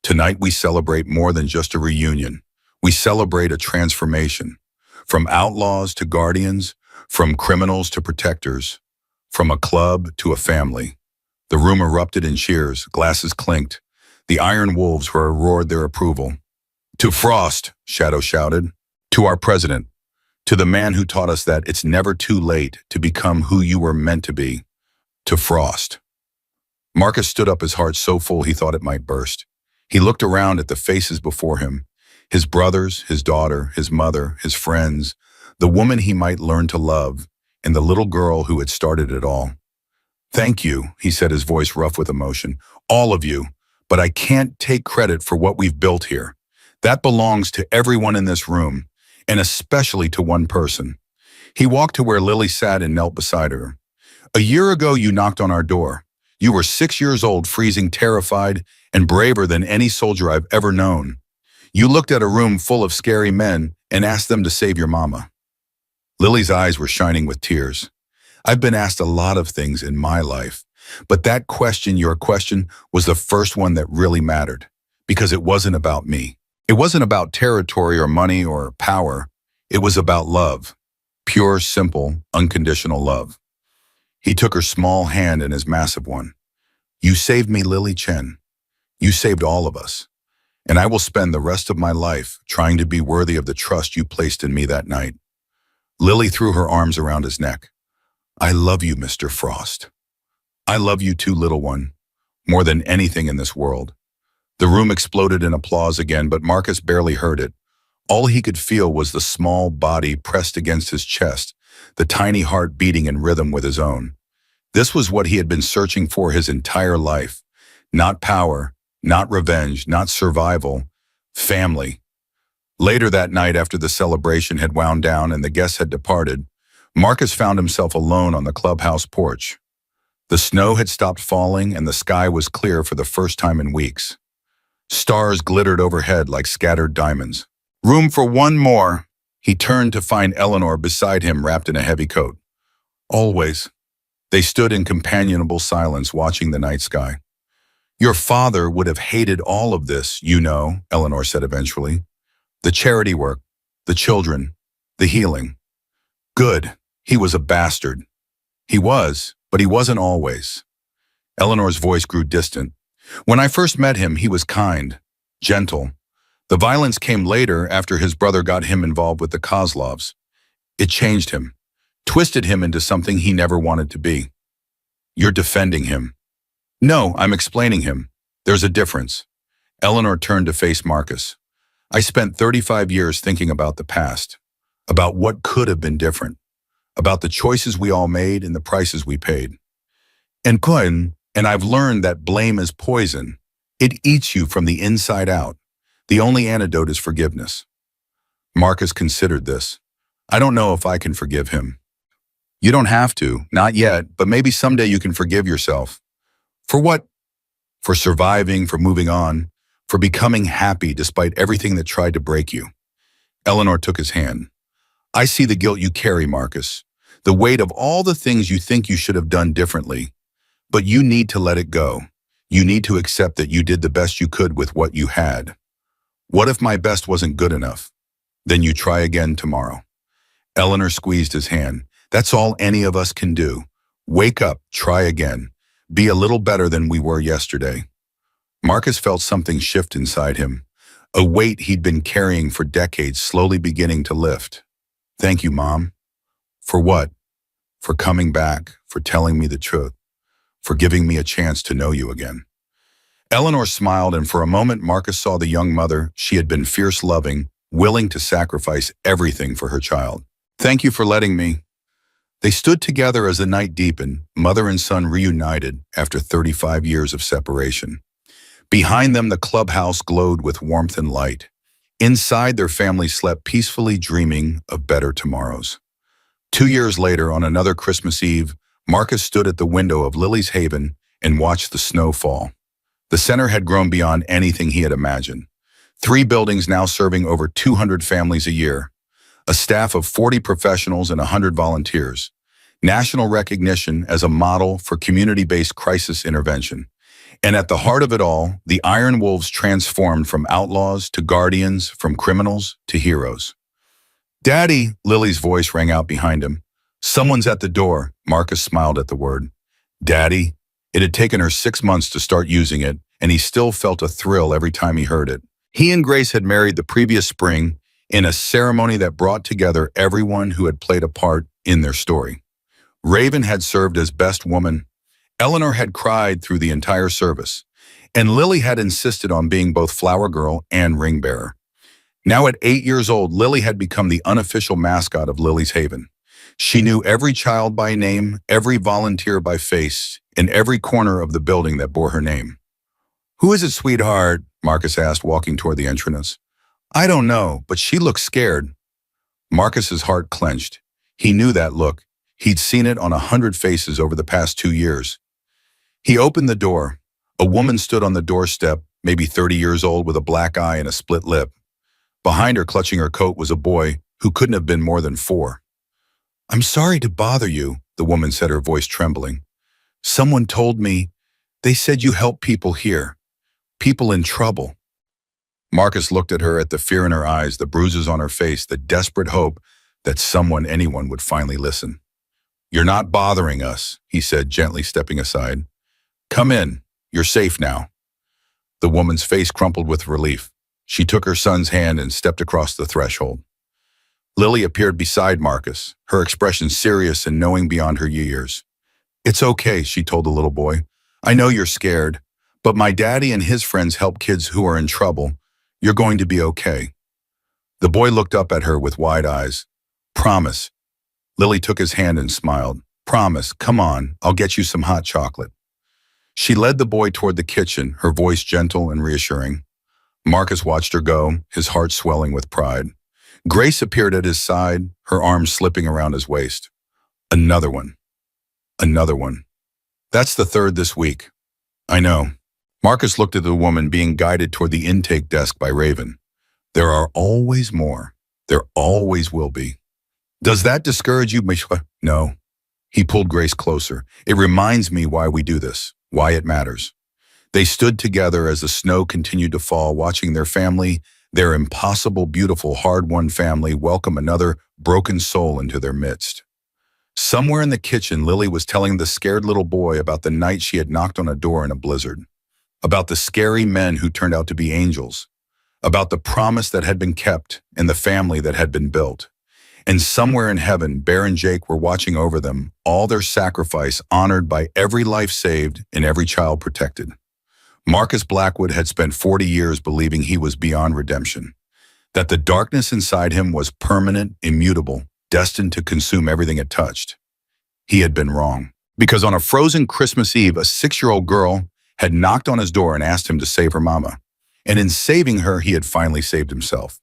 Tonight we celebrate more than just a reunion. We celebrate a transformation. From outlaws to guardians, from criminals to protectors, from a club to a family. The room erupted in cheers, glasses clinked. The Iron Wolves roared their approval. To Frost, Shadow shouted. To our president. To the man who taught us that it's never too late to become who you were meant to be. To Frost. Marcus stood up, his heart so full he thought it might burst. He looked around at the faces before him. His brothers, his daughter, his mother, his friends. the woman he might learn to love, and the little girl who had started it all. Thank you, he said, his voice rough with emotion. All of you. But I can't take credit for what we've built here. That belongs to everyone in this room, and especially to one person. He walked to where Lily sat and knelt beside her. A year ago, you knocked on our door. You were 6 years old, freezing, terrified, and braver than any soldier I've ever known. You looked at a room full of scary men and asked them to save your mama. Lily's eyes were shining with tears. I've been asked a lot of things in my life, but that question, your question, was the first one that really mattered, because it wasn't about me. It wasn't about territory or money or power. It was about love. Pure, simple, unconditional love. He took her small hand in his massive one. You saved me, Lily Chen. You saved all of us. And I will spend the rest of my life trying to be worthy of the trust you placed in me that night. Lily threw her arms around his neck. I love you, Mr. Frost. I love you too, little one, more than anything in this world. The room exploded in applause again, but Marcus barely heard it. All he could feel was the small body pressed against his chest, the tiny heart beating in rhythm with his own. This was what he had been searching for his entire life. Not power, not revenge, not survival, family. Later that night, after the celebration had wound down and the guests had departed, Marcus found himself alone on the clubhouse porch. The snow had stopped falling and the sky was clear for the first time in weeks. Stars glittered overhead like scattered diamonds. Room for one more. He turned to find Eleanor beside him, wrapped in a heavy coat. Always. They stood in companionable silence, watching the night sky. Your father would have hated all of this, you know, Eleanor said eventually. The charity work, the children, the healing. Good. He was a bastard. He was, but he wasn't always. Eleanor's voice grew distant. When I first met him, he was kind, gentle. The violence came later after his brother got him involved with the Kozlovs. It changed him, twisted him into something he never wanted to be. You're defending him. No, I'm explaining him. There's a difference. Eleanor turned to face Marcus. I spent 35 years thinking about the past, about what could have been different, about the choices we all made and the prices we paid. And I've learned that blame is poison. It eats you from the inside out. The only antidote is forgiveness. Marcus considered this. I don't know if I can forgive him. You don't have to, not yet, but maybe someday you can forgive yourself. For what? For surviving, for moving on, for becoming happy despite everything that tried to break you. Eleanor took his hand. I see the guilt you carry, Marcus, the weight of all the things you think you should have done differently. But you need to let it go. You need to accept that you did the best you could with what you had. What if my best wasn't good enough? Then you try again tomorrow. Eleanor squeezed his hand. That's all any of us can do. Wake up, try again. Be a little better than we were yesterday. Marcus felt something shift inside him, a weight he'd been carrying for decades slowly beginning to lift. Thank you, Mom. For what? For coming back, for telling me the truth, for giving me a chance to know you again. Eleanor smiled, and for a moment Marcus saw the young mother she had been fierce loving, willing to sacrifice everything for her child. Thank you for letting me. They stood together as the night deepened, mother and son reunited after 35 years of separation. Behind them, the clubhouse glowed with warmth and light. Inside, their family slept peacefully, dreaming of better tomorrows. 2 years later, on another Christmas Eve, Marcus stood at the window of Lily's haven and watched the snow fall. The center had grown beyond anything he had imagined. 3 buildings now serving over 200 families a year. A staff of 40 professionals and 100 volunteers. National recognition as a model for community-based crisis intervention. And at the heart of it all, the Iron Wolves transformed from outlaws to guardians, from criminals to heroes. Daddy, Lily's voice rang out behind him. Someone's at the door. Marcus smiled at the word. Daddy? It had taken her 6 months to start using it, and he still felt a thrill every time he heard it. He and Grace had married the previous spring in a ceremony that brought together everyone who had played a part in their story. Raven had served as best woman. Eleanor had cried through the entire service, and Lily had insisted on being both flower girl and ring bearer. Now at 8 years old, Lily had become the unofficial mascot of Lily's Haven. She knew every child by name, every volunteer by face, and every corner of the building that bore her name. "Who is it, sweetheart?" Marcus asked, walking toward the entrance. "I don't know, but she looks scared." Marcus's heart clenched. He knew that look. He'd seen it on 100 faces over the past 2 years. He opened the door. A woman stood on the doorstep, maybe 30 years old, with a black eye and a split lip. Behind her, clutching her coat, was a boy who couldn't have been more than 4. "I'm sorry to bother you," the woman said, her voice trembling. "Someone told me, they said you help people here, people in trouble." Marcus looked at her, at the fear in her eyes, the bruises on her face, the desperate hope that anyone would finally listen. "You're not bothering us," he said, gently stepping aside. "Come in. You're safe now." The woman's face crumpled with relief. She took her son's hand and stepped across the threshold. Lily appeared beside Marcus, her expression serious and knowing beyond her years. "It's okay," she told the little boy. "I know you're scared, but my daddy and his friends help kids who are in trouble. You're going to be okay." The boy looked up at her with wide eyes. "Promise." Lily took his hand and smiled. "Promise, come on, I'll get you some hot chocolate." She led the boy toward the kitchen, her voice gentle and reassuring. Marcus watched her go, his heart swelling with pride. Grace appeared at his side, her arms slipping around his waist. Another one. Another one. "That's the third this week." "I know." Marcus looked at the woman being guided toward the intake desk by Raven. "There are always more. There always will be." "Does that discourage you, Mishra?" "No." He pulled Grace closer. "It reminds me why we do this, why it matters." They stood together as the snow continued to fall, watching their family, their impossible, beautiful, hard-won family, welcome another broken soul into their midst. Somewhere in the kitchen, Lily was telling the scared little boy about the night she had knocked on a door in a blizzard, about the scary men who turned out to be angels, about the promise that had been kept and the family that had been built. And somewhere in heaven, Bear and Jake were watching over them, all their sacrifice honored by every life saved and every child protected. Marcus Blackwood had spent 40 years believing he was beyond redemption, that the darkness inside him was permanent, immutable, destined to consume everything it touched. He had been wrong, because on a frozen Christmas Eve, a 6-year-old girl had knocked on his door and asked him to save her mama. And in saving her, he had finally saved himself.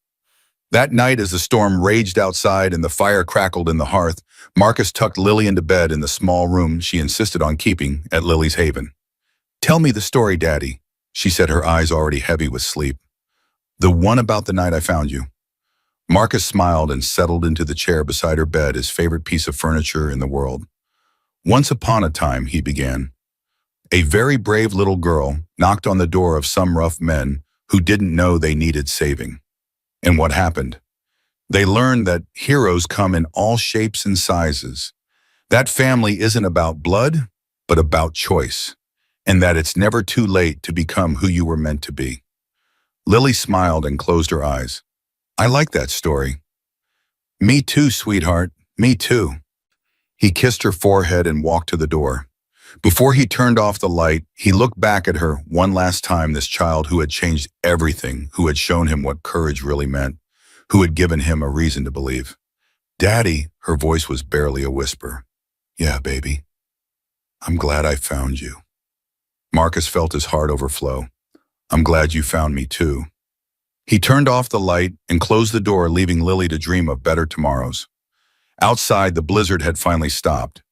That night, as the storm raged outside and the fire crackled in the hearth, Marcus tucked Lily into bed in the small room she insisted on keeping at Lily's Haven. "Tell me the story, Daddy," she said, her eyes already heavy with sleep. "The one about the night I found you." Marcus smiled and settled into the chair beside her bed, his favorite piece of furniture in the world. "Once upon a time," he began, "a very brave little girl knocked on the door of some rough men who didn't know they needed saving. And what happened? They learned that heroes come in all shapes and sizes. That family isn't about blood, but about choice, and that it's never too late to become who you were meant to be." Lily smiled and closed her eyes. "I like that story." "Me too, sweetheart, me too." He kissed her forehead and walked to the door. Before he turned off the light, he looked back at her one last time, this child who had changed everything, who had shown him what courage really meant, who had given him a reason to believe. "Daddy," her voice was barely a whisper. "Yeah, baby. I'm glad I found you." Marcus felt his heart overflow. "I'm glad you found me too." He turned off the light and closed the door, leaving Lily to dream of better tomorrows. Outside, the blizzard had finally stopped.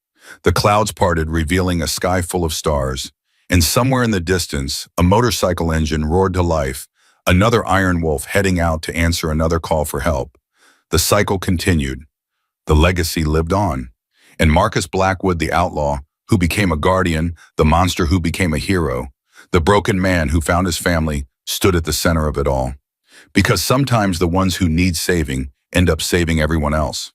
The clouds parted, revealing a sky full of stars, and somewhere in the distance, a motorcycle engine roared to life, another iron wolf heading out to answer another call for help. The cycle continued. The legacy lived on. And Marcus Blackwood, the outlaw, who became a guardian, the monster who became a hero, the broken man who found his family, stood at the center of it all. Because sometimes the ones who need saving end up saving everyone else.